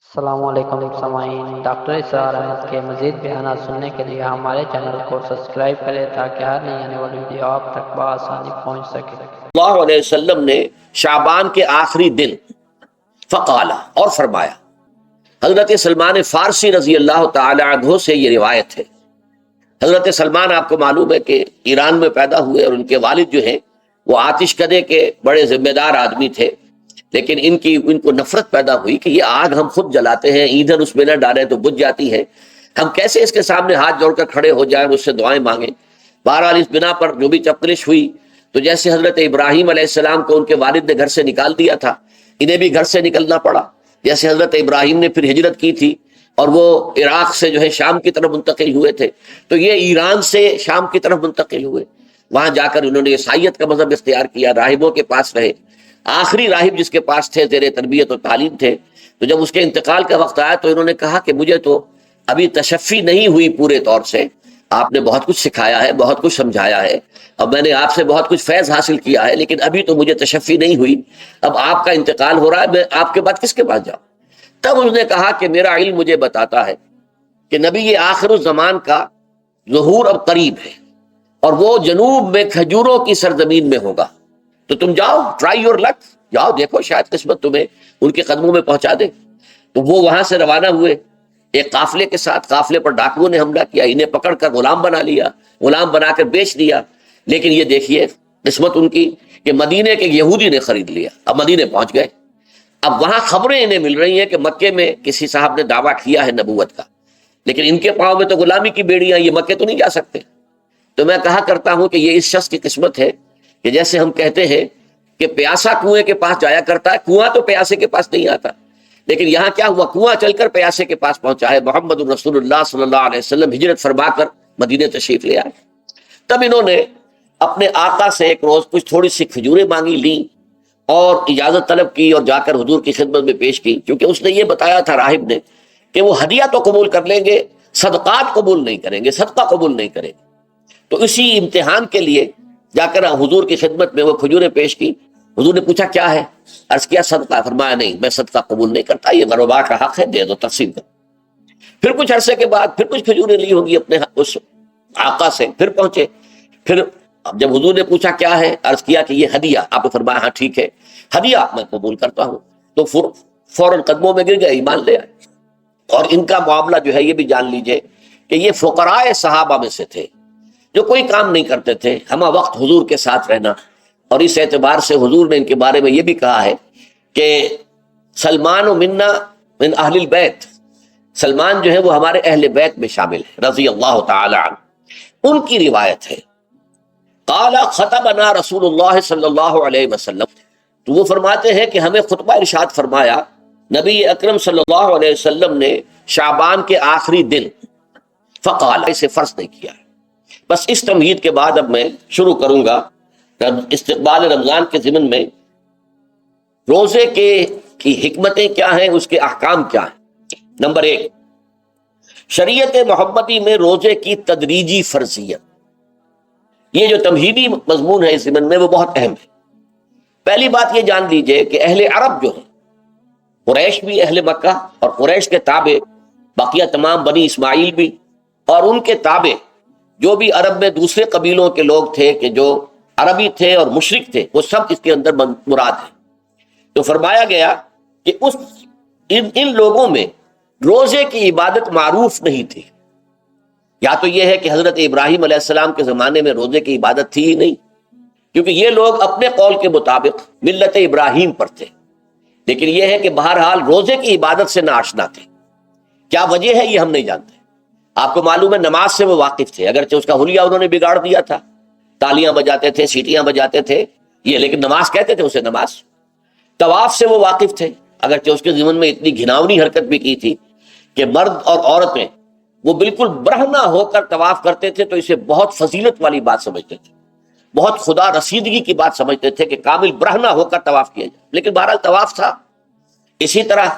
السلام علیکم سامعین، ڈاکٹر اسرار احمد کے مزید بیانات سننے کے لیے ہمارے چینل کو سبسکرائب کریں تاکہ ہر نئی آنے والی ویڈیو آپ تک بآسانی پہنچ سکے۔ اللہ علیہ وسلم نے شعبان کے آخری دن فقالا اور فرمایا۔ حضرت سلمان فارسی رضی اللہ تعالی عنہ سے یہ روایت ہے۔ حضرت سلمان آپ کو معلوم ہے کہ ایران میں پیدا ہوئے اور ان کے والد جو ہیں وہ آتش کدے کے بڑے ذمہ دار آدمی تھے، لیکن ان کو نفرت پیدا ہوئی کہ یہ آگ ہم خود جلاتے ہیں، ایندھن اس میں نہ ڈالیں تو بجھ جاتی ہے، ہم کیسے اس کے سامنے ہاتھ جوڑ کر کھڑے ہو جائیں، اس سے دعائیں مانگیں۔ بہرحال اس بنا پر جو بھی چپکلش ہوئی تو جیسے حضرت ابراہیم علیہ السلام کو ان کے والد نے گھر سے نکال دیا تھا، انہیں بھی گھر سے نکلنا پڑا۔ جیسے حضرت ابراہیم نے پھر ہجرت کی تھی اور وہ عراق سے جو ہے شام کی طرف منتقل ہوئے تھے، تو یہ ایران سے شام کی طرف منتقل ہوئے۔ وہاں جا کر انہوں نے عیسائیت کا مذہب اختیار کیا، راہبوں کے پاس رہے۔ آخری راہب جس کے پاس تھے زیر تربیت و تعلیم تھے، تو جب اس کے انتقال کا وقت آیا تو انہوں نے کہا کہ مجھے تو ابھی تشفی نہیں ہوئی پورے طور سے، آپ نے بہت کچھ سکھایا ہے، بہت کچھ سمجھایا ہے، اب میں نے آپ سے بہت کچھ فیض حاصل کیا ہے، لیکن ابھی تو مجھے تشفی نہیں ہوئی، اب آپ کا انتقال ہو رہا ہے، میں آپ کے بعد کس کے پاس جاؤں؟ تب اس نے کہا کہ میرا علم مجھے بتاتا ہے کہ نبی آخر الزمان کا ظہور اب قریب ہے اور وہ جنوب میں کھجوروں کی سرزمین میں ہوگا، تو تم جاؤ، ٹرائی یور لک، جاؤ دیکھو شاید قسمت تمہیں ان کے قدموں میں پہنچا دے۔ تو وہ وہاں سے روانہ ہوئے ایک قافلے کے ساتھ، قافلے پر ڈاکوؤں نے حملہ کیا، انہیں پکڑ کر غلام بنا لیا، غلام بنا کر بیچ دیا، لیکن یہ دیکھیے قسمت ان کی کہ مدینے کے یہودی نے خرید لیا، اب مدینے پہنچ گئے۔ اب وہاں خبریں انہیں مل رہی ہیں کہ مکے میں کسی صاحب نے دعویٰ کیا ہے نبوت کا، لیکن ان کے پاؤں میں تو غلامی کی بیڑیاں، یہ مکے تو نہیں جا سکتے۔ تو میں کہا کرتا ہوں کہ یہ اس شخص کی قسمت ہے کہ جیسے ہم کہتے ہیں کہ پیاسا کنویں کے پاس جایا کرتا ہے، کنواں تو پیاسے کے پاس نہیں آتا، لیکن یہاں کیا ہوا، کنواں چل کر پیاسے کے پاس پہنچا ہے۔ محمد الرسول اللہ صلی اللہ علیہ وسلم ہجرت فرما کر مدینے تشریف لے آئے۔ تب انہوں نے اپنے آقا سے ایک روز کچھ تھوڑی سی کھجوریں مانگی، لیں اور اجازت طلب کی اور جا کر حضور کی خدمت میں پیش کی، کیونکہ اس نے یہ بتایا تھا راہب نے کہ وہ ہدیہ تو قبول کر لیں گے، صدقات قبول نہیں کریں گے، صدقہ قبول نہیں کریں گے۔ تو اسی امتحان کے لیے جا کر حضور کی خدمت میں وہ کھجوریں پیش کی۔ حضور نے پوچھا کیا ہے، عرض کیا صدقہ، فرمایا نہیں میں صدقہ قبول نہیں کرتا، یہ غربا کا حق ہے، دے دو، تقسیم کرو۔ پھر کچھ عرصے کے بعد پھر کچھ کھجوریں لی ہوں گی اپنے اس آقا سے، پھر پہنچے، پھر جب حضور نے پوچھا کیا ہے، عرض کیا کہ یہ ہدیہ، آپ نے فرمایا ہاں ٹھیک ہے، ہدیہ میں قبول کرتا ہوں۔ تو فوراً قدموں میں گر گئے، ایمان لے آئے۔ اور ان کا معاملہ جو ہے یہ بھی جان لیجئے کہ یہ فقراء صحابہ میں سے تھے جو کوئی کام نہیں کرتے تھے، ہمہ وقت حضور کے ساتھ رہنا، اور اس اعتبار سے حضور نے ان کے بارے میں یہ بھی کہا ہے کہ سلمان و منا من اہل البیت، سلمان جو ہے وہ ہمارے اہل بیت میں شامل ہے رضی اللہ تعالی عنہ۔ ان کی روایت ہے قال خطبنا رسول اللہ صلی اللہ علیہ وسلم، تو وہ فرماتے ہیں کہ ہمیں خطبہ ارشاد فرمایا نبی اکرم صلی اللہ علیہ وسلم نے شعبان کے آخری دن، فقال، اسے فرض نہیں کیا ہے۔ بس اس تمہید کے بعد اب میں شروع کروں گا استقبال رمضان کے ضمن میں روزے کی حکمتیں کیا ہیں، اس کے احکام کیا ہیں۔ نمبر 1، شریعت محمدی میں روزے کی تدریجی فرضیت، یہ جو تمہیدی مضمون ہے اس ضمن میں وہ بہت اہم ہے۔ پہلی بات یہ جان لیجئے کہ اہل عرب جو ہیں، قریش بھی، اہل مکہ اور قریش کے تابع باقیہ تمام بنی اسماعیل بھی، اور ان کے تابع جو بھی عرب میں دوسرے قبیلوں کے لوگ تھے کہ جو عربی تھے اور مشرک تھے، وہ سب اس کے اندر مراد ہیں۔ تو فرمایا گیا کہ ان لوگوں میں روزے کی عبادت معروف نہیں تھی۔ یا تو یہ ہے کہ حضرت ابراہیم علیہ السلام کے زمانے میں روزے کی عبادت تھی ہی نہیں، کیونکہ یہ لوگ اپنے قول کے مطابق ملت ابراہیم پر تھے، لیکن یہ ہے کہ بہرحال روزے کی عبادت سے ناآشنا تھے۔ کیا وجہ ہے یہ ہم نہیں جانتے۔ آپ کو معلوم ہے نماز سے وہ واقف تھے، اگرچہ اس کا حلیہ انہوں نے بگاڑ دیا تھا، تالیاں بجاتے تھے، سیٹیاں بجاتے تھے یہ، لیکن نماز کہتے تھے اسے نماز۔ طواف سے وہ واقف تھے، اگرچہ اس کے ضمن میں اتنی گھناؤنی حرکت بھی کی تھی کہ مرد اور عورتیں وہ بالکل برہنہ ہو کر طواف کرتے تھے، تو اسے بہت فضیلت والی بات سمجھتے تھے، بہت خدا رسیدگی کی بات سمجھتے تھے کہ کامل برہنہ ہو کر طواف کیا جائے، لیکن بہرحال طواف تھا۔ اسی طرح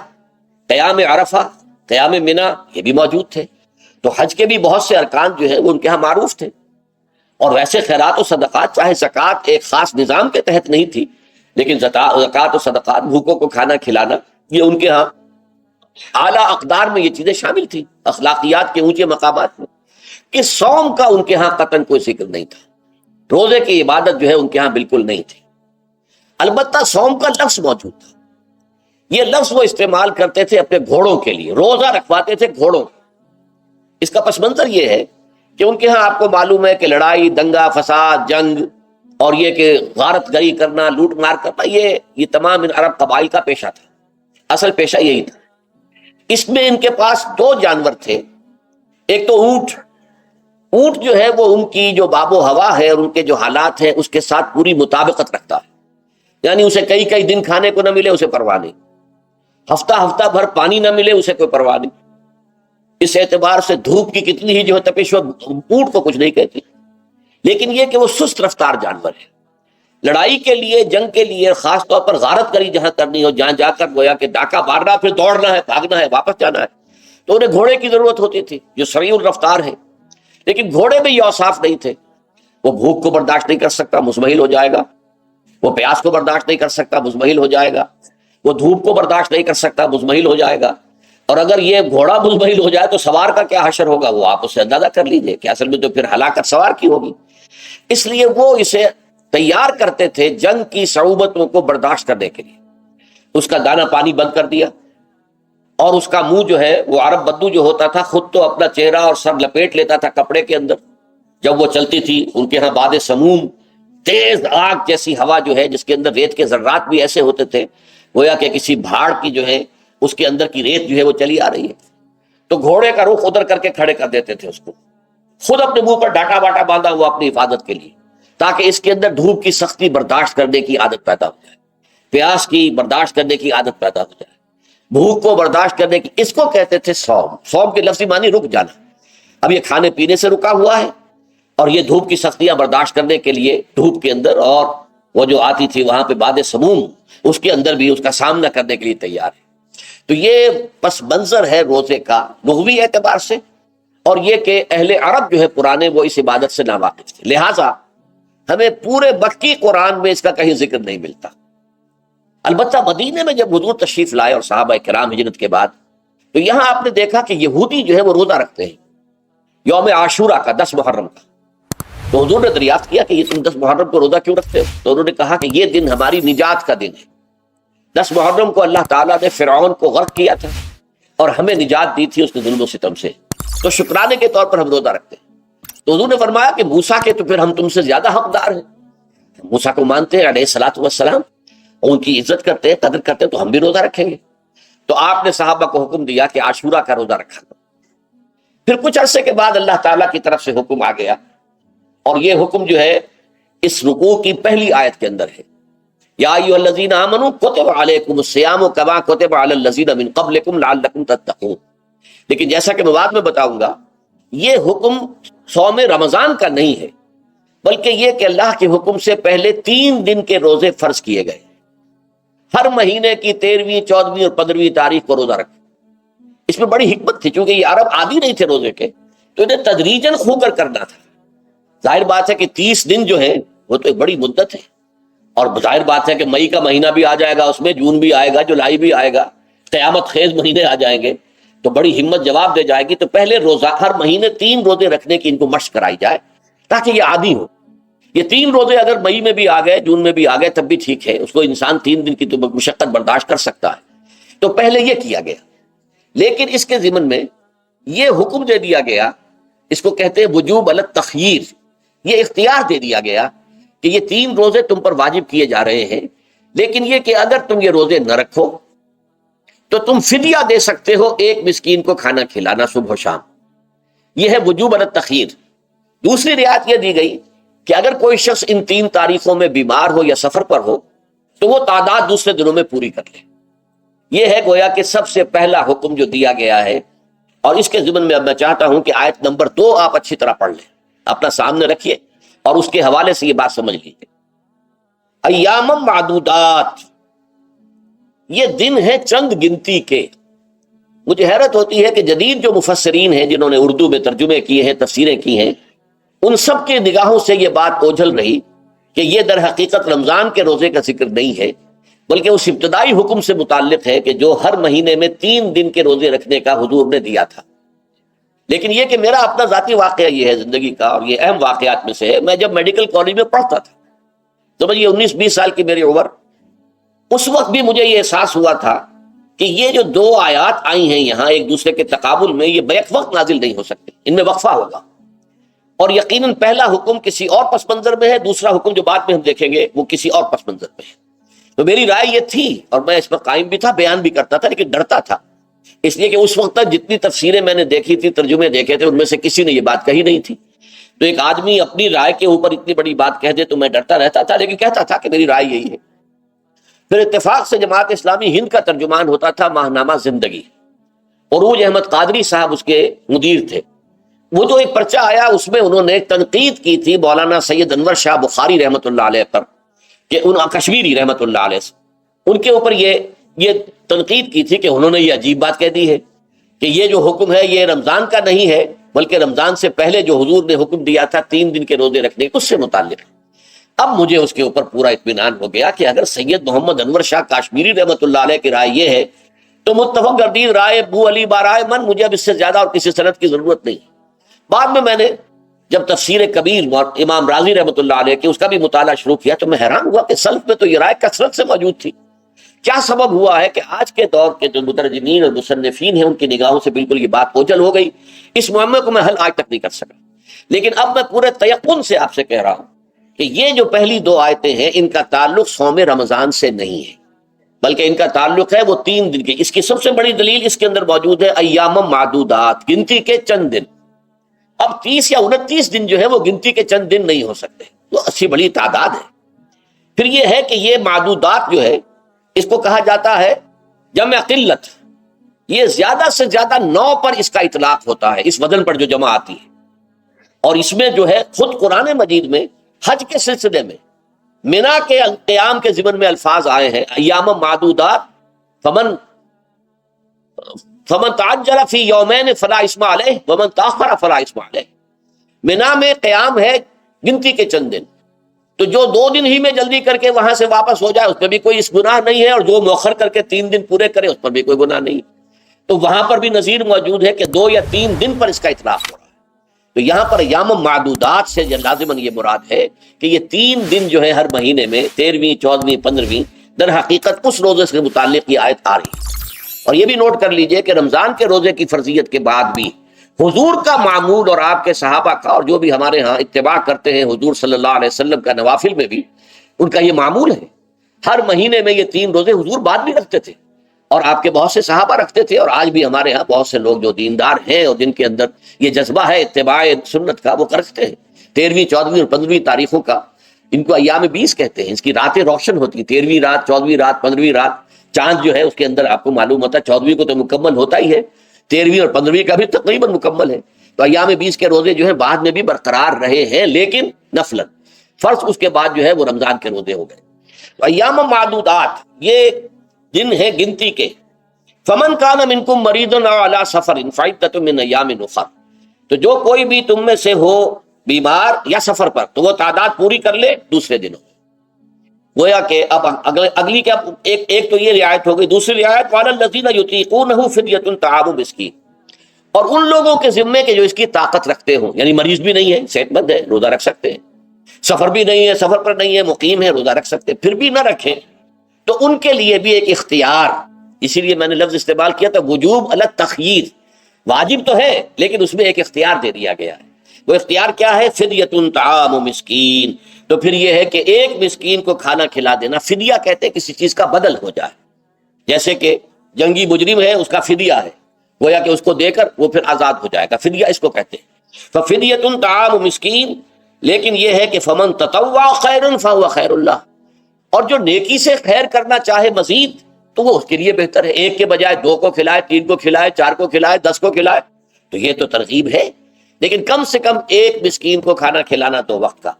قیام عرفہ، قیام منا، یہ بھی موجود تھے۔ تو حج کے بھی بہت سے ارکان جو ہیں وہ ان کے ہاں معروف تھے۔ اور ویسے خیرات و صدقات، چاہے زکوٰۃ ایک خاص نظام کے تحت نہیں تھی، لیکن زکوٰۃ و صدقات، بھوکوں کو کھانا کھلانا، یہ ان کے ہاں اعلیٰ اقدار میں یہ چیزیں شامل تھیں، اخلاقیات کے اونچے مقامات میں، کہ صوم کا ان کے ہاں قطعاً کوئی ذکر نہیں تھا، روزے کی عبادت جو ہے ان کے ہاں بالکل نہیں تھی۔ البتہ صوم کا لفظ موجود تھا، یہ لفظ وہ استعمال کرتے تھے اپنے گھوڑوں کے لیے، روزہ رکھواتے تھے گھوڑوں۔ اس کا پس منظر یہ ہے کہ ان کے ہاں آپ کو معلوم ہے کہ لڑائی، دنگا فساد، جنگ، اور یہ کہ غارت گری کرنا، لوٹ مار کرنا، یہ تمام ان عرب قبائل کا پیشہ تھا، اصل پیشہ یہی تھا۔ اس میں ان کے پاس دو جانور تھے، ایک تو اونٹ۔ اونٹ جو ہے وہ ان کی جو باب و ہوا ہے اور ان کے جو حالات ہیں اس کے ساتھ پوری مطابقت رکھتا ہے، یعنی اسے کئی کئی دن کھانے کو نہ ملے اسے پرواہ نہیں، ہفتہ بھر پانی نہ ملے اسے کوئی پرواہ نہیں۔ اس اعتبار سے دھوپ کی کتنی ہی جو ہے تپش ہو، اونٹ کو کچھ نہیں کہتی، لیکن یہ کہ وہ سست رفتار جانور ہے۔ لڑائی کے لیے، جنگ کے لیے، خاص طور پر غارت کری جہاں کرنی ہو، جہاں جا کر گویا کہ ڈاکہ مارنا، پھر دوڑنا ہے، بھاگنا ہے، واپس جانا ہے، تو انہیں گھوڑے کی ضرورت ہوتی تھی جو سریع الرفتار ہے۔ لیکن گھوڑے میں یہ اوصاف نہیں تھے، وہ بھوک کو برداشت نہیں کر سکتا، مزمحل ہو جائے گا، وہ پیاس کو برداشت نہیں کر سکتا، مزمحل ہو جائے گا، وہ دھوپ کو برداشت نہیں کر سکتا، مزمحل ہو جائے گا، اور اگر یہ گھوڑا مزمحل ہو جائے تو سوار کا کیا حشر ہوگا، وہ آپ اس سے اندازہ کر لیجئے کہ اصل میں تو پھر ہلاکت سوار کی ہوگی۔ اس لیے وہ اسے تیار کرتے تھے جنگ کی صعوبتوں کو برداشت کرنے کے لیے۔ اس کا دانا پانی بند کر دیا، اور اس کا منہ جو ہے وہ عرب بدو جو ہوتا تھا خود تو اپنا چہرہ اور سر لپیٹ لیتا تھا کپڑے کے اندر جب وہ چلتی تھی۔ ان کے ہاں باد سموم، تیز آگ جیسی ہوا جو ہے، جس کے اندر ریت کے ذرات بھی ایسے ہوتے تھے گویا کہ کسی بھاڑ کی جو ہے اس کے اندر کی ریت جو ہے وہ چلی آ رہی ہے، تو گھوڑے کا رخ ادھر کر کے کھڑے کر دیتے تھے اس کو، خود اپنے منہ پر ڈاٹا باٹا باندھا ہوا اپنی حفاظت کے لیے، تاکہ اس کے اندر دھوپ کی سختی برداشت کرنے کی عادت پیدا ہو جائے، پیاس کی برداشت کرنے کی عادت پیدا ہو جائے، بھوک کو برداشت کرنے کی۔ اس کو کہتے تھے صوم۔ صوم کے لفظی معنی رک جانا، اب یہ کھانے پینے سے رکا ہوا ہے اور یہ دھوپ کی سختیاں برداشت کرنے کے لیے دھوپ کے اندر، اور وہ جو آتی تھی وہاں پہ باد سموم، اس کے اندر بھی اس کا سامنا کرنے کے لیے تیار ہے۔ تو یہ پس منظر ہے روزے کا لغوی اعتبار سے، اور یہ کہ اہل عرب جو ہے پرانے وہ اس عبادت سے ناواقف تھے، لہٰذا ہمیں پورے مکی قرآن میں اس کا کہیں ذکر نہیں ملتا۔ البتہ مدینے میں جب حضور تشریف لائے اور صحابہ کرام ہجرت کے بعد، تو یہاں آپ نے دیکھا کہ یہودی جو ہے وہ روزہ رکھتے ہیں یوم عاشورہ کا، 10 محرم کا۔ تو حضور نے دریافت کیا کہ یہ تم 10 محرم کو روزہ کیوں رکھتے ہو؟ تو انہوں نے کہا کہ یہ دن ہماری نجات کا دن ہے۔ 10 محرم کو اللہ تعالیٰ نے فرعون کو غرق کیا تھا اور ہمیں نجات دی تھی اس کے ظلم و ستم سے، تو شکرانے کے طور پر ہم روزہ رکھتے ہیں۔ تو حضور نے فرمایا کہ موسیٰ کے تو پھر ہم تم سے زیادہ حقدار ہیں، موسیٰ کو مانتے ہیں علیہ الصلوۃ والسلام، ان کی عزت کرتے ہیں، قدر کرتے ہیں، تو ہم بھی روزہ رکھیں گے۔ تو آپ نے صحابہ کو حکم دیا کہ عاشورہ کا روزہ رکھا۔ پھر کچھ عرصے کے بعد اللہ تعالیٰ کی طرف سے حکم آ گیا، اور یہ حکم جو ہے اس رکوع کی پہلی آیت کے اندر ہے، یا ایھا الذین آمنوا کتب علیکم الصیام کما کتب علی الذین من قبلکم لعلکم تتقون۔ لیکن جیسا کہ میں بعد میں بتاؤں گا، یہ حکم صوم رمضان کا نہیں ہے، بلکہ یہ کہ اللہ کے حکم سے پہلے 3 دن کے روزے فرض کیے گئے، ہر مہینے کی 13ویں، 14ویں اور 15ویں تاریخ کو روزہ رکھا۔ اس میں بڑی حکمت تھی، چونکہ یہ عرب عادی نہیں تھے روزے کے، تو انہیں تدریجاً خو کر کرنا تھا۔ ظاہر بات ہے کہ 30 دن جو ہیں وہ تو ایک بڑی مدت ہے، اور ظاہر بات ہے کہ مئی کا مہینہ بھی آ جائے گا، اس میں جون بھی آئے گا، جولائی بھی آئے گا، قیامت خیز مہینے آ جائیں گے، تو بڑی ہمت جواب دے جائے گی۔ تو پہلے روزہ ہر مہینے 3 روزے رکھنے کی ان کو مشق کرائی جائے تاکہ یہ عادی ہو۔ یہ 3 روزے اگر مئی میں بھی آ گئے، جون میں بھی آ گئے، تب بھی ٹھیک ہے، اس کو انسان 3 دن کی تو مشقت برداشت کر سکتا ہے۔ تو پہلے یہ کیا گیا، لیکن اس کے ضمن میں یہ حکم دے دیا گیا، اس کو کہتے ہیں وجوب علی التخییر، یہ اختیار دے دیا گیا کہ یہ 3 روزے تم پر واجب کیے جا رہے ہیں، لیکن یہ کہ اگر تم یہ روزے نہ رکھو تو تم فدیہ دے سکتے ہو، ایک مسکین کو کھانا کھلانا صبح و شام۔ یہ ہے وجوب علی التخییر۔ دوسری رعایت یہ دی گئی کہ اگر کوئی شخص ان 3 تاریخوں میں بیمار ہو یا سفر پر ہو تو وہ تعداد دوسرے دنوں میں پوری کر لے۔ یہ ہے گویا کہ سب سے پہلا حکم جو دیا گیا ہے، اور اس کے ضمن میں اب میں چاہتا ہوں کہ آیت نمبر 2 آپ اچھی طرح پڑھ لیں، اپنا سامنے رکھیے اور اس کے حوالے سے یہ بات سمجھ لیجیے۔ ایام معدودات، یہ دن ہے چند گنتی کے۔ مجھے حیرت ہوتی ہے کہ جدید جو مفسرین ہیں جنہوں نے اردو میں ترجمے کیے ہیں، تفسیریں کی ہیں، ان سب کے نگاہوں سے یہ بات اوجھل رہی کہ یہ در حقیقت رمضان کے روزے کا ذکر نہیں ہے، بلکہ اس ابتدائی حکم سے متعلق ہے کہ جو ہر مہینے میں 3 دن کے روزے رکھنے کا حضور نے دیا تھا۔ لیکن یہ کہ میرا اپنا ذاتی واقعہ یہ ہے زندگی کا، اور یہ اہم واقعات میں سے ہے، میں جب میڈیکل کالج میں پڑھتا تھا تو مجھے 19-20 سال کی میری عمر، اس وقت بھی مجھے یہ احساس ہوا تھا کہ یہ جو 2 آیات آئی ہیں یہاں ایک دوسرے کے تقابل میں، یہ بیک وقت نازل نہیں ہو سکتے، ان میں وقفہ ہوگا، اور یقیناً پہلا حکم کسی اور پس منظر میں ہے، دوسرا حکم جو بعد میں ہم دیکھیں گے وہ کسی اور پس منظر میں ہے۔ تو میری رائے یہ تھی، اور میں اس پر قائم بھی تھا، بیان بھی کرتا تھا، لیکن ڈرتا تھا، اس لیے کہ اس وقت تک جتنی تفسیریں میں نے دیکھی تھی، ترجمے دیکھے تھے، ان میں سے کسی نے یہ بات کہی نہیں تھی۔ تو ایک آدمی اپنی رائے کے اوپر اتنی بڑی بات کہہ دے تو میں ڈرتا رہتا تھا، لیکن کہتا تھا کہ میری رائے یہی ہے۔ پھر اتفاق سے جماعت اسلامی ہند کا ترجمان ہوتا تھا ماہنامہ زندگی، عروج احمد قادری صاحب اس کے مدیر تھے۔ وہ جو ایک پرچہ آیا اس میں انہوں نے تنقید کی تھی مولانا سید انور شاہ بخاری رحمۃ اللہ علیہ پر، کہ ان کشمیری رحمۃ اللہ علیہ سے ان کے اوپر یہ تنقید کی تھی کہ انہوں نے یہ عجیب بات کہہ دی ہے کہ یہ جو حکم ہے یہ رمضان کا نہیں ہے، بلکہ رمضان سے پہلے جو حضور نے حکم دیا تھا 3 دن کے روزے رکھنے اس سے متعلق۔ اب مجھے اس کے اوپر پورا اطمینان ہو گیا کہ اگر سید محمد انور شاہ کاشمیری رحمۃ اللہ علیہ کی رائے یہ ہے تو متفق گردید رائے ابو علی بارائے من، مجھے اب اس سے زیادہ اور کسی سند کی ضرورت نہیں۔ بعد میں نے جب تفسیر کبیر امام راضی رحمۃ اللہ علیہ کی اس کا بھی مطالعہ شروع کیا تو میں حیران ہوا کہ سلف میں تو یہ رائے کثرت سے موجود تھی۔ کیا سبب ہوا ہے کہ آج کے دور کے جو مترجمین اور مصنفین ہیں ان کی نگاہوں سے بالکل یہ بات اوجھل ہو گئی؟ اس معاملے کو میں حل آج تک نہیں کر سکا، لیکن اب میں پورے تیقن سے آپ سے کہہ رہا ہوں کہ یہ جو پہلی 2 آیتیں ہیں ان کا تعلق صوم رمضان سے نہیں ہے، بلکہ ان کا تعلق ہے وہ 3 دن کی۔ اس کی سب سے بڑی دلیل اس کے اندر موجود ہے ایام معدودات، گنتی کے چند دن۔ اب 30 یا 29 دن جو ہے وہ گنتی کے چند دن نہیں ہو سکتے، وہ اچھی بڑی تعداد ہے۔ پھر یہ ہے کہ یہ معدودات جو ہے اس کو کہا جاتا ہے جمع قلت، یہ زیادہ سے زیادہ 9 پر اس کا اطلاق ہوتا ہے، اس وزن پر جو جمع آتی ہے۔ اور اس میں جو ہے خود قرآن مجید میں حج کے سلسلے میں منا کے قیام کے ضمن میں الفاظ آئے ہیں، ایام معدودات فمن تعجل فی یومین فلا اسم علیہ ومن تاخر فلا اسم علیہ۔ منا میں قیام ہے گنتی کے چند دن، تو جو 2 دن ہی میں جلدی کر کے وہاں سے واپس ہو جائے اس پہ بھی کوئی اس گناہ نہیں ہے، اور جو مؤخر کر کے 3 دن پورے کرے اس پر بھی کوئی گناہ نہیں۔ تو وہاں پر بھی نظیر موجود ہے کہ 2 یا 3 دن پر اس کا اطلاق ہو رہا ہے۔ تو یہاں پر ایام معدودات سے لازماً یہ مراد ہے کہ یہ 3 دن جو ہے ہر مہینے میں 13ویں 14ویں 15ویں در حقیقت اس روزے سے متعلق یہ آیت آ رہی ہے۔ اور یہ بھی نوٹ کر لیجئے کہ رمضان کے روزے کی فرضیت کے بعد بھی حضور کا معمول اور آپ کے صحابہ کا، اور جو بھی ہمارے ہاں اتباع کرتے ہیں حضور صلی اللہ علیہ وسلم کا نوافل میں بھی ان کا یہ معمول ہے، ہر مہینے میں یہ 3 روزے حضور بعد بھی رکھتے تھے، اور آپ کے بہت سے صحابہ رکھتے تھے، اور آج بھی ہمارے ہاں بہت سے لوگ جو دیندار ہیں اور جن کے اندر یہ جذبہ ہے اتباع سنت کا وہ رکھتے ہیں۔ 13ویں 14ویں اور 15ویں تاریخوں کا ان کو ایام 20 کہتے ہیں، اس کی راتیں روشن ہوتی ہیں، 13ویں رات 14ویں رات 15ویں رات، چاند جو ہے اس کے اندر آپ کو معلوم ہوتا ہے 14ویں کو تو مکمل ہوتا ہی ہے، 13ویں اور 15ویں کا بھی تقریباً مکمل ہے۔ تو ایام 20 کے روزے جو ہیں بعد میں بھی برقرار رہے ہیں، لیکن نفلاً، فرض اس کے بعد جو ہے وہ رمضان کے روزے ہو گئے۔ تو ایام معدودات یہ دن ہے گنتی کے۔ فمن کان منکم مریض او علی سفر فعدۃ من ایام اخر، تو جو کوئی بھی تم میں سے ہو بیمار یا سفر پر تو وہ تعداد پوری کر لے دوسرے دنوں۔ گویا کہ اب اگلی کیا ایک تو یہ رعایت ہو گئی، دوسری رعایت وعلی الذین یطیقونہ فدیۃ طعام مسکین، اور ان لوگوں کے ذمے کے جو اس کی طاقت رکھتے ہوں، یعنی مریض بھی نہیں ہے، صحت مند ہے، روزہ رکھ سکتے ہیں، سفر بھی نہیں ہے، سفر پر نہیں ہے، مقیم ہے، روزہ رکھ سکتے ہیں، پھر بھی نہ رکھیں تو ان کے لیے بھی ایک اختیار، اسی لیے میں نے لفظ استعمال کیا تھا وجوب علی التخییر، واجب تو ہے لیکن اس میں ایک اختیار دے دیا گیا ہے۔ وہ اختیار کیا ہے؟ فدیۃ طعام مسکین، تو پھر یہ ہے کہ ایک مسکین کو کھانا کھلا دینا۔ فدیہ کہتے ہیں کسی چیز کا بدل ہو جائے، جیسے کہ جنگی مجرم ہے اس کا فدیہ ہے، گویا کہ اس کو دے کر وہ پھر آزاد ہو جائے گا، فدیہ اس کو کہتے ہیں۔ ففدیۃ طعام مسکین، لیکن یہ ہے کہ فمن تطوع خیرا فهو خیر اللہ، اور جو نیکی سے خیر کرنا چاہے مزید تو وہ اس کے لیے بہتر ہے، ایک کے بجائے 2 کو کھلائے، 3 کو کھلائے، 4 کو کھلائے، 10 کو کھلائے، تو یہ تو ترغیب ہے، لیکن کم سے کم ایک مسکین کو کھانا کھلانا تو وقت کا۔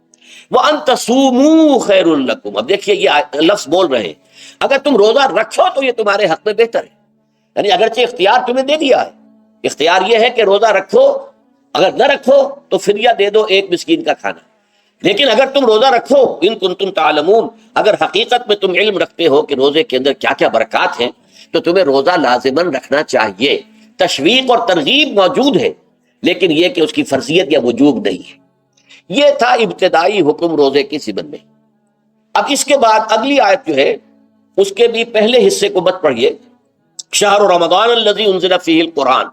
وَأَن تَصُومُوا خَيْرٌ لَكُمْ، اب دیکھیے یہ لفظ بول رہے ہیں، اگر تم روزہ رکھو تو یہ تمہارے حق میں بہتر ہے، یعنی اگرچہ اختیار تمہیں دے دیا ہے، اختیار یہ ہے کہ روزہ رکھو، اگر نہ رکھو تو فدیہ دے دو ایک مسکین کا کھانا، لیکن اگر تم روزہ رکھو، ان کنتم تعلمون، اگر حقیقت میں تم علم رکھتے ہو کہ روزے کے اندر کیا کیا برکات ہیں، تو تمہیں روزہ لازماً رکھنا چاہیے۔ تشویق اور ترغیب موجود ہے، لیکن یہ کہ اس کی فرضیت یا وجوب نہیں ہے۔ یہ تھا ابتدائی حکم روزے کی ضمن میں۔ اب اس کے بعد اگلی آیت جو ہے اس کے بھی پہلے حصے کو مت پڑھیے، شہر رمضان الذی انزل فیہ القرآن،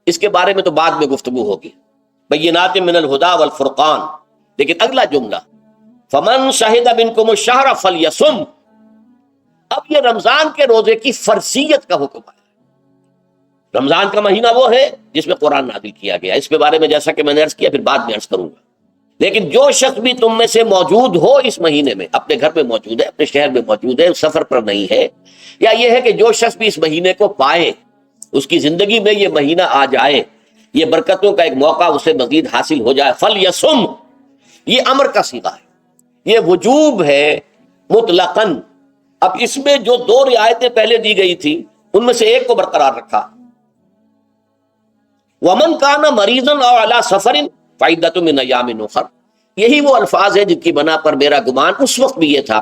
اس کے بارے میں تو بعد میں گفتگو ہوگی، بینات من الہدی والفرقان۔ لیکن اگلا جملہ فمن شہد منکم الشہر فلیصم، اب یہ رمضان کے روزے کی فرضیت کا حکم ہے۔ رمضان کا مہینہ وہ ہے جس میں قرآن نازل کیا گیا، اس کے بارے میں جیسا کہ میں نے عرض کیا پھر بعد میں عرض کروں گا۔ لیکن جو شخص بھی تم میں سے موجود ہو اس مہینے میں، اپنے گھر میں موجود ہے، اپنے شہر میں موجود ہے، سفر پر نہیں ہے، یا یہ ہے کہ جو شخص بھی اس مہینے کو پائے، اس کی زندگی میں یہ مہینہ آ جائے، یہ برکتوں کا ایک موقع اسے مزید حاصل ہو جائے، فلیصم، یہ امر کا صیغہ ہے، یہ وجوب ہے مطلقاً۔ اب اس میں جو دو رعایتیں پہلے دی گئی تھی ان میں سے ایک کو برقرار رکھا، ومن کان مریضا او علی سفر فعدۃ من ایام اخر، یہی وہ الفاظ ہیں جن کی بنا پر میرا گمان اس وقت بھی یہ تھا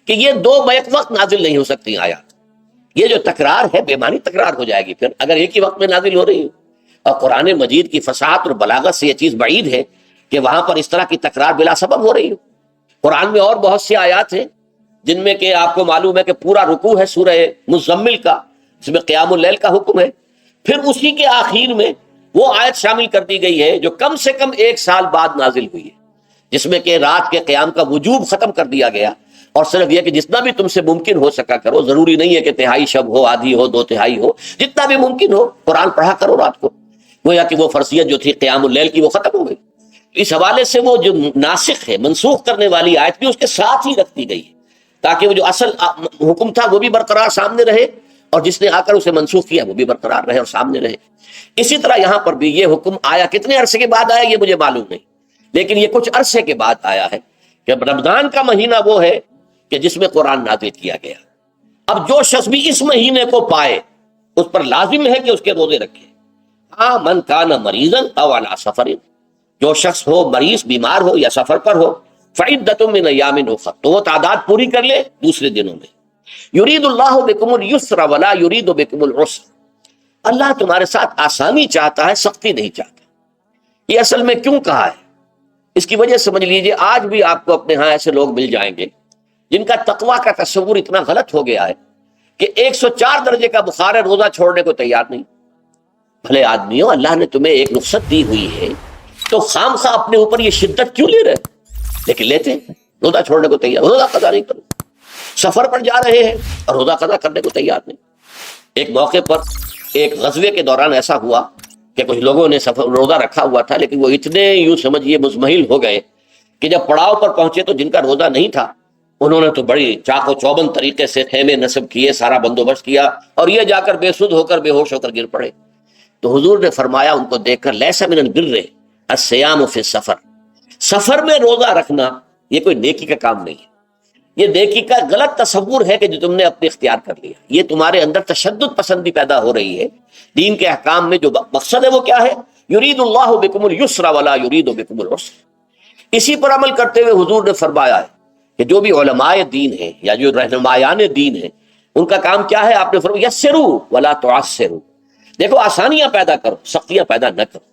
کہ یہ دو بیک وقت نازل نہیں ہو سکتی آیات۔ یہ جو تکرار ہے بے معنی تکرار ہو جائے گی پھر اگر ایک ہی وقت میں نازل ہو رہی ہے۔ اور قرآن مجید کی فصاحت اور بلاغت سے یہ چیز بعید ہے کہ وہاں پر اس طرح کی تکرار بلا سبب ہو رہی ہو۔ قرآن میں اور بہت سی آیات ہیں جن میں کہ آپ کو معلوم ہے کہ پورا رکوع ہے سورہ مزمل کا، اس میں قیام اللیل کا حکم ہے، پھر اسی کے آخر میں وہ آیت شامل کر دی گئی ہے جو کم سے کم 1 سال بعد نازل ہوئی ہے، جس میں کہ رات کے قیام کا وجوب ختم کر دیا گیا، اور صرف یہ کہ جتنا بھی تم سے ممکن ہو سکا کرو، ضروری نہیں ہے کہ تہائی شب ہو، آدھی ہو، 2/3 ہو، جتنا بھی ممکن ہو قرآن پڑھا کرو رات کو، گویا کہ وہ فرضیت جو تھی قیام اللیل کی وہ ختم ہو گئی۔ اس حوالے سے وہ جو ناسخ ہے، منسوخ کرنے والی آیت بھی اس کے ساتھ ہی رکھ دی گئی ہے تاکہ وہ جو اصل حکم تھا وہ بھی برقرار سامنے رہے، اور جس نے آ کر اسے منسوخ کیا وہ بھی برقرار رہے اور سامنے رہے۔ اسی طرح یہاں پر بھی یہ حکم آیا، کتنے عرصے کے بعد آیا یہ مجھے معلوم نہیں، لیکن یہ کچھ عرصے کے بعد آیا ہے کہ رمضان کا مہینہ وہ ہے کہ جس میں قرآن نازل کیا گیا۔ اب جو شخص بھی اس مہینے کو پائے اس پر لازم ہے کہ اس کے روزے رکھے۔ ہاں، من کان مریضا او علی سفر، جو شخص ہو مریض، بیمار ہو یا سفر پر ہو، فعدۃ من ایام اخر، تو وہ تعداد پوری کر لے دوسرے دنوں میں۔ یرید اللہ بکم اليسر ولا یرید بکم العسر، اللہ تمہارے ساتھ آسانی چاہتا ہے، سختی نہیں چاہتا۔ یہ اصل میں کیوں کہا ہے اس کی وجہ سمجھ لیجئے۔ آج بھی آپ کو اپنے ہاں ایسے لوگ مل جائیں گے جن کا تقویٰ کا تصور اتنا غلط ہو گیا ہے کہ 104 درجے کا بخار ہے، روزہ چھوڑنے کو تیار نہیں۔ بھلے آدمیوں، اللہ نے تمہیں ایک رخصت دی ہوئی ہے تو خام خواہ اپنے اوپر یہ شدت کیوں لے رہے؟ لیکن لیتے ہیں، روزہ چھوڑنے کو تیار، روزہ قضا نہیں کرو، سفر پر جا رہے ہیں اور روزہ قضا کرنے کو تیار نہیں۔ ایک موقع پر ایک غزوے کے دوران ایسا ہوا کہ کچھ لوگوں نے روزہ رکھا ہوا تھا، لیکن وہ اتنے یوں سمجھیے مزمحل ہو گئے کہ جب پڑاؤ پر پہنچے تو جن کا روزہ نہیں تھا انہوں نے تو بڑی چاق و چوبند طریقے سے خیمے نصب کیے، سارا بندوبست کیا، اور یہ جا کر بے سود ہو کر، بے ہوش ہو کر گر پڑے۔ تو حضور نے فرمایا ان کو دیکھ کر، لیس من البر الصیام فی السفر، سفر میں روزہ رکھنا یہ کوئی نیکی کا کام نہیں ہے، یہ نیکی کا غلط تصور ہے کہ جو تم نے اپنے اختیار کر لیا۔ یہ تمہارے اندر تشدد پسندی پیدا ہو رہی ہے۔ دین کے احکام میں جو مقصد ہے وہ کیا ہے؟ یرید اللہ بکم اليسر ولا یرید بکم العسر۔ اسی پر عمل کرتے ہوئے حضور نے فرمایا ہے کہ جو بھی علماء دین ہیں یا جو رہنمایان دین ہیں ان کا کام کیا ہے؟ آپ نے فرمایا یسروا ولا تعسروا، دیکھو آسانیاں پیدا کرو، سختیاں پیدا نہ کرو۔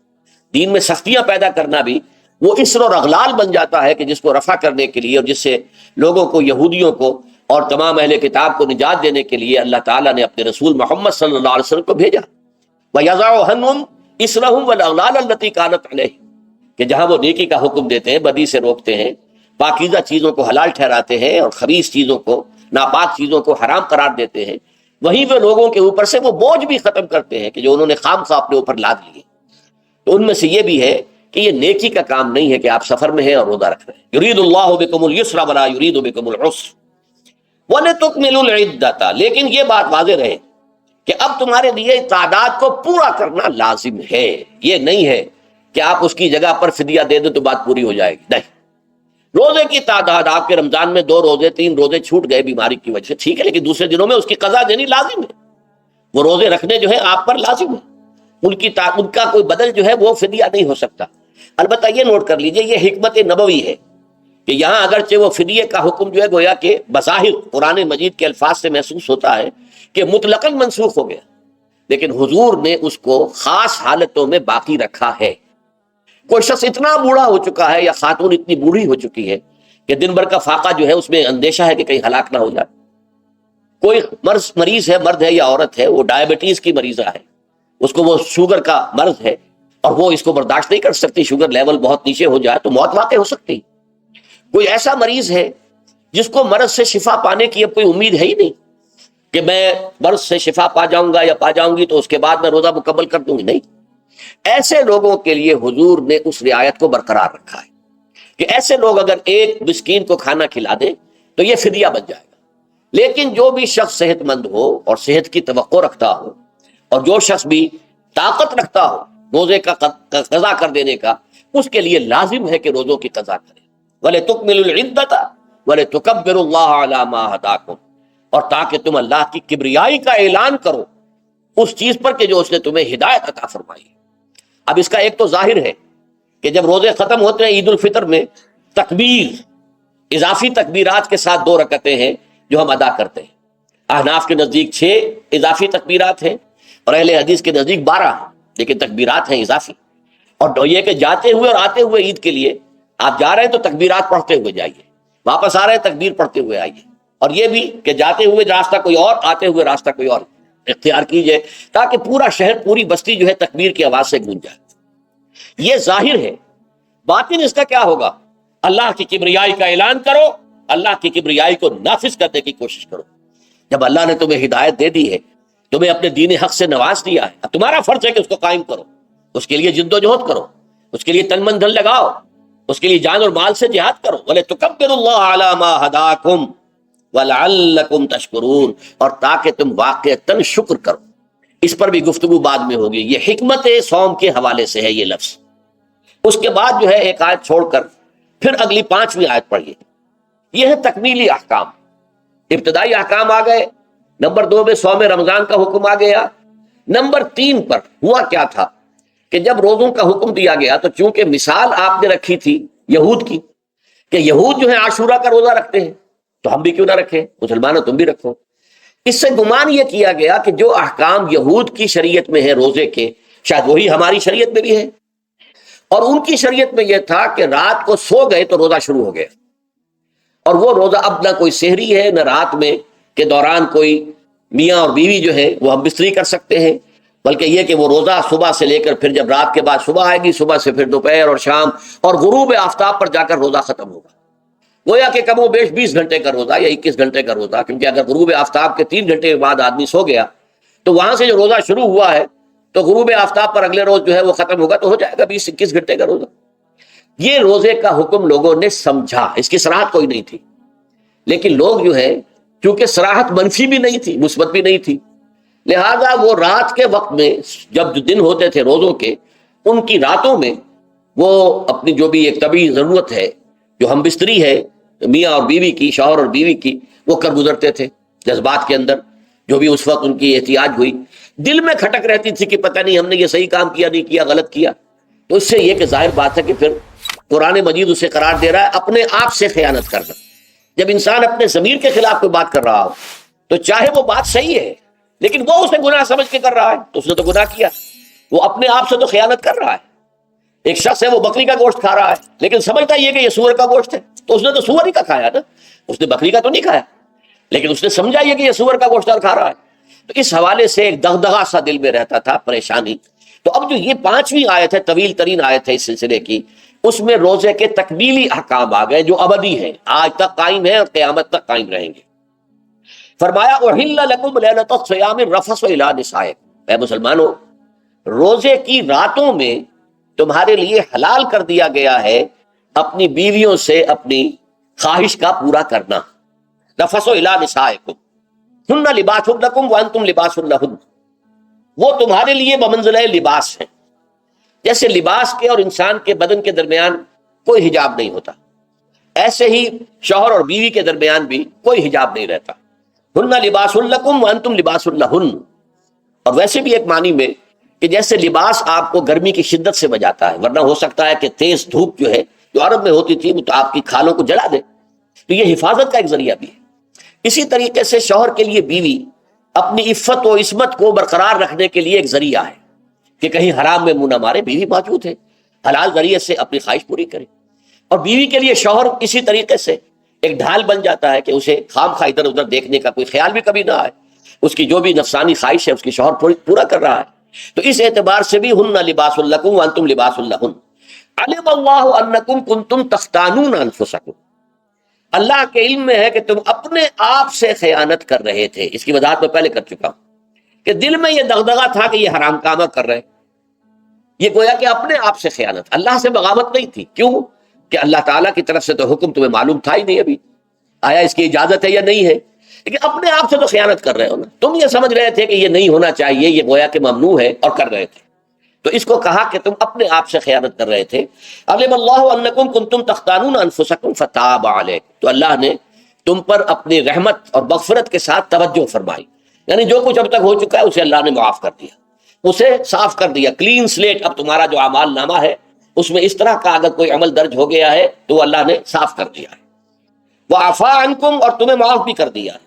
دین میں سختیاں پیدا کرنا بھی وہ اسر اور اغلال بن جاتا ہے کہ جس کو رفع کرنے کے لیے اور جس سے لوگوں کو، یہودیوں کو اور تمام اہل کتاب کو نجات دینے کے لیے اللہ تعالیٰ نے اپنے رسول محمد صلی اللہ علیہ وسلم کو بھیجا۔ وَيَضَعُ عَنْهُمْ إِصْرَهُمْ وَالْأَغْلَالَ الَّتِي كَانَتْ عَلَيْهِمْ، کہ جہاں وہ نیکی کا حکم دیتے ہیں، بدی سے روکتے ہیں، پاکیزہ چیزوں کو حلال ٹھہراتے ہیں اور خبیث چیزوں کو، ناپاک چیزوں کو حرام قرار دیتے ہیں، وہیں وہ لوگوں کے اوپر سے وہ بوجھ بھی ختم کرتے ہیں کہ جو انہوں نے خام خواہ اپنے اوپر لاد لیے۔ تو ان میں سے یہ بھی ہے کہ یہ نیکی کا کام نہیں ہے کہ آپ سفر میں ہیں اور روزہ رکھ رہے ہیں۔ یرید اللہ بکم اليسر ولا یرید بکم العسر وَلِتُكْمِلُوا الْعِدَّةَ، لیکن یہ بات واضح رہے کہ اب تمہارے لیے تعداد کو پورا کرنا لازم ہے۔ یہ نہیں ہے کہ آپ اس کی جگہ پر فدیہ دے دیں تو بات پوری ہو جائے گی، نہیں۔ روزے کی تعداد، آپ کے رمضان میں 2 روزے 3 روزے چھوٹ گئے بیماری کی وجہ سے، ٹھیک ہے، لیکن دوسرے دنوں میں اس کی قضا دینی لازم ہے۔ وہ روزے رکھنے جو ہے آپ پر لازم ہے، ان کا کوئی بدل جو ہے وہ فدیہ نہیں ہو سکتا۔ البتہ یہ نوٹ کر لیجئے، یہ حکمت نبوی ہے کہ یہاں اگرچہ وہ فدیے کا حکم جو ہے گویا کہ بظاہر قرآن مجید کے الفاظ سے محسوس ہوتا ہے کہ مطلقاً منسوخ ہو گیا، لیکن حضور نے اس کو خاص حالتوں میں باقی رکھا ہے۔ کوئی شخص اتنا بوڑھا ہو چکا ہے یا خاتون اتنی بوڑھی ہو چکی ہے کہ دن بھر کا فاقہ جو ہے اس میں اندیشہ ہے کہ کہیں ہلاک نہ ہو جائے، کوئی مریض ہے، مرد ہے یا عورت ہے، وہ ڈائبٹیز کی مریضہ ہے، اس کو وہ شوگر کا مرض ہے اور وہ اس کو برداشت نہیں کر سکتی، شوگر لیول بہت نیچے ہو جائے تو موت واقع ہو سکتی۔ کوئی ایسا مریض ہے جس کو مرض سے شفا پانے کی اب کوئی امید ہے ہی نہیں کہ میں مرض سے شفا پا جاؤں گا یا پا جاؤں گی تو اس کے بعد میں روزہ مکمل کر دوں گی، نہیں۔ ایسے لوگوں کے لیے حضور نے اس رعایت کو برقرار رکھا ہے کہ ایسے لوگ اگر ایک مسکین کو کھانا کھلا دیں تو یہ فدیہ بن جائے گا، لیکن جو بھی شخص صحت مند ہو اور صحت کی توقع رکھتا ہو اور جو شخص بھی طاقت رکھتا ہو روزے کا قضا کر دینے کا، اس کے لیے لازم ہے کہ روزوں کی قضا کرے۔ وَلِتُكْمِلُوا الْعِدَّةَ وَلِتُكَبِّرُوا اللَّهَ عَلَى مَا هَدَاكُمْ، اور تاکہ تم اللہ کی کبریائی کا اعلان کرو اس چیز پر کہ جو اس نے تمہیں ہدایت عطا فرمائی۔ اب اس کا ایک تو ظاہر ہے کہ جب روزے ختم ہوتے ہیں عید الفطر میں تکبیر، اضافی تکبیرات کے ساتھ 2 رکعتیں ہیں جو ہم ادا کرتے ہیں۔ احناف کے نزدیک 6 اضافی تکبیرات ہیں اور اہل حدیث کے نزدیک 12 ہیں، لیکن تکبیرات ہیں اضافی۔ اور یہ کہ جاتے ہوئے اور آتے ہوئے عید کے لیے آپ جا رہے ہیں تو تکبیرات پڑھتے ہوئے جائیے، واپس آ رہے ہیں تکبیر پڑھتے ہوئے آئیے، اور یہ بھی کہ جاتے ہوئے راستہ کوئی اور، آتے ہوئے راستہ کوئی اور اختیار کیجئے تاکہ پورا شہر، پوری بستی جو ہے تکبیر کی آواز سے گونج جائے۔ یہ ظاہر ہے۔ باطن اس کا کیا ہوگا؟ اللہ کی کبریائی کا اعلان کرو، اللہ کی کبریائی کو نافذ کرنے کی کوشش کرو۔ جب اللہ نے تمہیں ہدایت دے دی ہے، تمہیں اپنے دین حق سے نواز دیا ہے، اب تمہارا فرض ہے کہ اس کو قائم کرو، اس کے لیے جد و جہد کرو، اس کے لیے تن من دھن لگاؤ، اس کے لیے جان اور مال سے جہاد کرو۔ وَلِتُكَبِّرُوا اللَّهَ عَلَى مَا هَدَاكُمْ وَلَعَلَّكُمْ تَشْكُرُونَ، اور تاکہ تم واقعتاً شکر کرو۔ اس پر بھی گفتگو بعد میں ہوگی۔ یہ حکمت صوم کے حوالے سے ہے یہ لفظ۔ اس کے بعد جو ہے ایک آیت چھوڑ کر پھر اگلی 5ویں آیت پڑھیے۔ یہ ہے تکمیلی احکام۔ ابتدائی احکام آ گئے، نمبر 2 میں صوم رمضان کا حکم آ گیا، نمبر 3 پر ہوا کیا تھا کہ جب روزوں کا حکم دیا گیا تو چونکہ مثال آپ نے رکھی تھی یہود کی کہ یہود جو ہے عاشورہ کا روزہ رکھتے ہیں تو ہم بھی کیوں نہ رکھیں، مسلمانوں تم بھی رکھو۔ اس سے گمان یہ کیا گیا کہ جو احکام یہود کی شریعت میں ہے روزے کے، شاید وہی ہماری شریعت میں بھی ہے، اور ان کی شریعت میں یہ تھا کہ رات کو سو گئے تو روزہ شروع ہو گیا، اور وہ روزہ اب نہ کوئی سحری ہے نہ رات میں کے دوران کوئی میاں اور بیوی جو ہے وہ ہم بستری کر سکتے ہیں، بلکہ یہ کہ وہ روزہ صبح سے لے کر پھر جب رات کے بعد صبح آئے گی، صبح سے پھر دوپہر اور شام اور غروب آفتاب پر جا کر روزہ ختم ہوگا۔ گویا کہ کم و بیش 20 گھنٹے کا روزہ یا 21 گھنٹے کا روزہ، کیونکہ اگر غروب آفتاب کے 3 گھنٹے کے بعد آدمی سو گیا تو وہاں سے جو روزہ شروع ہوا ہے تو غروب آفتاب پر اگلے روز جو ہے وہ ختم ہوگا، تو ہو جائے گا 20-21 گھنٹے کا روزہ۔ یہ روزے کا حکم لوگوں نے سمجھا، اس کی صراحت کوئی نہیں تھی، لیکن لوگ جو ہے چونکہ صراحت منفی بھی نہیں تھی مثبت بھی نہیں تھی، لہذا وہ رات کے وقت میں جب جو دن ہوتے تھے روزوں کے، ان کی راتوں میں وہ اپنی جو بھی ایک طبعی ضرورت ہے، جو ہم بستری ہے میاں اور بیوی کی، شوہر اور بیوی کی، وہ کر گزرتے تھے جذبات کے اندر، جو بھی اس وقت ان کی احتیاج ہوئی، دل میں کھٹک رہتی تھی کہ پتہ نہیں ہم نے یہ صحیح کام کیا نہیں کیا، غلط کیا۔ تو اس سے یہ کہ ظاہر بات ہے کہ پھر قرآن مجید اسے قرار دے رہا ہے اپنے آپ سے خیانت کرنا۔ جب انسان اپنے ضمیر کے خلاف کوئی بات کر رہا ہو تو چاہے وہ بات صحیح ہے لیکن وہ اسے گناہ سمجھ کے کر رہا ہے تو اس نے تو گناہ کیا، وہ اپنے آپ سے تو خیانت کر رہا ہے۔ ایک شخص ہے وہ بکری کا گوشت کھا رہا ہے لیکن سمجھتا یہ کہ یہ سور کا گوشت ہے، تو اس نے تو سور ہی کا کھایا نا، اس نے بکری کا تو نہیں کھایا، لیکن اس نے سمجھا یہ کہ یہ سور کا گوشت کھا رہا ہے۔ تو اس حوالے سے ایک دغدغہ سا دل میں رہتا تھا، پریشانی۔ تو اب جو یہ 5ویں آیت ہے، طویل ترین آیت ہے اس سلسلے کی، اس میں روزے کے تکمیلی احکام آ گئے جو ابدی ہیں، آج تک قائم ہیں اور قیامت تک قائم رہیں گے۔ فرمایا احل لکم لیلۃ الصیام الرفث الی نسائکم، اے مسلمانوں روزے کی راتوں میں تمہارے لیے حلال کر دیا گیا ہے اپنی بیویوں سے اپنی خواہش کا پورا کرنا۔ رفث الی نسائکم ہن لباس لکم وانتم لباس لہن، وہ تمہارے لیے بمنزلہ لباس ہیں، جیسے لباس کے اور انسان کے بدن کے درمیان کوئی حجاب نہیں ہوتا، ایسے ہی شوہر اور بیوی کے درمیان بھی کوئی حجاب نہیں رہتا۔ ہن لباس لکم وانتم لباس لہن، اور ویسے بھی ایک معنی میں کہ جیسے لباس آپ کو گرمی کی شدت سے بچاتا ہے، ورنہ ہو سکتا ہے کہ تیز دھوپ جو ہے جو عرب میں ہوتی تھی وہ تو آپ کی کھالوں کو جلا دے، تو یہ حفاظت کا ایک ذریعہ بھی ہے۔ اسی طریقے سے شوہر کے لیے بیوی اپنی عفت و عصمت کو برقرار رکھنے کے لیے ایک ذریعہ ہے کہ کہیں حرام میں منہ نہ مارے، بیوی موجود ہے، حلال ذریعے سے اپنی خواہش پوری کرے۔ اور بیوی کے لیے شوہر اسی طریقے سے ایک ڈھال بن جاتا ہے کہ اسے خام خواہ ادھر ادھر دیکھنے کا کوئی خیال بھی کبھی نہ آئے، اس کی جو بھی نفسانی خواہش ہے اس کی شوہر پورا کر رہا ہے۔ تو اس اعتبار سے بھی ہن لباس لکم وانتم لباس لہن۔ علم اللہ انکم کنتم تختانون انفسکم، اللہ کے علم میں ہے کہ تم اپنے آپ سے خیانت کر رہے تھے۔ اس کی وضاحت میں پہلے کر چکا ہوں کہ دل میں یہ دغدغہ تھا کہ یہ حرام کامہ کر رہے، یہ گویا کہ اپنے آپ سے خیانت، اللہ سے بغاوت نہیں تھی۔ کیوں کہ اللہ تعالیٰ کی طرف سے تو حکم تمہیں معلوم تھا ہی نہیں، ابھی آیا اس کی اجازت ہے یا نہیں ہے، لیکن اپنے آپ سے تو خیانت کر رہے ہو نا، تم یہ سمجھ رہے تھے کہ یہ نہیں ہونا چاہیے، یہ گویا کہ ممنوع ہے اور کر رہے تھے، تو اس کو کہا کہ تم اپنے آپ سے خیانت کر رہے تھے۔ علم اللہ انکم کنتم تختانون انفسکم فتاب علیکم، تو اللہ نے تم پر اپنی رحمت اور مغفرت کے ساتھ توجہ فرمائی، یعنی جو کچھ اب تک ہو چکا ہے اسے اللہ نے معاف کر دیا، اسے صاف کر دیا، کلین سلیٹ۔ اب تمہارا جو اعمال نامہ ہے اس میں اس طرح کا اگر کوئی عمل درج ہو گیا ہے تو اللہ نے صاف کر دیا ہے، وعفا عنکم، اور تمہیں معاف بھی کر دیا ہے۔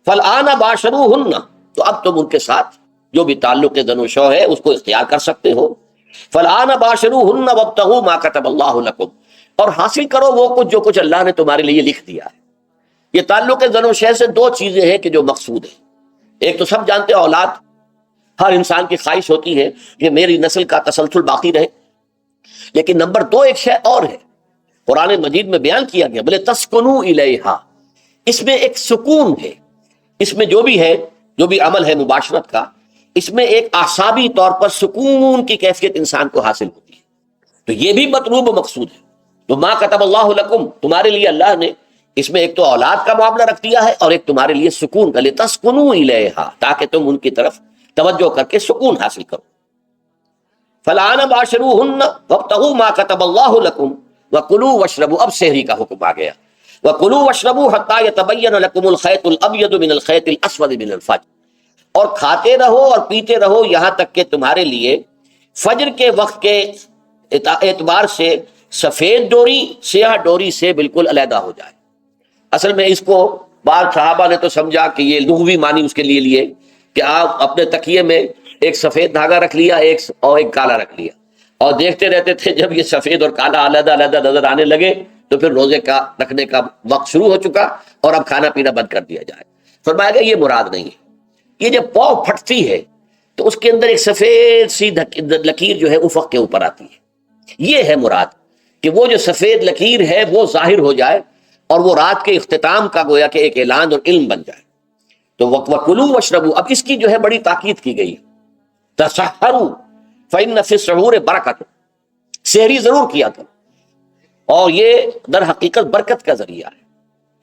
فالآن باشروہن، تو اب تم ان کے ساتھ جو بھی تعلق زن و شو ہے اس کو اختیار کر سکتے ہو۔ فالآن باشروہن وابتغوا ما کتب اللہ لکم، اور حاصل کرو وہ کچھ جو کچھ اللہ نے تمہارے لیے لکھ دیا ہے۔ یہ تعلق زن و شے سے دو چیزیں ہیں کہ جو مقصود ہے، ایک تو سب جانتے ہیں اولاد، ہر انسان کی خواہش ہوتی ہے کہ میری نسل کا تسلسل باقی رہے، لیکن نمبر دو ایک شے اور ہے، قرآن مجید میں بیان کیا گیا، بلے تسکنوا الیہا، اس میں ایک سکون ہے، اس میں جو بھی ہے، جو بھی عمل ہے مباشرت کا، اس میں ایک اعصابی طور پر سکون کی کیفیت انسان کو حاصل ہوتی ہے، تو یہ بھی مطلوب و مقصود ہے۔ تو ما کتب اللہ لکم، تمہارے لیے اللہ نے اس میں ایک تو اولاد کا معاملہ رکھ دیا ہے اور ایک تمہارے لیے سکون کا، لتسکنوا الیہا، تاکہ تم ان کی طرف توجہ کر کے سکون حاصل کرو۔ فالآن باشروہن وابتغوا ما کتب اللہ لکم وکلوا واشربوا، اب سحری کا حکم آ گیا، وکلوا واشربوا حتی یتبین لکم الخیط الابیض من الخیط الاسود من الفجر، اور کھاتے رہو اور پیتے رہو یہاں تک کہ تمہارے لیے فجر کے وقت کے اعتبار سے سفید ڈوری سیاہ ڈوری سے بالکل علیحدہ ہو جائے۔ اصل میں اس کو بعض صحابہ نے تو سمجھا کہ یہ لغوی معنی اس کے لیے لیے کہ آپ اپنے تکیے میں ایک سفید دھاگا رکھ لیا ایک کالا رکھ لیا، اور دیکھتے رہتے تھے جب یہ سفید اور کالا علیحدہ علیحدہ نظر آنے لگے تو پھر روزے کا رکھنے کا وقت شروع ہو چکا اور اب کھانا پینا بند کر دیا جائے۔ فرمایا گیا یہ مراد نہیں ہے، یہ جب پاؤں پھٹتی ہے تو اس کے اندر ایک سفید سی لکیر جو ہے افق کے اوپر آتی ہے، یہ ہے مراد، کہ وہ جو سفید لکیر ہے وہ ظاہر ہو جائے اور وہ رات کے اختتام کا گویا کہ ایک اعلان اور علم بن جائے۔ تو وَكُلُوا وَاشْرَبُوا، اب اس کی جو ہے بڑی تاکید کی گئی، تسحروا فإن فی السحور برکت، سحری ضرور کیا کرو، اور یہ در حقیقت برکت کا ذریعہ ہے۔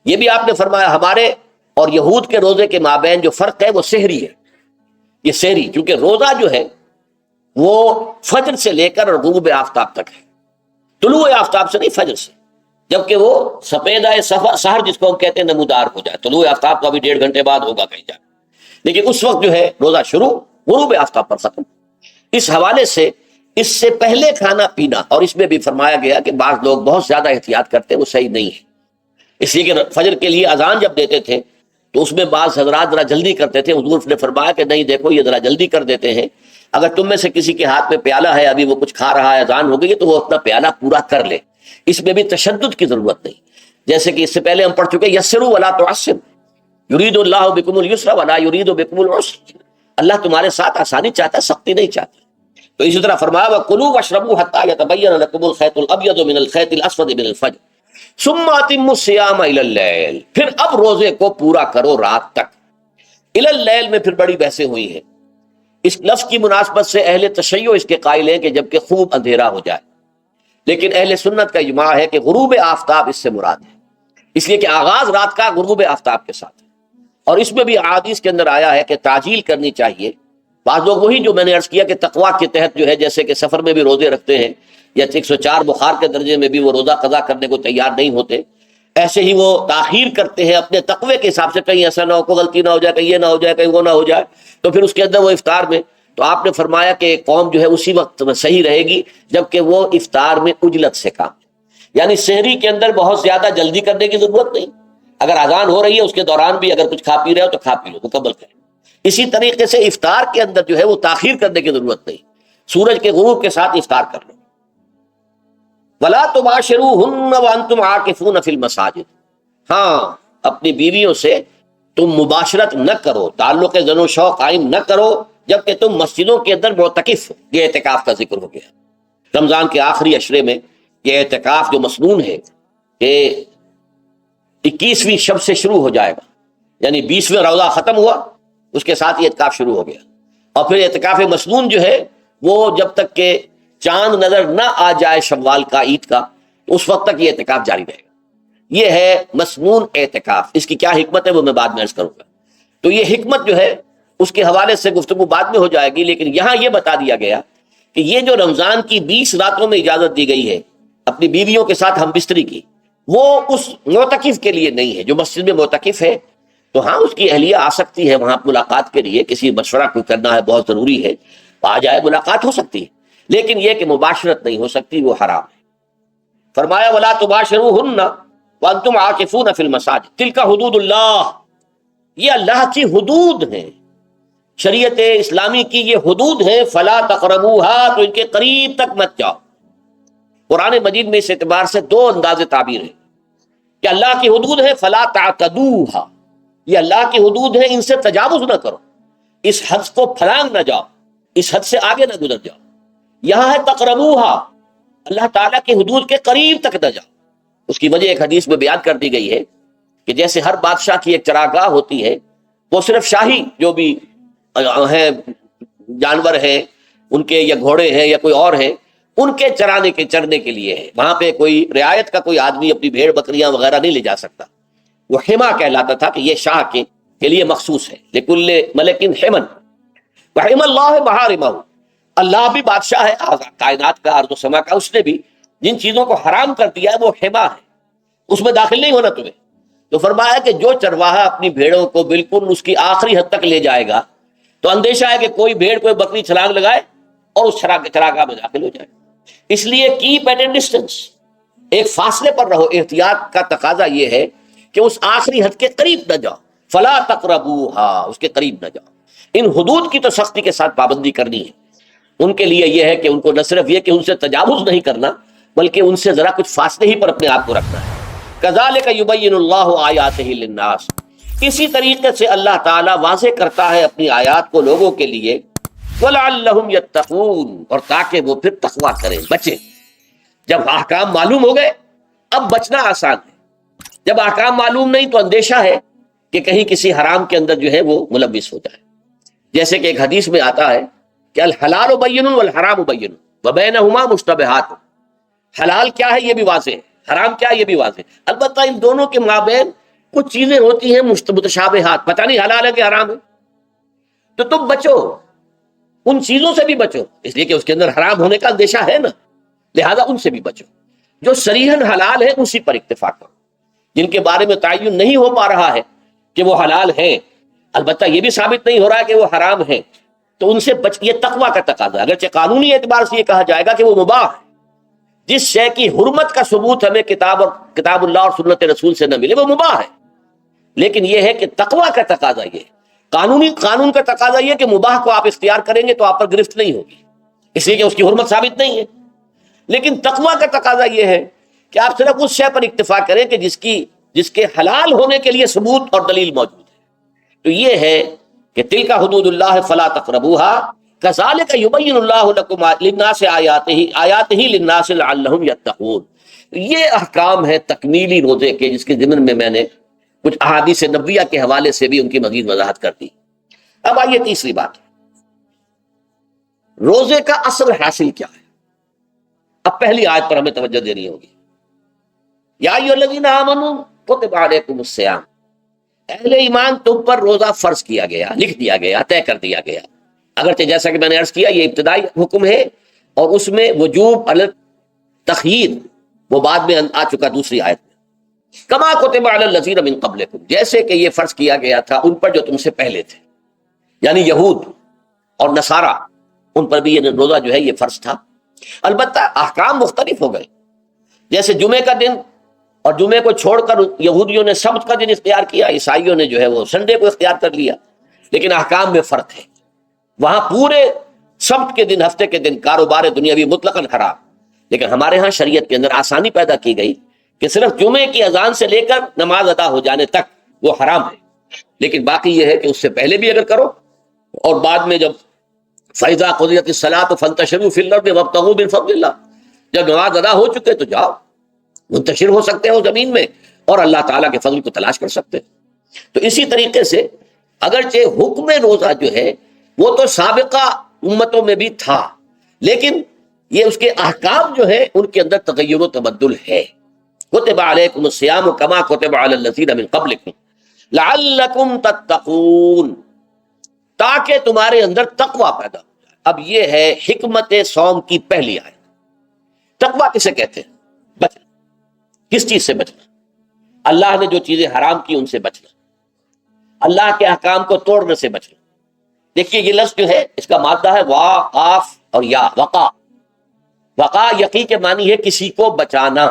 یہ بھی آپ نے فرمایا ہمارے اور یہود کے روزے کے مابین جو فرق ہے وہ سحری ہے، یہ سحری، کیونکہ روزہ جو ہے وہ فجر سے لے کر غروب آفتاب تک ہے، طلوع آفتاب سے نہیں، فجر سے، جبکہ وہ سفیدہ سحر جس کو ہم کہتے ہیں نمودار ہو جائے، طلوع آفتاب کا بھی 1.5 گھنٹے بعد ہوگا کہیں جا، لیکن اس وقت جو ہے روزہ شروع، غروب آفتاب پر ختم۔ اس حوالے سے اس سے پہلے کھانا پینا، اور اس میں بھی فرمایا گیا کہ بعض لوگ بہت زیادہ احتیاط کرتے ہیں، وہ صحیح نہیں ہے، اس لیے کہ فجر کے لیے اذان جب دیتے تھے تو اس میں بعض حضرات ذرا جلدی کرتے تھے، حضور نے فرمایا کہ نہیں دیکھو یہ ذرا جلدی کر دیتے ہیں، اگر تم میں سے کسی کے ہاتھ میں پیالہ ہے، ابھی وہ کچھ کھا رہا ہے، اذان ہو گئی ہے، تو وہ اپنا پیالہ پورا کر لے، اس میں بھی تشدد کی ضرورت نہیں، جیسے کہ اس سے پہلے ہم پڑھ چکے یسروا ولا تعسروا، یرید اللہ بکم اليسر ولا یرید بکم العسر، اللہ تمہارے ساتھ آسانی چاہتا ہے، سختی نہیں چاہتا۔ تو اسی طرح فرمایا وَكُلُوا وَاشْرَبُوا حَتَّى يَتَبَيَّنَ لَكُمُ الْخَيْطُ الْأَبْيَضُ مِنَ الْخَيْطِ الْأَسْوَدِ مِنَ الْفَجْرِ ثُمَّ أَتِمُّوا الصِّيَامَ إِلَى اللَّيْلِ، پھر اب روزے کو پورا کرو رات تک۔ إِلَى اللَّيْلِ میں پھر بڑی بحثیں ہوئی ہیں، اس لفظ کی مناسبت سے اہل تشیع اس کے قائل ہیں کہ جبکہ خوب اندھیرا ہو جائے، لیکن اہل سنت کا اجماع ہے کہ غروب آفتاب اس سے مراد ہے، اس لیے کہ آغاز رات کا غروب آفتاب کے ساتھ ہے، اور اس میں بھی احادیث کے اندر آیا ہے کہ تعجیل کرنی چاہیے۔ بعض لوگ وہی جو میں نے عرض کیا کہ تقویٰ کے تحت جو ہے، جیسے کہ سفر میں بھی روزے رکھتے ہیں، یا 104 بخار کے درجے میں بھی وہ روزہ قضا کرنے کو تیار نہیں ہوتے، ایسے ہی وہ تاخیر کرتے ہیں اپنے تقوی کے حساب سے، کہیں ایسا نہ ہو، کوئی غلطی نہ ہو جائے، کہیں یہ نہ ہو جائے، کہیں وہ نہ ہو جائے، تو پھر اس کے اندر وہ افطار میں، تو آپ نے فرمایا کہ قوم جو ہے اسی وقت میں صحیح رہے گی جبکہ وہ افطار میں عجلت سے کام، یعنی سحری کے اندر بہت زیادہ جلدی کرنے کی ضرورت نہیں، اگر اذان ہو رہی ہے اس کے دوران بھی اگر کچھ کھا پی رہے ہو تو کھا پی لو، مکمل کریں۔ اسی طریقے سے افطار کے اندر جو ہے وہ تاخیر کرنے کی ضرورت نہیں، سورج کے غروب کے ساتھ افطار کر لو۔ وَلَا تُبَاشِرُوهُنَّ وَأَنْتُمْ عَاكِفُونَ فِي الْمَسَاجِدِ، ہاں اپنی بیویوں سے تم مباشرت نہ کرو، تعلق زن و شوق قائم نہ کرو جبکہ تم مسجدوں کے اندر معتکف ہو۔ یہ اعتکاف کا ذکر ہو گیا۔ رمضان کے آخری عشرے میں یہ اعتکاف جو مسنون ہے کہ 21ویں شب سے شروع ہو جائے گا، یعنی 20واں روزہ ختم ہوا اس کے ساتھ یہ اعتکاف شروع ہو گیا، اور پھر اعتکاف مسنون جو ہے وہ جب تک کہ چاند نظر نہ آ جائے شوال کا، عید کا، تو اس وقت تک یہ اعتکاف جاری رہے گا۔ یہ ہے مسنون اعتکاف۔ اس کی کیا حکمت ہے وہ میں بعد میں عرض کروں گا۔ تو یہ حکمت جو ہے اس کے حوالے سے گفتگو بعد میں ہو جائے گی، لیکن یہاں یہ بتا دیا گیا کہ یہ جو رمضان کی 20 راتوں میں اجازت دی گئی ہے اپنی بیویوں کے ساتھ ہم بستری کی، وہ اس معتکف کے لیے نہیں ہے جو مسجد میں معتکف ہے۔ تو ہاں اس کی اہلیہ آ سکتی ہے وہاں ملاقات کے لیے، کسی مشورہ کوئی کرنا ہے بہت ضروری ہے، آ جائے، ملاقات ہو سکتی ہے، لیکن یہ کہ مباشرت نہیں ہو سکتی، وہ حرام ہے۔ فرمایا وَلَا تُبَاشِرُوهُنَّ وَأَنْتُمْ عَاكِفُونَ فِي الْمَسَاجِدِ تِلْكَ حُدُودُ اللَّهِ، یہ اللہ کی حدود ہیں، شریعت اسلامی کی یہ حدود ہیں، فَلَا تَقْرَبُوهَا، تو ان کے قریب تک مت جاؤ۔ قرآن مجید میں اس اعتبار سے دو انداز تعبیر ہے کہ اللہ کی حدود ہے فَلَا تَعْتَدُوهَا، یہ اللہ کی حدود ہے، ان سے تجاوز نہ کرو، اس حد کو پھلانگ نہ جاؤ، اس حد سے آگے نہ گزر جاؤ۔ یہاں ہے تقربوها، اللہ تعالیٰ کی حدود کے قریب تک نہ جاؤ۔ اس کی وجہ ایک حدیث میں بیان کر دی گئی ہے کہ جیسے ہر بادشاہ کی ایک چراگاہ ہوتی ہے، وہ صرف شاہی جو بھی ہیں جانور ہیں ان کے، یا گھوڑے ہیں یا کوئی اور ہیں، ان کے چرنے کے لیے ہے، وہاں پہ کوئی رعایت کا کوئی آدمی اپنی بھیڑ بکریاں وغیرہ نہیں لے جا سکتا۔ وہ حما کہلاتا تھا کہ یہ شاہ کے لیے مخصوص ہے، لکل ملکن حمن وحم اللہ محارمہ، اللہ بھی بادشاہ ہے کائنات کا، ارض و سما کا، اس نے بھی جن چیزوں کو حرام کر دیا ہے وہ حما ہے، اس میں داخل نہیں ہونا تمہیں۔ تو فرمایا کہ جو چرواہا اپنی بھیڑوں کو بالکل اس کی آخری حد تک لے جائے گا تو اندیشہ ہے کہ کوئی بھیڑ کوئی بکری چھلانگ لگائے اور اس چراگاہ میں داخل ہو جائے۔ اس لیے کیپ ایٹ اے ڈسٹینس، ایک فاصلے پر رہو۔ احتیاط کا تقاضا یہ ہے کہ اس آخری حد کے قریب نہ جاؤ، فلا تقربوہا، اس کے قریب نہ جاؤ۔ ان حدود کی تو سختی کے ساتھ پابندی کرنی ہے۔ ان کے لیے یہ ہے کہ ان کو نہ صرف یہ کہ ان سے تجاوز نہیں کرنا، بلکہ ان سے ذرا کچھ فاصلے ہی پر اپنے آپ کو رکھنا ہے۔ کذالک یبین اللہ آیاتہ للناس، اسی طریقے سے اللہ تعالیٰ واضح کرتا ہے اپنی آیات کو لوگوں کے لیے، وَلَعَلَّهُمْ يَتَّقُونَ، اور تاکہ وہ پھر تقویٰ کریں، بچیں۔ جب احکام معلوم ہو گئے اب بچنا آسان ہے، جب احکام معلوم نہیں تو اندیشہ ہے کہ کہیں کسی حرام کے اندر جو ہے وہ ملوث ہو جائے۔ جیسے کہ ایک حدیث میں آتا ہے کہ الحلال بین والحرام بین وبینہما مشتبہات، حلال کیا ہے یہ بھی واضح ہے، حرام کیا ہے یہ بھی واضح ہے، البتہ ان دونوں کے مابین کچھ چیزیں ہوتی ہیں متشابہات، پتہ نہیں حلال ہے کہ حرام ہے، تو تم بچو، ان چیزوں سے بھی بچو، اس لیے کہ اس کے اندر حرام ہونے کا اندیشہ ہے نا، لہذا ان سے بھی بچو۔ جو صریحاً حلال ہے اسی پر اکتفا کرو، جن کے بارے میں تعین نہیں ہو پا رہا ہے کہ وہ حلال ہیں، البتہ یہ بھی ثابت نہیں ہو رہا ہے کہ وہ حرام ہیں، تو ان سے بچ، یہ تقویٰ کا تقاضا ہے۔ اگرچہ قانونی اعتبار سے یہ کہا جائے گا کہ وہ مباح ہے، جس شے کی حرمت کا ثبوت ہمیں کتاب اللہ اور سنت رسول سے نہ ملے وہ مباح ہے، لیکن یہ ہے کہ تقویٰ کا تقاضا یہ ہے، قانون کا تقاضا یہ کہ مباح کو آپ اختیار کریں گے تو آپ پر گرفت نہیں ہوگی، اس لیے کہ اس کی حرمت ثابت نہیں ہے، لیکن تقویٰ کا تقاضا یہ ہے کہ آپ صرف اس شے پر اکتفا کریں کہ جس کے حلال ہونے کے لیے ثبوت اور دلیل موجود ہے۔ تو یہ ہے کہ تلک حدود اللہ فلا تقربوها کذالک یبین اللہ لکم للناس آیاتہ للناس لعلہم یتقون۔ یہ احکام ہے تکمیلی روزے کے، جس کے ضمن میں نے کچھ احادیث نبویہ کے حوالے سے بھی ان کی مزید وضاحت کر دی۔ اب آئیے تیسری بات، روزے کا اصل حاصل کیا ہے۔ اب پہلی آیت پر ہمیں توجہ دینی ہوگی، یا ایھا الذین آمنوا کتب علیکم الصیام، اہل ایمان تم پر روزہ فرض کیا گیا، لکھ دیا گیا، طے کر دیا گیا۔ اگرچہ جیسا کہ میں نے عرض کیا یہ ابتدائی حکم ہے اور اس میں وجوب علی تخییر وہ بعد میں آ چکا دوسری آیت میں، کما کتب علی الذین من قبلکم، جیسے کہ یہ فرض کیا گیا تھا ان پر جو تم سے پہلے تھے، یعنی یہود اور نصارہ، ان پر بھی یہ روزہ جو ہے یہ فرض تھا۔ البتہ احکام مختلف ہو گئے، جیسے جمعے کا دن اور جمعے کو چھوڑ کر یہودیوں نے سبت کا دن اختیار کیا، عیسائیوں نے جو ہے وہ سنڈے کو اختیار کر لیا، لیکن احکام میں فرق ہے۔ وہاں پورے سبت کے دن، ہفتے کے دن کاروبار دنیاوی مطلقاً حرام، لیکن ہمارے ہاں شریعت کے اندر آسانی پیدا کی گئی کہ صرف جمعے کی اذان سے لے کر نماز ادا ہو جانے تک وہ حرام ہے، لیکن باقی یہ ہے کہ اس سے پہلے بھی اگر کرو اور بعد میں جب فَإِذَا قُضِيَتِ الصَّلَاةُ فَانتَشِرُوا فِي الْأَرْضِ وَابْتَغُوا مِن فَضْلِ اللَّهِ، جب نماز ادا ہو چکے تو جاؤ، منتشر ہو سکتے ہو زمین میں اور اللہ تعالیٰ کے فضل کو تلاش کر سکتے ہیں۔ تو اسی طریقے سے اگرچہ حکم روزہ جو ہے وہ تو سابقہ امتوں میں بھی تھا، لیکن یہ اس کے احکام جو ہے ان کے اندر تغیر و تبدل ہے۔ کتب علیکم الصیام کما کتب علی الذین من قبلکم لعلکم تتقون، تاکہ تمہارے اندر تقوی پیدا ہو جائے۔ اب یہ ہے حکمت صوم کی پہلی آیت۔ تقوی کسے کہتے ہیں؟ بچنا۔ کس چیز سے بچنا؟ اللہ نے جو چیزیں حرام کی ان سے بچنا، اللہ کے احکام کو توڑنے سے بچنا۔ دیکھیے یہ لفظ جو ہے اس کا مادہ ہے وا، قاف اور یا، وقا۔ وقا یقی کے معنی ہے کسی کو بچانا۔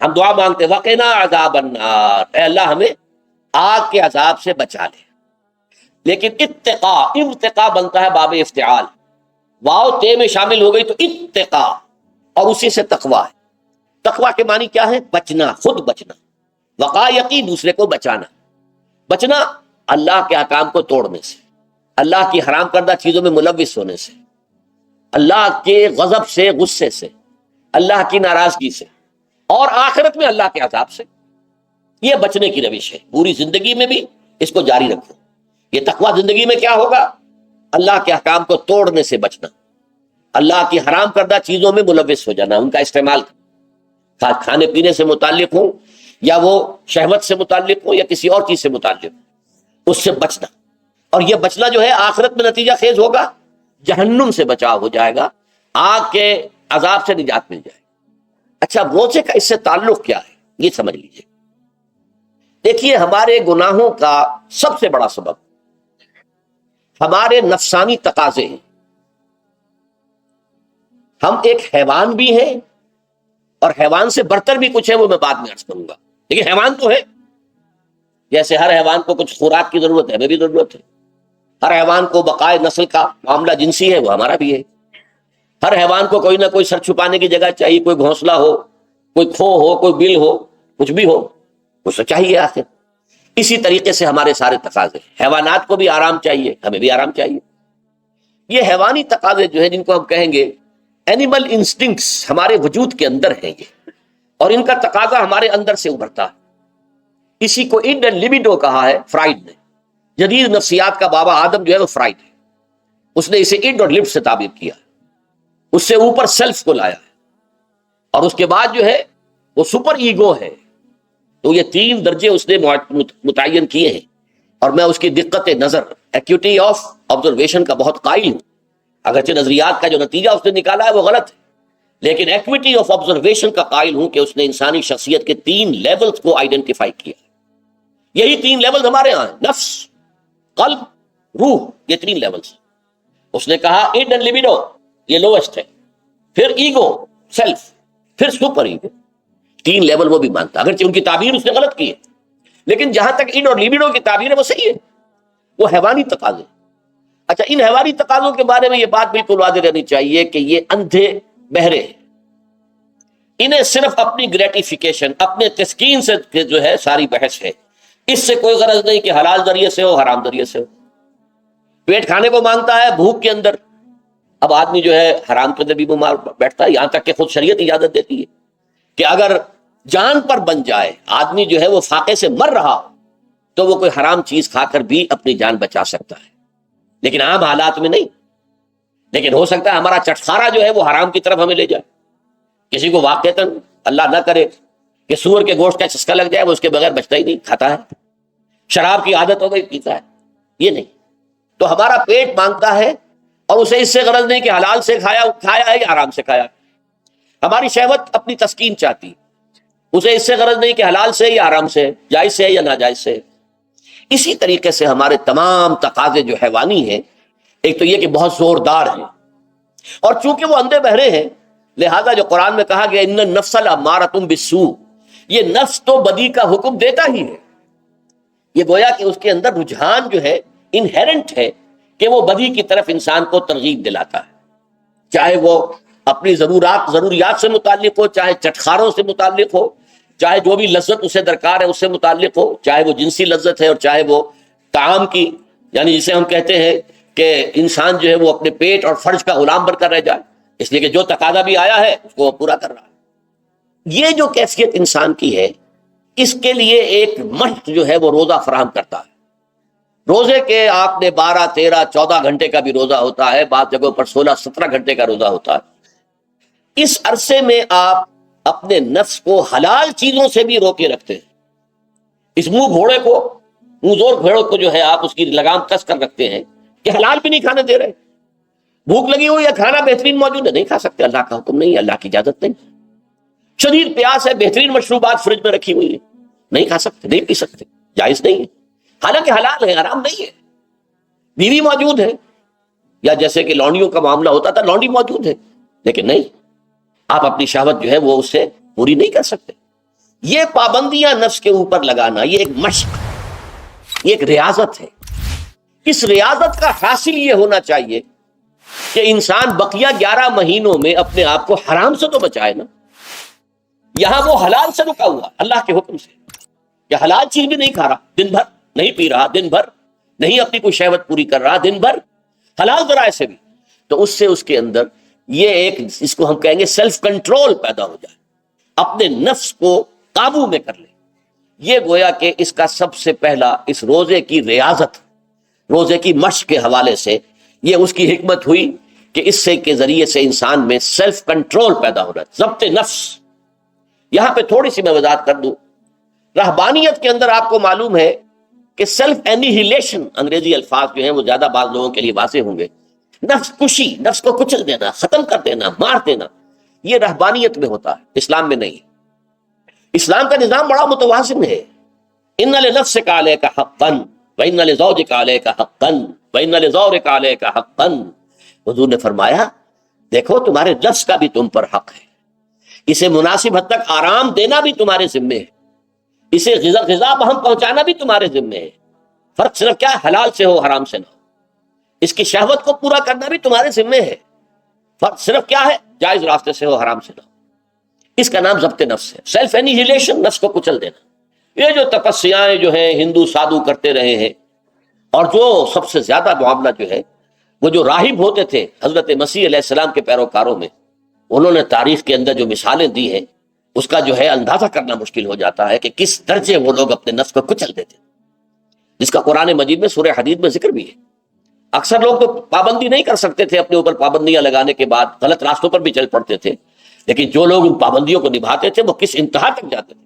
ہم دعا مانگتے وقنا عذاب النار، اے اللہ ہمیں آگ کے عذاب سے بچا لے۔ لیکن اتقا، ارتقا بنتا ہے باب افتعال، واو تے میں شامل ہو گئی تو اتقا، اور اسی سے تقوی ہے۔ تقوی کے معنی کیا ہے؟ بچنا، خود بچنا۔ وقا یقی دوسرے کو بچانا، بچنا اللہ کے احکام کو توڑنے سے، اللہ کی حرام کردہ چیزوں میں ملوث ہونے سے، اللہ کے غضب سے، غصے سے، اللہ کی ناراضگی سے، اور آخرت میں اللہ کے عذاب سے۔ یہ بچنے کی روش ہے، پوری زندگی میں بھی اس کو جاری رکھو۔ یہ تقوی زندگی میں کیا ہوگا؟ اللہ کے احکام کو توڑنے سے بچنا، اللہ کی حرام کردہ چیزوں میں ملوث ہو جانا، ان کا استعمال کھانے پینے سے متعلق ہو یا وہ شہوت سے متعلق ہو یا کسی اور چیز سے متعلق ہو، اس سے بچنا۔ اور یہ بچنا جو ہے آخرت میں نتیجہ خیز ہوگا، جہنم سے بچاؤ ہو جائے گا، آگ کے عذاب سے نجات مل جائے گی۔ اچھا روزے کا اس سے تعلق کیا ہے یہ سمجھ لیجئے۔ دیکھیے ہمارے گناہوں کا سب سے بڑا سبب ہمارے نفسانی تقاضے ہیں۔ ہم ایک حیوان بھی ہیں اور حیوان سے برتر بھی کچھ ہے، وہ میں بعد میں عرض کروں گا، لیکن حیوان تو ہے۔ جیسے ہر حیوان کو کچھ خوراک کی ضرورت ہے، ہمیں بھی ضرورت ہے۔ ہر حیوان کو بقائے نسل کا معاملہ جنسی ہے، وہ ہمارا بھی ہے۔ ہر حیوان کو کوئی نہ کوئی سر چھپانے کی جگہ چاہیے، کوئی گھونسلہ ہو، کوئی کھو ہو، کوئی بل ہو، کچھ بھی ہو، کچھ تو چاہیے آخر۔ اسی طریقے سے ہمارے سارے تقاضے، حیوانات کو بھی آرام چاہیے، ہمیں بھی آرام چاہیے۔ یہ حیوانی تقاضے جو ہیں جن کو ہم کہیں گے اینیمل انسٹنکٹس، ہمارے وجود کے اندر ہیں یہ، اور ان کا تقاضا ہمارے اندر سے ابھرتا ہے۔ اسی کو اڈ اینڈ لیبیڈو کہا ہے فرائڈ نے۔ جدید نفسیات کا بابا آدم جو ہے وہ فرائڈ ہے، اس نے اسے اڈ اور لب سے تعبیر کیا، اس سے اوپر سیلف کو لایا ہے، اور اس کے بعد جو ہے وہ سپر ایگو ہے۔ تو یہ تین درجے اس نے متعین کیے ہیں، اور میں اس کی دقت نظر، ایکیوٹی آف آبزرویشن کا بہت قائل ہوں۔ اگرچہ نظریات کا جو نتیجہ اس نے نکالا ہے وہ غلط ہے، لیکن ایکویٹی آف آبزرویشن کا قائل ہوں کہ اس نے انسانی شخصیت کے 3 لیولز کو آئیڈینٹیفائی کیا۔ یہی 3 لیولز ہمارے ہاں ہیں، نفس، قلب، روح، یہ 3 لیولز۔ اس نے کہا اڈ اینڈ لیبیڈو یہ لوسٹ ہے، پھر ایگو، سیلف، پھر سپر ایگو۔ 3 لیول وہ بھی مانتا، اگرچہ ان کی تعبیر اس نے غلط کی ہے، لیکن جہاں تک اڈ اور لیبیڈو کی تعبیر ہے وہ صحیح ہے، وہ حیوانی تقاضے۔ اچھا ان حیوانی تقاضوں کے بارے میں یہ بات بالکل واضح رہنی چاہیے کہ یہ اندھے بہرے ہیں، انہیں صرف اپنی گریٹیفیکیشن، اپنے تسکین سے جو ہے ساری بحث ہے، اس سے کوئی غرض نہیں کہ حلال ذریعے سے ہو حرام ذریعے سے ہو۔ پیٹ کھانے کو مانگتا ہے بھوک کے اندر، اب آدمی جو ہے حرام کے اندر بھی بیمار بیٹھتا ہے، یہاں تک کہ خود شریعت اجازت دیتی ہے کہ اگر جان پر بن جائے آدمی جو ہے وہ فاقے سے مر رہا تو وہ کوئی حرام چیز کھا کر بھی اپنی جان بچا سکتا ہے، لیکن عام حالات میں نہیں۔ لیکن ہو سکتا ہے ہمارا چٹخارا جو ہے وہ حرام کی طرف ہمیں لے جائے۔ کسی کو واقعتاً اللہ نہ کرے کہ سور کے گوشت کا چسکا لگ جائے، وہ اس کے بغیر بچتا ہی نہیں، کھاتا ہے۔ شراب کی عادت ہو گئی، پیتا ہے، یہ نہیں۔ تو ہمارا پیٹ مانگتا ہے اور اسے اس سے غرض نہیں کہ حلال سے کھایا ہے یا حرام سے کھایا۔ ہماری شہوت اپنی تسکین چاہتی، اسے اس سے غرض نہیں کہ حلال سے یا حرام سے، جائز سے یا ناجائز سے۔ اسی طریقے سے ہمارے تمام تقاضے جو حیوانی ہیں، ایک تو یہ کہ بہت زوردار ہیں، اور چونکہ وہ اندھے بہرے ہیں لہذا جو قرآن میں کہا گیا ان النفس لامارۃ بالسوء، یہ نفس تو بدی کا حکم دیتا ہی ہے، یہ گویا کہ اس کے اندر رجحان جو ہے انہیرنٹ ہے کہ وہ بدی کی طرف انسان کو ترغیب دلاتا ہے، چاہے وہ اپنی ضروریات سے متعلق ہو، چاہے چٹخاروں سے متعلق ہو، چاہے جو بھی لذت اسے درکار ہے اس سے متعلق ہو، چاہے وہ جنسی لذت ہے اور چاہے وہ طعام کی، یعنی جسے ہم کہتے ہیں کہ انسان جو ہے وہ اپنے پیٹ اور فرج کا غلام بن کر رہ جائے، اس لیے کہ جو تقاضا بھی آیا ہے اس کو وہ پورا کر رہا ہے۔ یہ جو کیفیت انسان کی ہے، اس کے لیے ایک مشق جو ہے وہ روزہ فراہم کرتا ہے۔ روزے کے آپ نے 12 13 14 گھنٹے کا بھی روزہ ہوتا ہے، بعض جگہوں پر 16 17 گھنٹے کا روزہ ہوتا ہے۔ اس عرصے میں آپ اپنے نفس کو حلال چیزوں سے بھی روکے رکھتے ہیں۔ اس منہ گھوڑے کو، منہ زور گھوڑے کو جو ہے آپ اس کی لگام کس کر رکھتے ہیں کہ حلال بھی نہیں کھانے دے رہے، بھوک لگی ہوئی ہے، کھانا بہترین موجود ہے، نہیں کھا سکتے، اللہ کا حکم نہیں ہے، اللہ کی اجازت نہیں، شدید پیاس ہے، بہترین مشروبات فریج میں رکھی ہوئی ہے، نہیں کھا سکتے، نہیں پی سکتے، جائز نہیں ہے، حالانکہ حلال ہے، حرام نہیں ہے۔ بیوی موجود ہے، یا جیسے کہ لونڈیوں کا معاملہ ہوتا تھا، لونڈی موجود ہے، لیکن نہیں، آپ اپنی شہوت جو ہے وہ اس سے پوری نہیں کر سکتے۔ یہ پابندیاں نفس کے اوپر لگانا، یہ ایک مشق، یہ ایک ریاضت ہے۔ اس ریاضت کا حاصل یہ ہونا چاہیے کہ انسان بقیہ 11 مہینوں میں اپنے آپ کو حرام سے تو بچائے نا۔ یہاں وہ حلال سے رکا ہوا اللہ کے حکم سے، کہ حلال چیز بھی نہیں کھا رہا، دن بھر نہیں پی رہا، دن بھر نہیں اپنی کوئی شہوت پوری کر رہا، دن بھر حلال ذرائع سے بھی، تو اس سے اس کے اندر یہ ایک، اس کو ہم کہیں گے سیلف کنٹرول پیدا ہو جائے، اپنے نفس کو قابو میں کر لے۔ یہ گویا کہ اس کا سب سے پہلا، اس روزے کی ریاضت، روزے کی مشق کے حوالے سے یہ اس کی حکمت ہوئی کہ اس سے کے ذریعے سے انسان میں سیلف کنٹرول پیدا ہو رہا ہے، ضبط نفس۔ یہاں پہ تھوڑی سی میں وضاحت کر دوں، رہبانیت کے اندر آپ کو معلوم ہے کہ سیلف اینیہیلیشن، انگریزی الفاظ جو ہیں وہ زیادہ بعض لوگوں کے لیے واضح ہوں گے، نفس کشی، نفس کو کچل دینا، ختم کر دینا، مار دینا، یہ رہبانیت میں ہوتا ہے، اسلام میں نہیں۔ اسلام کا نظام بڑا متوازن ہے۔ ان لنفسک علیک حقا وان لزوجک علیک حقا وان لزورک علیک حقا، حضور نے فرمایا دیکھو تمہارے نفس کا بھی تم پر حق ہے، اسے مناسب حد تک آرام دینا بھی تمہارے ذمے ہے، اسے غذا بہم پہنچانا بھی تمہارے ذمے ہے، فرق صرف کیا ہے، حلال سے ہو حرام سے نہ ہو، اس کی شہوت کو پورا کرنا بھی تمہارے ذمے ہے، فرق صرف کیا ہے، جائز راستے سے ہو حرام سے نہ ہو۔ اس کا نام ضبط نفس ہے، سیلف اینیہیلیشن، نفس کو کچل دینا۔ یہ جو تپسیاں جو ہیں ہندو سادھو کرتے رہے ہیں، اور جو سب سے زیادہ معاملہ جو ہے وہ جو راہب ہوتے تھے حضرت مسیح علیہ السلام کے پیروکاروں میں، انہوں نے تاریخ کے اندر جو مثالیں دی ہیں اس کا جو ہے اندازہ کرنا مشکل ہو جاتا ہے کہ کس درجے وہ لوگ اپنے نفس کو کچل دیتے، جس کا قرآن مجید میں سورہ حدید میں ذکر بھی ہے۔ اکثر لوگ تو پابندی نہیں کر سکتے تھے، اپنے اوپر پابندیاں لگانے کے بعد غلط راستوں پر بھی چل پڑتے تھے، لیکن جو لوگ ان پابندیوں کو نبھاتے تھے وہ کس انتہا تک جاتے تھے۔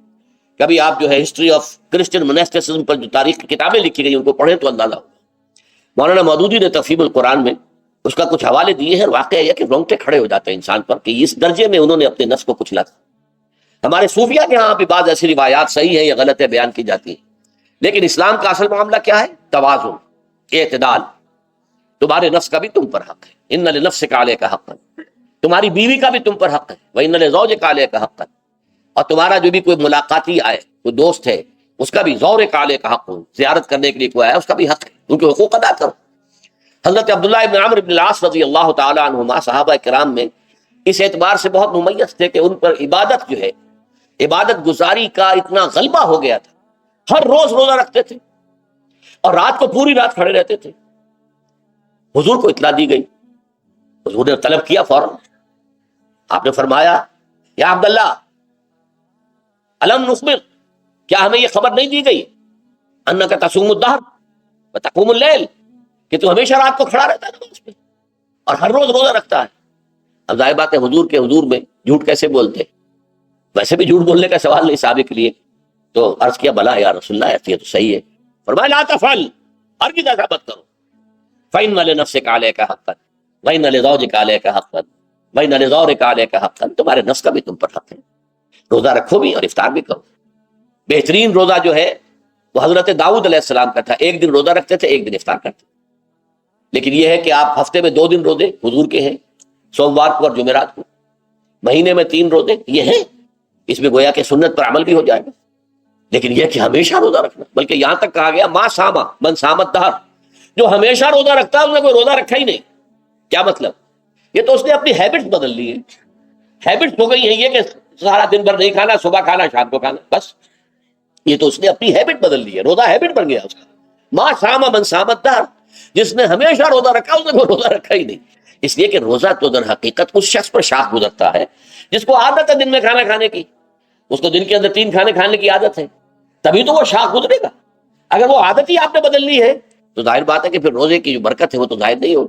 کبھی آپ جو ہے ہسٹری آف کرسچن مناسٹسزم پر جو تاریخ کی کتابیں لکھی گئی ان کو پڑھیں تو اندازہ ہوگا۔ مولانا مودودی نے تفہیم القرآن میں اس کا کچھ حوالے دیے ہیں، واقعہ یہ کہ رونگٹے کھڑے ہو جاتے ہیں انسان پر کہ اس درجے میں انہوں نے اپنے نفس کو کچلا تھا۔ ہمارے صوفیہ کے ہاں بھی بعض ایسی روایات صحیح ہیں یا غلط ہے بیان کی جاتی ہیں، لیکن اسلام کا اصل معاملہ کیا ہے؟ توازن، اعتدال۔ تمہارے نفس کا بھی تم پر حق ہے، ان لنفسک علیک حقا، تمہاری بیوی کا بھی تم پر حق ہے، وان لزوجک علیک حقا، اور تمہارا جو بھی کوئی ملاقاتی آئے، کوئی دوست ہے، اس کا بھی زورک علیک حق، زیارت کرنے کے لیے کوئی آیا اس کا بھی حق ہے، ان کے حقوق ادا کرو۔ حضرت عبداللہ ابن عمرو بن العاص رضی اللہ تعالی عنہما صحابہ کرام میں اس اعتبار سے بہت ممیز تھے کہ ان پر عبادت جو ہے، عبادت گزاری کا اتنا غلبہ ہو گیا تھا، ہر روز روزہ رکھتے تھے اور رات کو پوری رات کھڑے رہتے تھے۔ حضور کو اطلاع دی گئی، حضور نے طلب کیا فوراً، آپ نے فرمایا یا عبداللہ الم نخبر، کیا ہمیں یہ خبر نہیں دی گئی انک تصوم الدہر وتقوم اللیل، کہ تو ہمیشہ رات کو کھڑا رہتا ہے نماز پہ اور ہر روز روزہ رکھتا ہے۔ اب ظاہر بات ہے حضور کے حضور میں جھوٹ کیسے بولتے، ویسے بھی جھوٹ بولنے کا سوال نہیں صحابہ کے لیے، تو عرض کیا بلا یا رسول اللہ یہ تو صحیح ہے، فرمایا لا تفعل، ہرگز ایسا مت کرو، فإن لنفسک علیک حقا وإن لزوجک علیک حقا وإن لزورک علیک حقا، تمہارے نفس کا بھی تم پر حق ہے، روزہ رکھو بھی اور افطار بھی کرو۔ بہترین روزہ جو ہے وہ حضرت داؤد علیہ السلام کا تھا، ایک دن روزہ رکھتے تھے، ایک دن افطار کرتے تھے، لیکن یہ ہے کہ آپ ہفتے میں 2 دن روزے حضور کے ہیں، سوموار کو اور جمعرات کو۔ مہینے میں 3 روزے یہ ہیں، اس میں گویا کہ سنت پر عمل بھی ہو جائے گا، لیکن یہ کہ ہمیشہ روزہ رکھنا، بلکہ یہاں تک کہا گیا ما ساما من سامت دہر، جو ہمیشہ روزہ رکھتا ہے اس نے کوئی روزہ رکھا ہی نہیں۔ کیا مطلب؟ یہ تو اس نے اپنی ہیبٹس بدل لی ہے، ہیبٹس ہو گئی ہیں یہ کہ سارا دن بھر نہیں کھانا، صبح کھانا شام کو کھانا، بس یہ تو اس نے اپنی ہیبٹ بدل لی ہے، روزہ ہیبٹ بن گیا اس کا۔ ما ساما من سامت دہر، جس نے ہمیشہ روزہ رکھا اس نے کوئی روزہ رکھا ہی نہیں، اس لیے کہ روزہ تو در حقیقت اس شخص پر شاخ گزرتا ہے جس کو عادت ہے دن میں کھانا کھانے کی، اس کو دن کے اندر 3 کھانے کھانے کی عادت ہے، تبھی تو وہ شاخ گزرے گا۔ اگر وہ عادت ہی آپ نے بدل لی ہے تو ظاہر بات ہے کہ پھر روزے کی جو برکت ہے وہ تو ظاہر نہیں ہو۔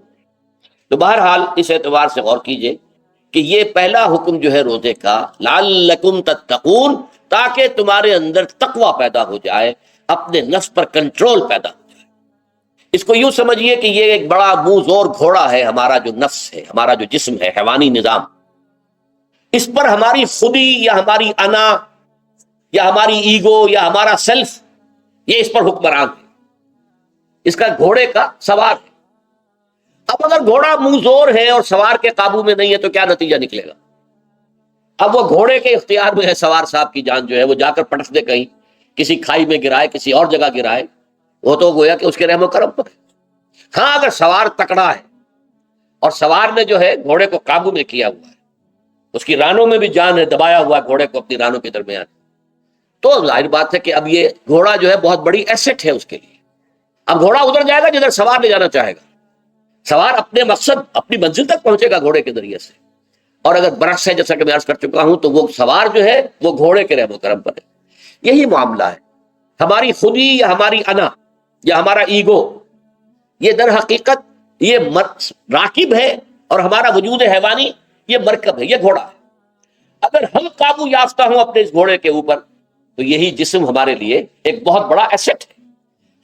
تو بہرحال اس اعتبار سے غور کیجئے کہ یہ پہلا حکم جو ہے روزے کا، لعلکم تتقون، تاکہ تمہارے اندر تقوی پیدا ہو جائے، اپنے نفس پر کنٹرول پیدا ہو جائے۔ اس کو یوں سمجھیے کہ یہ ایک بڑا منہ زور گھوڑا ہے، ہمارا جو نفس ہے، ہمارا جو جسم ہے، حیوانی نظام، اس پر ہماری خودی یا ہماری انا یا ہماری ایگو یا ہمارا سیلف، یہ اس پر حکمران ہے، اس کا گھوڑے کا سوار ہے۔ اب اگر گھوڑا منہ زور ہے اور سوار کے قابو میں نہیں ہے تو کیا نتیجہ نکلے گا؟ اب وہ گھوڑے کے اختیار میں ہے، سوار صاحب کی جان جو ہے وہ جا کر پٹک دے، کہیں کسی کھائی میں گرائے، کسی اور جگہ گرائے، وہ تو گویا کہ اس کے رحم و کرم پر ہے۔ ہاں اگر سوار تکڑا ہے اور سوار نے جو ہے گھوڑے کو قابو میں کیا ہوا ہے، اس کی رانوں میں بھی جان ہے، دبایا ہوا ہے گھوڑے کو اپنی رانوں کے درمیان، تو ظاہر بات ہے کہ اب یہ گھوڑا جو ہے بہت بڑی ایسٹ ہے اس کے لیے۔ اب گھوڑا ادھر جائے گا جدھر سوار لے جانا چاہے گا، سوار اپنے مقصد، اپنی منزل تک پہنچے گا گھوڑے کے ذریعے سے، اور اگر برعکس ہے جیسا کہ میں عرض کر چکا ہوں تو وہ سوار جو ہے وہ گھوڑے کے رحم و کرم پر ہے۔ یہی معاملہ ہے، ہماری خودی یا ہماری انا یا ہمارا ایگو، یہ در حقیقت یہ راکب ہے، اور ہمارا وجود حیوانی یہ مرکب ہے، یہ گھوڑا ہے۔ اگر ہم قابو یافتہ ہوں اپنے اس گھوڑے کے اوپر تو یہی جسم ہمارے لیے ایک بہت بڑا ایسٹ ہے۔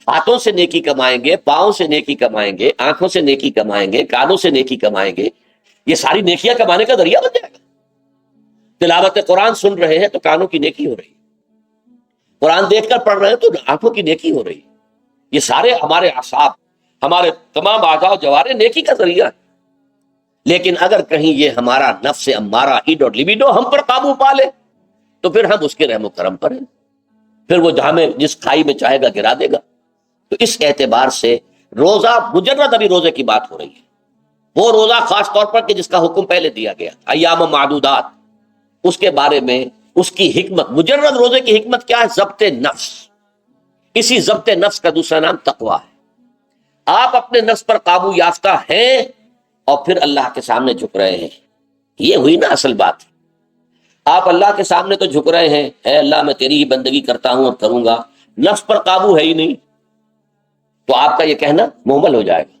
ہاتھوں سے نیکی کمائیں گے، پاؤں سے نیکی کمائیں گے، آنکھوں سے نیکی کمائیں گے، کانوں سے نیکی کمائیں گے، یہ ساری نیکیاں کمانے کا ذریعہ بن جائے گا۔ تلاوت قرآن سن رہے ہیں تو کانوں کی نیکی ہو رہی ہے، قرآن دیکھ کر پڑھ رہے ہیں تو آنکھوں کی نیکی ہو رہی ہے، یہ سارے ہمارے اعصاب، ہمارے تمام اعضاء و جوارے نیکی کا ذریعہ ہے۔ لیکن اگر کہیں یہ ہمارا نفس امارہ، ایڈ اور لیبیڈو ہم پر قابو پا لے تو پھر ہم اس کے رحم و کرم پر ہیں، پھر وہ ہمیں جس کھائی میں چاہے گا گرا دے گا۔ تو اس اعتبار سے روزہ مجرد، ابھی روزے کی بات ہو رہی ہے، وہ روزہ خاص طور پر کہ جس کا حکم پہلے دیا گیا، ایام معدودات، اس کے بارے میں اس کی حکمت، مجرد روزے کی حکمت کیا ہے؟ ضبط نفس۔ اسی ضبط نفس کا دوسرا نام تقویٰ ہے۔ آپ اپنے نفس پر قابو یافتہ ہیں اور پھر اللہ کے سامنے جھک رہے ہیں، یہ ہوئی نا اصل بات۔ آپ اللہ کے سامنے تو جھک رہے ہیں، اے اللہ میں تیری ہی بندگی کرتا ہوں اور کروں گا، نفس پر قابو ہے ہی نہیں، تو آپ کا یہ کہنا مہمل ہو جائے گا،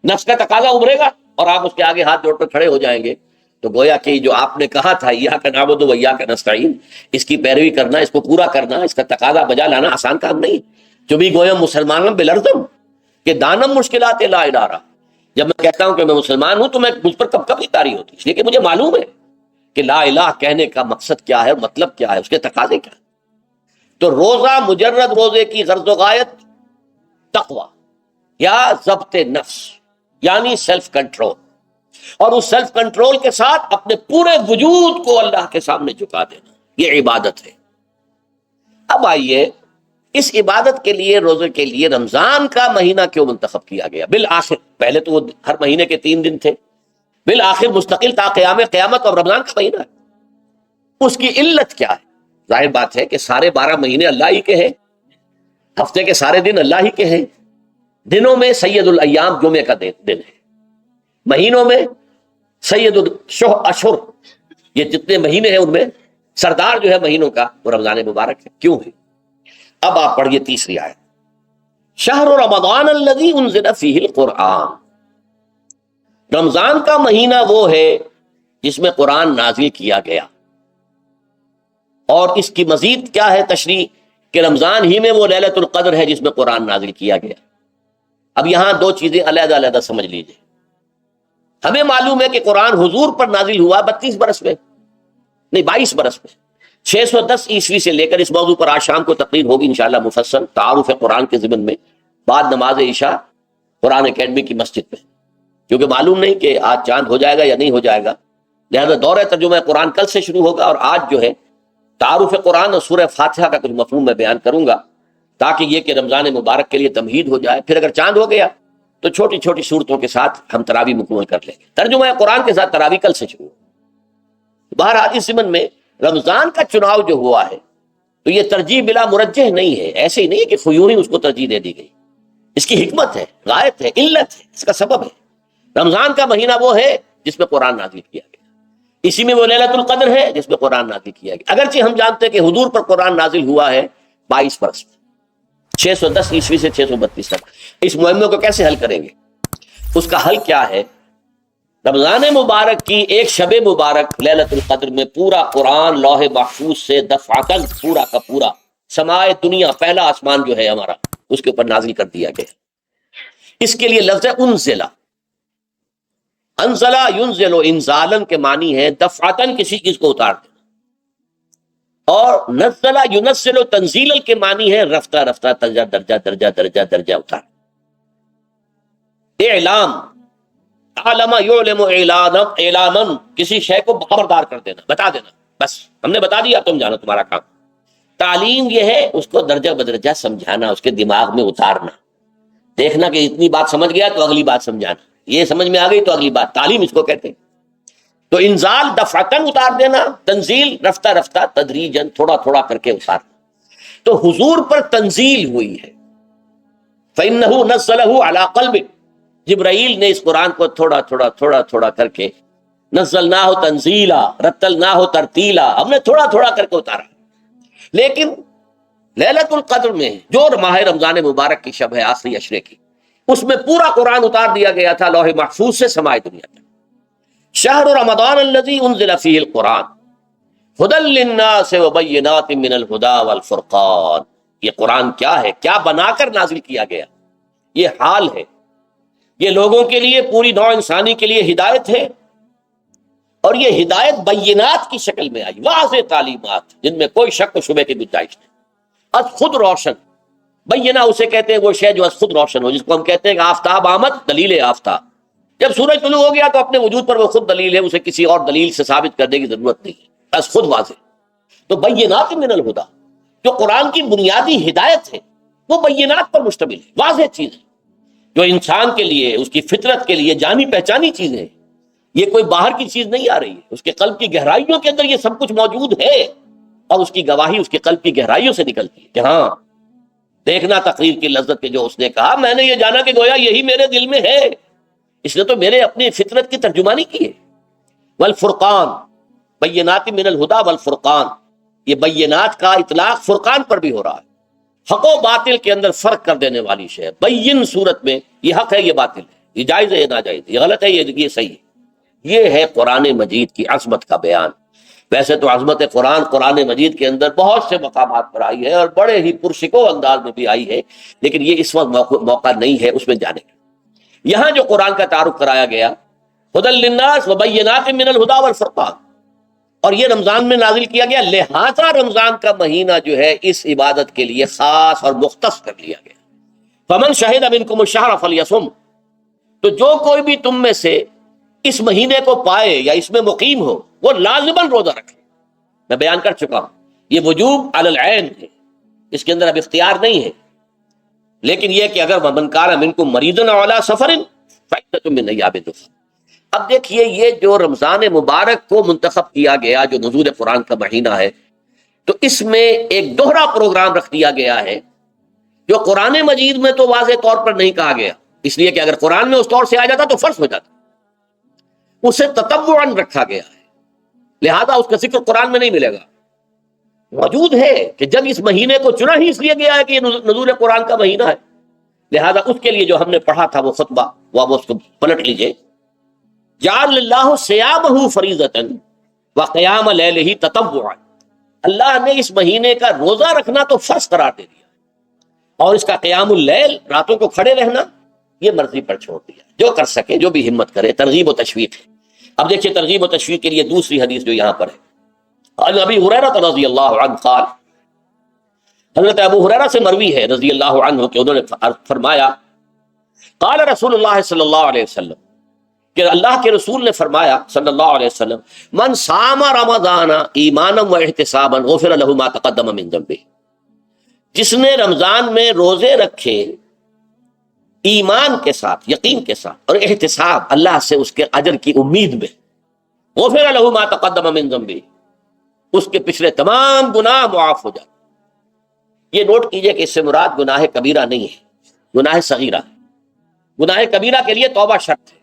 نفس کا تقاضا ابھرے گا اور آپ اس کے آگے ہاتھ جوڑ کر کھڑے ہو جائیں گے۔ تو گویا کہ جو آپ نے کہا تھا ایاک نعبد و ایاک نستعین، اس کی پیروی کرنا، اس کو پورا کرنا، اس کا تقاضا بجا لانا آسان کام نہیں۔ جو بھی گویا مسلمانم بالارضم کہ دانم مشکلات لا ادارہ، جب میں کہتا ہوں کہ میں مسلمان ہوں تو میں مجھ پر کب کب اتاری ہوتی، اس لیے کہ مجھے معلوم ہے کہ لا الہ کہنے کا مقصد کیا ہے، مطلب کیا ہے، اس کے تقاضے کیا ہے۔ تو روزہ مجرد روزے کی غرض و غایت تقویٰ یا ضبط نفس، یعنی سیلف کنٹرول، اور اس سیلف کنٹرول کے ساتھ اپنے پورے وجود کو اللہ کے سامنے جھکا دینا، یہ عبادت ہے۔ اب آئیے اس عبادت کے لیے، روزے کے لیے رمضان کا مہینہ کیوں منتخب کیا گیا بالآخر؟ پہلے تو وہ ہر مہینے کے 3 دن تھے، بالآخر مستقل تا قیام قیامت اور رمضان کا مہینہ ہے۔ اس کی علت کیا ہے؟ ظاہر بات ہے کہ سارے 12 مہینے اللہ ہی کے ہیں، ہفتے کے سارے دن اللہ ہی کے ہیں، دنوں میں سید الایام جمعے کا دن ہے، مہینوں میں سید الاشہر، یہ جتنے مہینے ہیں ان میں سردار جو ہے مہینوں کا وہ رمضان مبارک ہے۔ کیوں ہے؟ اب آپ پڑھیے تیسری آیت، شہر رمضان الذی انزل فیہ القرآن، رمضان کا مہینہ وہ ہے جس میں قرآن نازل کیا گیا۔ اور اس کی مزید کیا ہے تشریح کہ رمضان ہی میں وہ لیلۃ القدر ہے جس میں قرآن نازل کیا گیا۔ اب یہاں 2 چیزیں علیحدہ علیحدہ سمجھ لیجئے۔ ہمیں معلوم ہے کہ قرآن حضور پر نازل ہوا 32 برس میں، نہیں 22 برس میں، 610 عیسوی سے لے کر اس موضوع پر آج شام کو تقریر ہوگی انشاءاللہ مفصل تعارف قرآن کے ضمن میں، بعد نماز عشاء قرآن اکیڈمی کی مسجد میں، کیونکہ معلوم نہیں کہ آج چاند ہو جائے گا یا نہیں ہو جائے گا، لہذا دورہ ترجمہ قرآن کل سے شروع ہوگا، اور آج جو ہے تعارف قرآن اور سورہ فاتحہ کا کچھ مفہوم میں بیان کروں گا، تاکہ یہ کہ رمضان مبارک کے لیے تمہید ہو جائے۔ پھر اگر چاند ہو گیا تو چھوٹی چھوٹی صورتوں کے ساتھ ہم تراویح مکمل کر لیں گے۔ ترجمہ قرآن کے ساتھ تراویح کل سے شروع ہو۔ بہرحال اس ضمن میں رمضان کا چناؤ جو ہوا ہے تو یہ ترجیح بلا مرجح نہیں ہے، ایسے ہی نہیں ہے کہ خیوں ہی اس کو ترجیح دے دی گئی، اس کی حکمت ہے، غایت ہے، علت ہے، اس کا سبب ہے۔ رمضان کا مہینہ وہ ہے جس میں قرآن نازل کیا گیا، اسی میں وہ لیلۃ القدر ہے جس میں قرآن نازل کیا گیا، اگرچہ ہم جانتے ہیں کہ حضور پر قرآن نازل ہوا ہے 22 برس میں، 610 عیسوی سے 632 تک۔ اس معمے کو کیسے حل کریں گے؟ اس کا حل کیا ہے؟ رمضان مبارک کی ایک شب مبارک لیلۃ القدر میں پورا قرآن لوح محفوظ سے دفعتاً پورا کا پورا سمائے دنیا، پہلا آسمان جو ہے ہمارا، اس کے اوپر نازل کر دیا گیا۔ اس کے لیے لفظ انزلہ، انزلہ ینزل انزالن کے معنی ہے دفعتاً کسی چیز کو اتار دینا، اور نزلہ ینزل تنزیلا کے معنی ہے رفتہ رفتہ درجہ درجہ درجہ درجہ درجہ اتار۔ اعلام، علم یعلم اعلاما، کسی شے کو خبردار کر دینا، بتا دینا، بس ہم نے بتا دیا، تم جانو، تمہارا کام۔ تعلیم یہ ہے اس کو درجہ بدرجہ سمجھانا، اس کے دماغ میں اتارنا، دیکھنا کہ اتنی بات سمجھ گیا تو اگلی بات سمجھانا، یہ سمجھ میں آ گئی تو اگلی بات، تعلیم اس کو کہتے ہیں۔ تو انزال دفعتاً اتار دینا، تنزیل رفتہ رفتہ تدریجاً تھوڑا تھوڑا کر کے اتارنا۔ تو حضور پر تنزیل ہوئی ہے، فإنہ نزلہ علی قلبک، جبرائیل نے اس قرآن کو تھوڑا تھوڑا تھوڑا تھوڑا کر کے، نزلناہ تنزیلا رتلناہ ترتیلا، ہم نے تھوڑا تھوڑا کر کے اتارا۔ لیکن لیلۃ القدر میں جو ماہ رمضان مبارک کی شب ہے آخری عشرے کی، اس میں پورا قرآن اتار دیا گیا تھا لوح محفوظ سے سمائے دنیا تک۔ شہر رمضان الذی انزل فیہ القرآن ھدی للناس وبینات من الہدی والفرقان، یہ قرآن کیا ہے، کیا بنا کر نازل کیا گیا؟ یہ حال ہے، یہ لوگوں کے لیے، پوری نوع انسانی کے لیے ہدایت ہے، اور یہ ہدایت بینات کی شکل میں آئی، واضح تعلیمات جن میں کوئی شک و شبہ کی گنجائش نہیں، از خود روشن۔ بینہ اسے کہتے ہیں وہ شے جو از خود روشن ہو، جس کو ہم کہتے ہیں کہ آفتاب آمد، دلیل آفتاب، جب سورج طلوع ہو گیا تو اپنے وجود پر وہ خود دلیل ہے، اسے کسی اور دلیل سے ثابت کرنے کی ضرورت نہیں ہے، از خود واضح۔ تو بینات من الہدی، جو قرآن کی بنیادی ہدایت ہے وہ بینات پر مشتمل ہے، واضح چیز ہے، جو انسان کے لیے، اس کی فطرت کے لیے جانی پہچانی چیزیں ہیں، یہ کوئی باہر کی چیز نہیں آ رہی ہے، اس کے قلب کی گہرائیوں کے اندر یہ سب کچھ موجود ہے، اور اس کی گواہی اس کے قلب کی گہرائیوں سے نکلتی ہے کہ ہاں، دیکھنا تقریر کی لذت کے جو اس نے کہا، میں نے یہ جانا کہ گویا یہی میرے دل میں ہے، اس نے تو میرے اپنی فطرت کی ترجمانی کی ہے۔ والفرقان، بینات من الہدی والفرقان، یہ بینات کا اطلاق فرقان پر بھی ہو رہا ہے، حق و باطل کے اندر فرق کر دینے والی شے۔ بین صورت میں یہ حق ہے، یہ باطل ہے، یہ جائز ہے، یہ ناجائز ہے، یہ غلط ہے، یہ صحیح ہے۔ یہ ہے قرآن مجید کی عظمت کا بیان۔ ویسے تو عظمت قرآن مجید کے اندر بہت سے مقامات پر آئی ہے، اور بڑے ہی پرشکو انداز میں بھی آئی ہے، لیکن یہ اس وقت موقع نہیں ہے اس میں جانے کا۔ یہاں جو قرآن کا تعارف کرایا گیا، ھدی للناس وبینات من الہدی والفرقان، اور یہ رمضان میں نازل کیا گیا، لہذا رمضان کا مہینہ جو ہے اس عبادت کے لیے خاص اور مختص کر لیا گیا۔ فمن شہد منکم الشہر فلیصم، تو جو کوئی بھی تم میں سے اس مہینے کو پائے یا اس میں مقیم ہو، وہ لازماً روزہ رکھے۔ میں بیان کر چکا ہوں، یہ وجوب علی العین ہے، اس کے اندر اب اختیار نہیں ہے، لیکن یہ کہ اگر من کان منکم مریض او علی سفر فعدۃ من ایام اخر۔ اب دیکھیے، یہ جو رمضان مبارک کو منتخب کیا گیا، جو نزول قرآن کا مہینہ ہے، تو اس میں ایک دوہرا پروگرام رکھ دیا گیا ہے، جو قرآن مجید میں تو واضح طور پر نہیں کہا گیا، اس لیے کہ اگر قرآن میں اس طور سے آ جاتا تو فرض ہو جاتا، اسے تطوعاً رکھا گیا ہے، لہذا اس کا ذکر قرآن میں نہیں ملے گا۔ موجود ہے کہ جب اس مہینے کو چنا ہی اس لیے گیا ہے کہ یہ نزول قرآن کا مہینہ ہے، لہذا اس کے لیے جو ہم نے پڑھا تھا وہ خطبہ، وہ آپ اس کو پلٹ لیجئے۔ جعل اللہ صیامہ فریضۃ وقیام لیلہ تطوعا، اللہ نے اس مہینے کا روزہ رکھنا تو فرض قرار دے دیا، اور اس کا قیام اللیل، راتوں کو کھڑے رہنا، یہ مرضی پر چھوڑ دیا، جو کر سکے، جو بھی ہمت کرے، ترغیب و تشویق ہے۔ اب دیکھیے ترغیب و تشویق کے لیے دوسری حدیث جو یہاں پر ہے، عن ابی ہریرہ رضی اللہ عنہ قال، حضرت ابو ہریرہ سے مروی ہے رضی اللہ عنہ کہ انہوں نے فرمایا، قال رسول اللہ صلی اللہ علیہ وسلم، کہ اللہ کے رسول نے فرمایا صلی اللہ علیہ وسلم من صام رمضان ایمانا و احتسابا غفر له ما تقدم من ذنبه، جس نے رمضان میں روزے رکھے ایمان کے ساتھ، یقین کے ساتھ اور احتساب، اللہ سے اس کے اجر کی امید میں، غفر له ما تقدم من ذنبه، اس کے پچھلے تمام گناہ معاف ہو جاتے۔ یہ نوٹ کیجئے کہ اس سے مراد گناہ کبیرہ نہیں ہے، گناہ صغیرہ۔ گناہ کبیرہ کے لیے توبہ شرط ہے،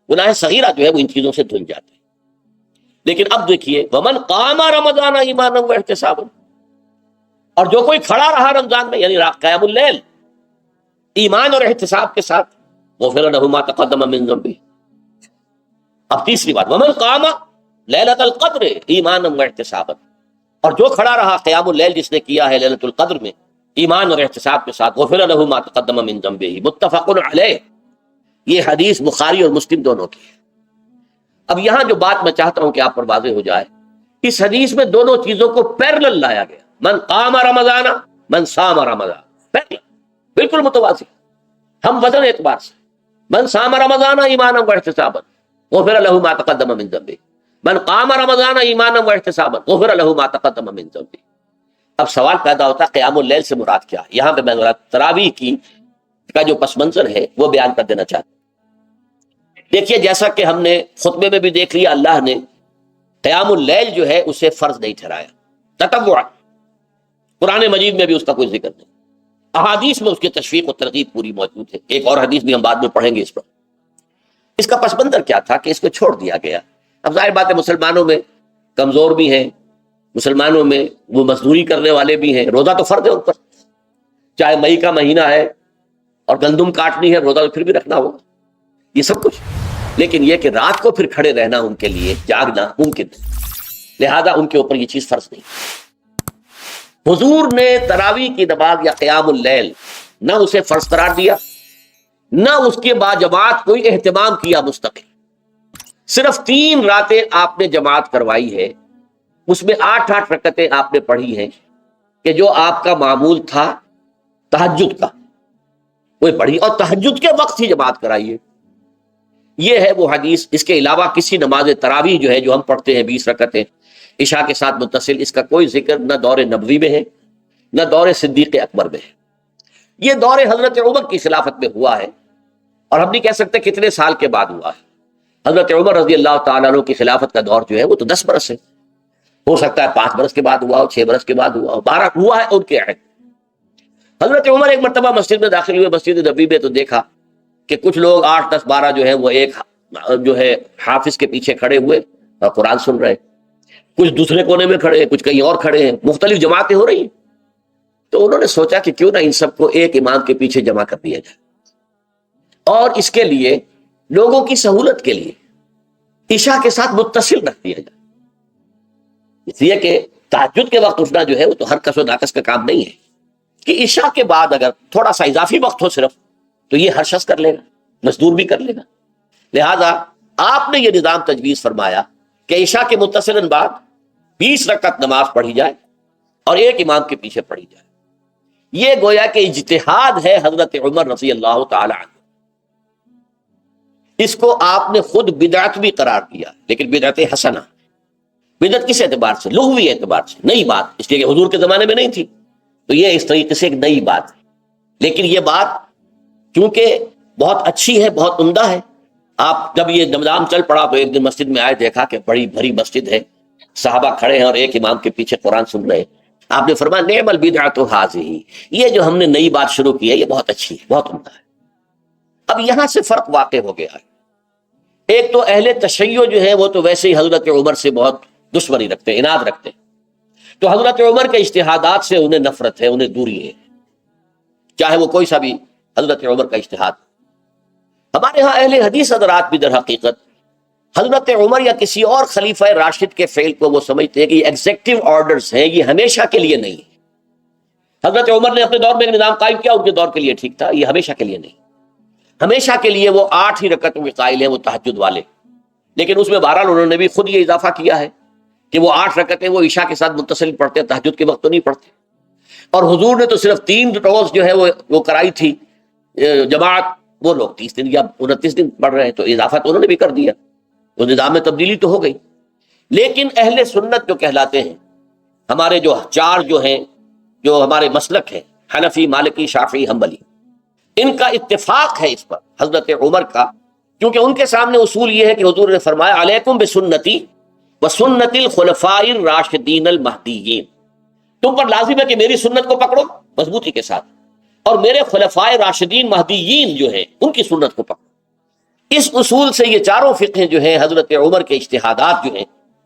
گناہ صغیرہ جو ہے وہ ان چیزوں سے دھل جاتے ہیں۔ لیکن اب دیکھیے ومن قام رمضان ایمانا و احتسابا، اور جو کوئی کھڑا رہا رمضان میں یعنی قیام اللیل ایمان اور احتساب کے ساتھ، غفر له ما تقدم من ذنبه۔ اب تیسری بات، ومن قام لیلۃ القدر ایمانا و احتسابا، اور جو کھڑا رہا قیام اللیل جس نے کیا ہے لیلۃ القدر میں ایمان اور احتساب کے ساتھ، غفر له ما تقدم من ذنبه، متفق علیہ۔ یہ حدیث بخاری اور مسلم دونوں کی ہے۔ اب یہاں جو بات میں چاہتا ہوں کہ آپ پر واضح ہو جائے، اس حدیث میں دونوں چیزوں کو پیرلل لایا گیا، من قام رمضان من صام رمضان، پیرلل، بالکل متوازی، ہم وزن اعتبار سے، من صام رمضان ایمانا و احتسابا غفر له ما تقدم من ذنبه، من قام رمضان ایمانا و احتسابا غفر له ما تقدم من ذنبه۔ اب سوال پیدا ہوتا ہے قیام اللیل سے مراد کیا ہے؟ یہاں پہ میں تراویح کی کا جو پس منظر ہے وہ بیان کر دینا چاہتا ہوں۔ دیکھیے جیسا کہ ہم نے خطبے میں بھی دیکھ لیا، اللہ نے قیام اللیل جو ہے اسے فرض نہیں ٹھہرایا، تطوع، قرآن مجید میں بھی اس کا کوئی ذکر نہیں، احادیث میں اس کی تشویق و ترغیب پوری موجود ہے، ایک اور حدیث بھی ہم بعد میں پڑھیں گے اس پر۔ اس کا پس منظر کیا تھا کہ اس کو چھوڑ دیا گیا۔ اب ظاہر بات ہے مسلمانوں میں کمزور بھی ہیں، مسلمانوں میں وہ مزدوری کرنے والے بھی ہیں، روزہ تو فرض ہے ان پر، چاہے مئی کا مہینہ ہے اور گندم کاٹنی ہے، روزہ تو پھر بھی رکھنا ہوگا، یہ سب کچھ، لیکن یہ کہ رات کو پھر کھڑے رہنا ان کے لیے، جاگنا ممکن نہیں، لہذا ان کے اوپر یہ چیز فرض نہیں۔ حضور نے تراویح کی نماز یا قیام اللیل نہ اسے فرض قرار دیا، نہ اس کے بعد جماعت کوئی اہتمام کیا مستقل، صرف 3 راتیں آپ نے جماعت کروائی ہے، اس میں 8 رکعتیں آپ نے پڑھی ہیں کہ جو آپ کا معمول تھا تہجد کا وہ پڑھی، اور تہجد کے وقت ہی جماعت کرائیے۔ یہ ہے وہ حدیث، اس کے علاوہ کسی نماز تراویح جو ہے جو ہم پڑھتے ہیں 20 رکعتیں عشاء کے ساتھ متصل، اس کا کوئی ذکر نہ دور نبوی میں ہے نہ دور صدیق اکبر میں ہے۔ یہ دور حضرت عمر کی خلافت میں ہوا ہے، اور ہم نہیں کہہ سکتے کتنے سال کے بعد ہوا ہے۔ حضرت عمر رضی اللہ تعالیٰ عنہ کی خلافت کا دور جو ہے وہ تو 10 برس ہے، ہو سکتا ہے 5 برس کے بعد ہوا ہو، 6 برس کے بعد ہوا ہو، 12 ہوا ہے ان کے عہد۔ حضرت عمر ایک مرتبہ مسجد میں داخل ہوئے، مسجد نبوی میں، تو دیکھا کہ کچھ لوگ 8 10 12 جو ہے وہ ایک جو ہے حافظ کے پیچھے کھڑے ہوئے اور قرآن سن رہے، کچھ دوسرے کونے میں کھڑے ہیں، کچھ کہیں اور کھڑے ہیں، مختلف جماعتیں ہو رہی ہیں۔ تو انہوں نے سوچا کہ کیوں نہ ان سب کو ایک امام کے پیچھے جمع کر دیا جائے، اور اس کے لیے لوگوں کی سہولت کے لیے عشاء کے ساتھ متصل رکھ دیا جائے، اس لیے کہ تہجد کے وقت اٹھنا جو ہے وہ تو ہر کس و ناکس کا کام نہیں ہے، کہ عشاء کے بعد اگر تھوڑا سا اضافی وقت ہو صرف، تو یہ ہر شخص کر لے گا، مزدور بھی کر لے گا۔ لہذا آپ نے یہ نظام تجویز فرمایا کہ عشاء کے متصلاً بعد 20 رکعت نماز پڑھی جائے اور ایک امام کے پیچھے پڑھی جائے۔ یہ گویا کہ اجتہاد ہے حضرت عمر رضی اللہ تعالی عنہ، اس کو آپ نے خود بدعت بھی قرار دیا، لیکن بدعت حسنہ۔ بدعت کس اعتبار سے؟ لغوی اعتبار سے، نئی بات، اس لیے کہ حضور کے زمانے میں نہیں تھی، تو یہ اس طریقے سے ایک نئی بات ہے۔ لیکن یہ بات کیونکہ بہت اچھی ہے، بہت عمدہ ہے، آپ جب یہ نظام چل پڑا تو ایک دن مسجد میں آئے، دیکھا کہ بڑی بھری مسجد ہے، صحابہ کھڑے ہیں اور ایک امام کے پیچھے قرآن سن رہے ہیں، آپ نے فرمایا نعم البدعۃ ھذہ، یہ جو ہم نے نئی بات شروع کی ہے یہ بہت اچھی ہے، بہت عمدہ ہے۔ اب یہاں سے فرق واقع ہو گیا ہے، ایک تو اہل تشیع جو ہے وہ تو ویسے ہی حضرت عمر سے بہت دشمنی رکھتے ہیں، عناد رکھتے ہیں، تو حضرت عمر کے اجتہادات سے انہیں نفرت ہے، انہیں دوری ہے، چاہے وہ کوئی سا بھی حضرت عمر کا اجتہاد۔ ہمارے ہاں اہل حدیث حضرات بھی در حقیقت حضرت عمر یا کسی اور خلیفہ راشد کے فعل کو وہ سمجھتے ہیں کہ یہ ایگزیکٹو آرڈرز ہیں، یہ ہمیشہ کے لیے نہیں ہے۔ حضرت عمر نے اپنے دور میں ایک نظام قائم کیا، ان کے دور کے لیے ٹھیک تھا، یہ ہمیشہ کے لیے نہیں۔ ہمیشہ کے لیے وہ 8 ہی رکعتوں کے قائل ہیں، وہ تہجد والے، لیکن اس میں بہرحال انہوں نے بھی خود یہ اضافہ کیا ہے کہ وہ 8 رکعتیں وہ عشاء کے ساتھ متصل پڑھتے ہیں، تہجد کے وقت تو نہیں پڑھتے۔ اور حضور نے تو صرف 3 روز جو ہے وہ کرائی تھی جماعت، وہ لوگ 30 دن یا 29 دن پڑھ رہے ہیں، تو اضافہ تو انہوں نے بھی کر دیا، تو نظام میں تبدیلی تو ہو گئی۔ لیکن اہل سنت جو کہلاتے ہیں، ہمارے جو چار جو ہیں، جو ہمارے مسلک ہیں، حنفی، مالکی، شافعی، حنبلی، ان کا اتفاق ہے اس پر حضرت عمر کا، کیونکہ ان کے سامنے اصول یہ ہے کہ حضور نے فرمایا علیکم بسنتی وسنت الخلفاء الراشدین المہدیین، تم پر لازم ہے کہ میری سنت کو پکڑو مضبوطی کے ساتھ، اور میرے خلفاء راشدین مہدیین جو ہیں ان کی سنت کو پکڑو۔ اس اصول سے یہ چاروں فقہیں جو ہیں حضرت عمر کے اجتہادات جو ہیں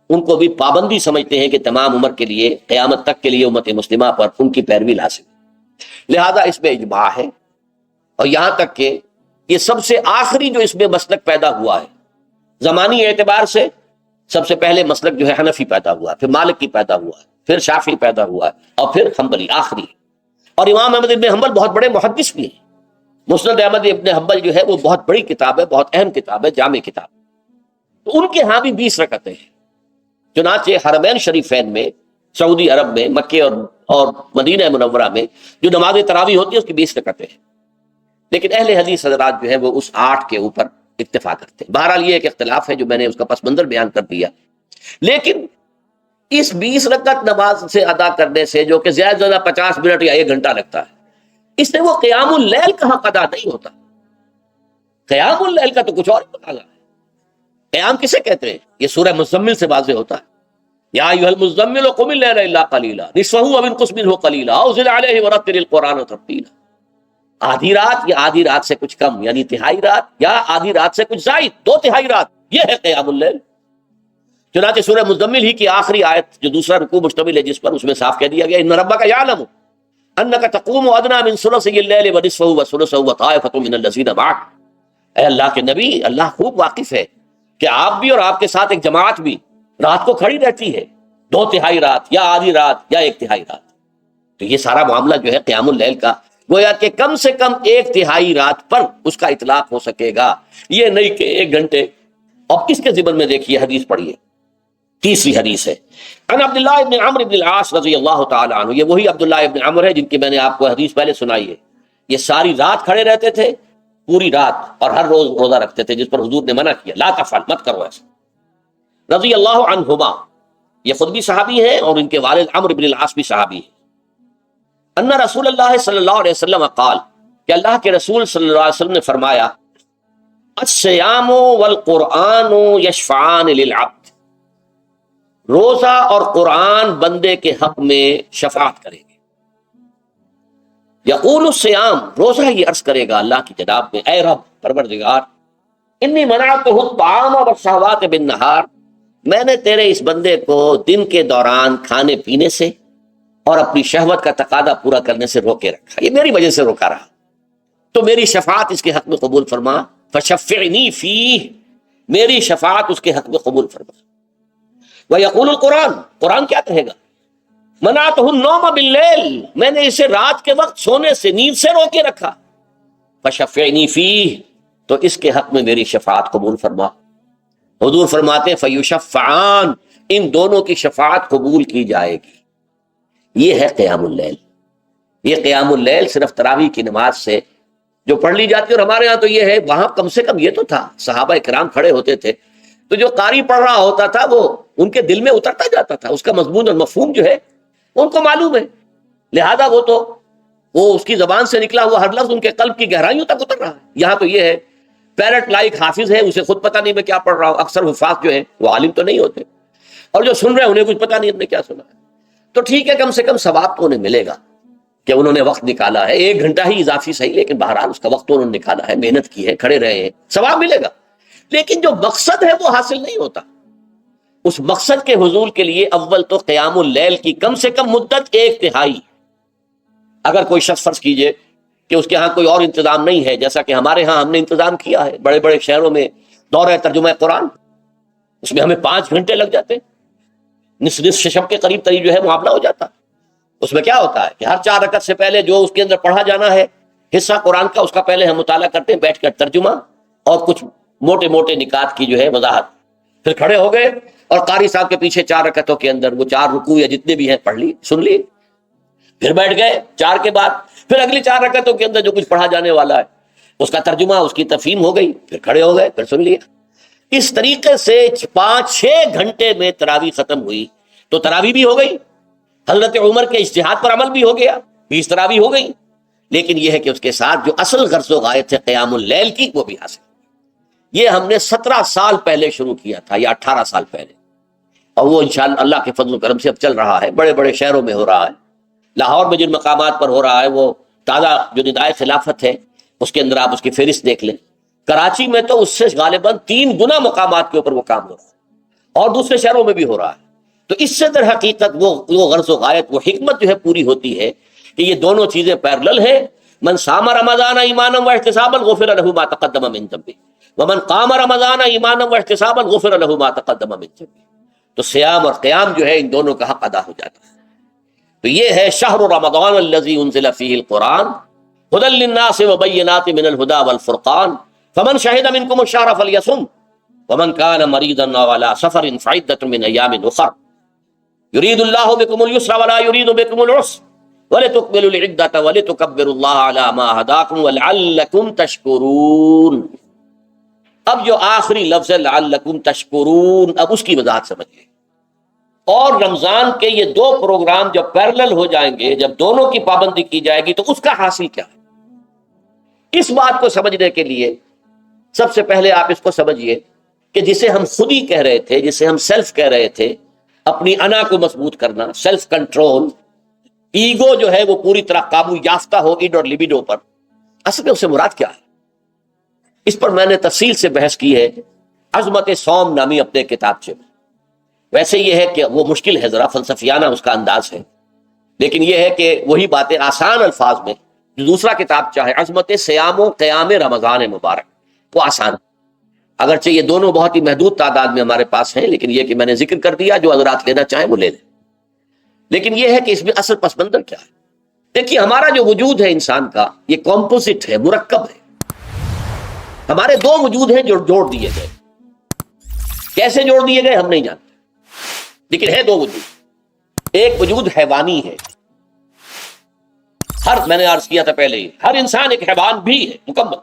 ان کو بھی پابندی سمجھتے ہیں کہ تمام عمر کے لیے، قیامت تک کے لیے امت مسلمہ پر ان کی پیروی لازم ہے، لہذا اس میں اجماع ہے۔ اور یہاں تک کہ یہ سب سے آخری جو اس میں مسلک پیدا ہوا ہے زمانی اعتبار سے، سب سے پہلے مسلک جو ہے حنفی پیدا ہوا ہے، پھر مالکی پیدا ہوا ہے، پھر شافعی پیدا ہوا ہے، اور پھر حنبلی آخری۔ اور امام احمد ابن حنبل بہت بڑے محدث بھی ہیں، مسند احمد ابن حنبل جو ہے وہ بہت بڑی کتاب ہے، بہت اہم کتاب ہے، جامع کتاب، تو ان کے ہاں بھی 20 رکعتیں ہیں۔ چنانچہ حرمین شریفین میں، سعودی عرب میں، مکے اور مدینہ منورہ میں جو نماز تراویح ہوتی ہے اس کی 20 رکعتیں ہیں، لیکن اہل حدیث حضرات جو ہے وہ اس 8 کے اوپر اکتفا کرتے ہیں۔ بہرحال یہ ایک اختلاف ہے جو میں نے اس کا پس منظر بیان کر دیا، لیکن اس 20 رکعت نماز سے ادا کرنے سے، جو کہ زیادہ سے زیادہ 50 منٹ یا 1 گھنٹہ لگتا ہے، اس سے وہ قیام اللیل کا حق ادا نہیں ہوتا۔ قیام اللیل کا تو کچھ اور مطالعہ ہے۔ قیام کسے کہتے ہیں؟ یہ سورہ مزمل سے واضح ہوتا ہے، یا ایھا المزمل قم اللیل الا قلیلا نصفہ او انقص منہ قلیلا او زد علیہ ورتل القرآن ترتیلا۔ آدھی رات یا آدھی رات سے کچھ کم، یعنی تہائی رات، یا آدھی رات سے کچھ زائد، 2/3 رات، یہ ہے قیام اللیل۔ چنانچہ سورہ مزمل ہی کی آخری آیت جو دوسرا رکوع مشتمل ہے جس پر، اس میں صاف کہہ دیا گیا ان ربک یعلم انک تقوم ادنی من ثلثی اللیل ونصفہ وثلثہ وطائفۃ من الذین معک۔ اے اللہ کے نبی، اللہ خوب واقف ہے کہ آپ بھی اور آپ کے ساتھ ایک جماعت بھی رات کو کھڑی رہتی ہے، 2/3 رات یا آدھی رات یا 1/3 رات۔ تو یہ سارا معاملہ جو ہے قیام اللیل کا، گویا کہ کم سے کم 1/3 رات پر اس کا اطلاق ہو سکے گا، یہ نہیں کہ 1 گھنٹے۔ اب اس کے ضمن میں دیکھیے حدیث پڑھیے، تیسری حدیث ہے ان عبداللہ ابن عمرو بن العاص رضی اللہ تعالی عنہ۔ یہ وہی عبداللہ ابن عمر ہے جن کی میں نے آپ کو حدیث پہلے سنائی ہے۔ یہ ساری رات کھڑے رہتے تھے، پوری رات، اور ہر روز روزہ رکھتے تھے، جس پر حضور نے منع کیا، لا تفعل، مت کرو ایسا۔ رضی اللہ عنہما، یہ خود بھی صحابی ہیں اور ان کے والد عمرو بن العاص بھی صحابی ہیں۔ ان رسول اللہ صلی اللہ علیہ وسلم قال، کہ اللہ کے رسول صلی اللہ علیہ وسلم نے فرمایا الصیام والقرآن یشفعان للعبد، روزہ اور قرآن بندے کے حق میں شفاعت کریں گے۔ یقول الصیام، روزہ یہ عرض کرے گا اللہ کی جناب میں، اے رب پروردگار، انی منعتہ الطعام والشہوات بالنہار، میں نے تیرے اس بندے کو دن کے دوران کھانے پینے سے اور اپنی شہوت کا تقاضا پورا کرنے سے روکے رکھا، یہ میری وجہ سے روکا رہا، تو میری شفاعت اس کے حق میں قبول فرما، فشفعنی فیہ، میری شفاعت اس کے حق میں قبول فرما۔ وَيَقُولُ القرآن، قرآن کیا کہے گا؟ منعتہ النوم باللیل، میں نے اسے رات کے وقت سونے سے، نیند سے روکے رکھا، فشفعنی فیہ، تو اس کے حق میں میری شفاعت قبول فرما۔ حضور فرماتے ہیں فیشفعان، ان دونوں کی شفاعت قبول کی جائے گی۔ یہ ہے قیام اللیل۔ یہ قیام اللیل صرف تراویح کی نماز سے جو پڑھ لی جاتی ہے، اور ہمارے ہاں تو یہ ہے، وہاں کم سے کم یہ تو تھا، صحابہ کرام کھڑے ہوتے تھے تو جو قاری پڑھ رہا ہوتا تھا وہ ان کے دل میں اترتا جاتا تھا، اس کا مضمون اور مفہوم جو ہے ان کو معلوم ہے، لہذا وہ اس کی زبان سے نکلا ہوا ہر لفظ ان کے قلب کی گہرائیوں تک اتر رہا ہے۔ یہاں تو یہ ہے پیرٹ لائک حافظ ہے، اسے خود پتہ نہیں میں کیا پڑھ رہا ہوں، اکثر حفاظ جو ہیں وہ عالم تو نہیں ہوتے، اور جو سن رہے ہیں انہیں کچھ پتہ نہیں ہم نے کیا سنا ہے، تو ٹھیک ہے، کم سے کم ثواب تو انہیں ملے گا کہ انہوں نے وقت نکالا ہے، 1 گھنٹہ ہی اضافی صحیح، لیکن بہرحال اس کا وقت تو انہوں نے نکالا ہے، محنت کی ہے، کھڑے رہے ہیں، ثواب ملے گا۔ لیکن جو مقصد ہے وہ حاصل نہیں ہوتا۔ اس مقصد کے حصول کے لیے اول تو قیام اللیل کی کم سے کم مدت 1/3۔ اگر کوئی شخص فرض کیجئے کہ اس کے ہاں کوئی اور انتظام نہیں ہے، جیسا کہ ہمارے ہاں ہم نے انتظام کیا ہے، بڑے بڑے شہروں میں دورہ ترجمہ قرآن، اس میں ہمیں 5 گھنٹے لگ جاتے ہیں، نصف شب کے قریب جو ہے معاملہ ہو جاتا۔ اس میں کیا ہوتا ہے کہ ہر 4 رکعت سے پہلے جو اس کے اندر پڑھا جانا ہے حصہ قرآن کا، اس کا پہلے ہم مطالعہ کرتے ہیں بیٹھ کر، ترجمہ اور کچھ موٹے موٹے نکات کی جو ہے وضاحت، پھر کھڑے ہو گئے اور قاری صاحب کے پیچھے 4 رکعتوں کے اندر وہ 4 رکوع یا جتنے بھی ہیں پڑھ لی، سن لی، پھر بیٹھ گئے 4 کے بعد، پھر اگلی 4 رکعتوں کے اندر جو کچھ پڑھا جانے والا ہے، اس کا ترجمہ، اس کی تفہیم ہو گئی، پھر کھڑے ہو گئے، پھر سن لیا۔ اس طریقے سے 5-6 گھنٹے میں تراویح ختم ہوئی، تو تراویح بھی ہو گئی، حضرت عمر کے اجتہاد پر عمل بھی ہو گیا، 20 تراویح ہو گئی۔ لیکن یہ ہے کہ اس کے ساتھ جو اصل غرض و غایت ہے قیام اللیل کی، وہ بھی حاصل۔ یہ ہم نے 17 سال پہلے شروع کیا تھا، یا 18 سال پہلے، اور وہ انشاءاللہ اللہ کے فضل و کرم سے اب چل رہا ہے، بڑے بڑے شہروں میں ہو رہا ہے۔ لاہور میں جن مقامات پر ہو رہا ہے، وہ تازہ جو ندائے خلافت ہے اس کے اندر آپ اس کی فہرست دیکھ لیں۔ کراچی میں تو اس سے غالباً 3 گنا مقامات کے اوپر وہ کام ہو رہا ہے، اور دوسرے شہروں میں بھی ہو رہا ہے۔ تو اس سے در حقیقت وہ غرض و غایت، وہ حکمت جو ہے پوری ہوتی ہے کہ یہ دونوں چیزیں پیرلل ہیں۔ من صام رمضان ایمانا واحتسابا غفر له ما تقدم من ذنبه ومن قام رمضان ایمانا واحتسابا غفر له ما تقدم من ذنبه۔ تو صیام اور قیام جو ہے ان دونوں کا حق ادا ہو جاتا ہے۔ تو یہ ہے شہر رمضان الذی انزل فیہ القرآن ھدی للناس وبینات من الھدی والفرقان فمن شہد منکم الشہر فلیصم ومن کان مریضا او علی سفر فعدۃ من ایام اخر یرید اللہ بکم اليسر ولا یرید بکم العسر وَلِتُكْمِلُوا الْعِدَّةَ وَلِتُكَبِّرُوا اللَّهَ عَلَى مَا هَدَاكُمْ وَلَعَلَّكُمْ تَشْكُرُونَ۔ اب جو آخری لفظ ہے لعلکم تشکرون، اب اس کی وضاحت سمجھیے۔ اور رمضان کے یہ 2 پروگرام جب پیرلل ہو جائیں گے، جب دونوں کی پابندی کی جائے گی، تو اس کا حاصل کیا ہے؟ اس بات کو سمجھنے کے لیے سب سے پہلے آپ اس کو سمجھیے کہ جسے ہم خودی کہہ رہے تھے، جسے ہم سیلف کہہ رہے تھے، اپنی انا کو مضبوط کرنا، سیلف کنٹرول، ایگو جو ہے وہ پوری طرح قابو یافتہ ہو ایڈ اور لیبیڈو پر، اصل میں اس سے مراد کیا ہے؟ اس پر میں نے تفصیل سے بحث کی ہے عظمت صوم نامی اپنے کتابچے میں۔ ویسے یہ ہے کہ وہ مشکل ہے، ذرا فلسفیانہ اس کا انداز ہے، لیکن یہ ہے کہ وہی باتیں آسان الفاظ میں، جو دوسرا کتاب چاہے عظمت صیام و قیام رمضان مبارک، وہ آسان ہے، اگرچہ یہ دونوں بہت ہی محدود تعداد میں ہمارے پاس ہیں، لیکن یہ کہ میں نے ذکر کر دیا، جو حضرات لینا چاہیں وہ لے لیں۔ لیکن یہ ہے کہ اس میں اصل پس منظر کیا ہے؟ دیکھیے، ہمارا جو وجود ہے انسان کا، یہ کمپوزٹ ہے، مرکب ہے۔ ہمارے 2 وجود ہیں جو جوڑ دیے گئے۔ کیسے جوڑ دیے گئے ہم نہیں جانتے، لیکن ہے 2 وجود۔ ایک وجود حیوانی ہے، میں نے عرض کیا تھا پہلے ہی، ہر انسان ایک حیوان بھی ہے مکمل،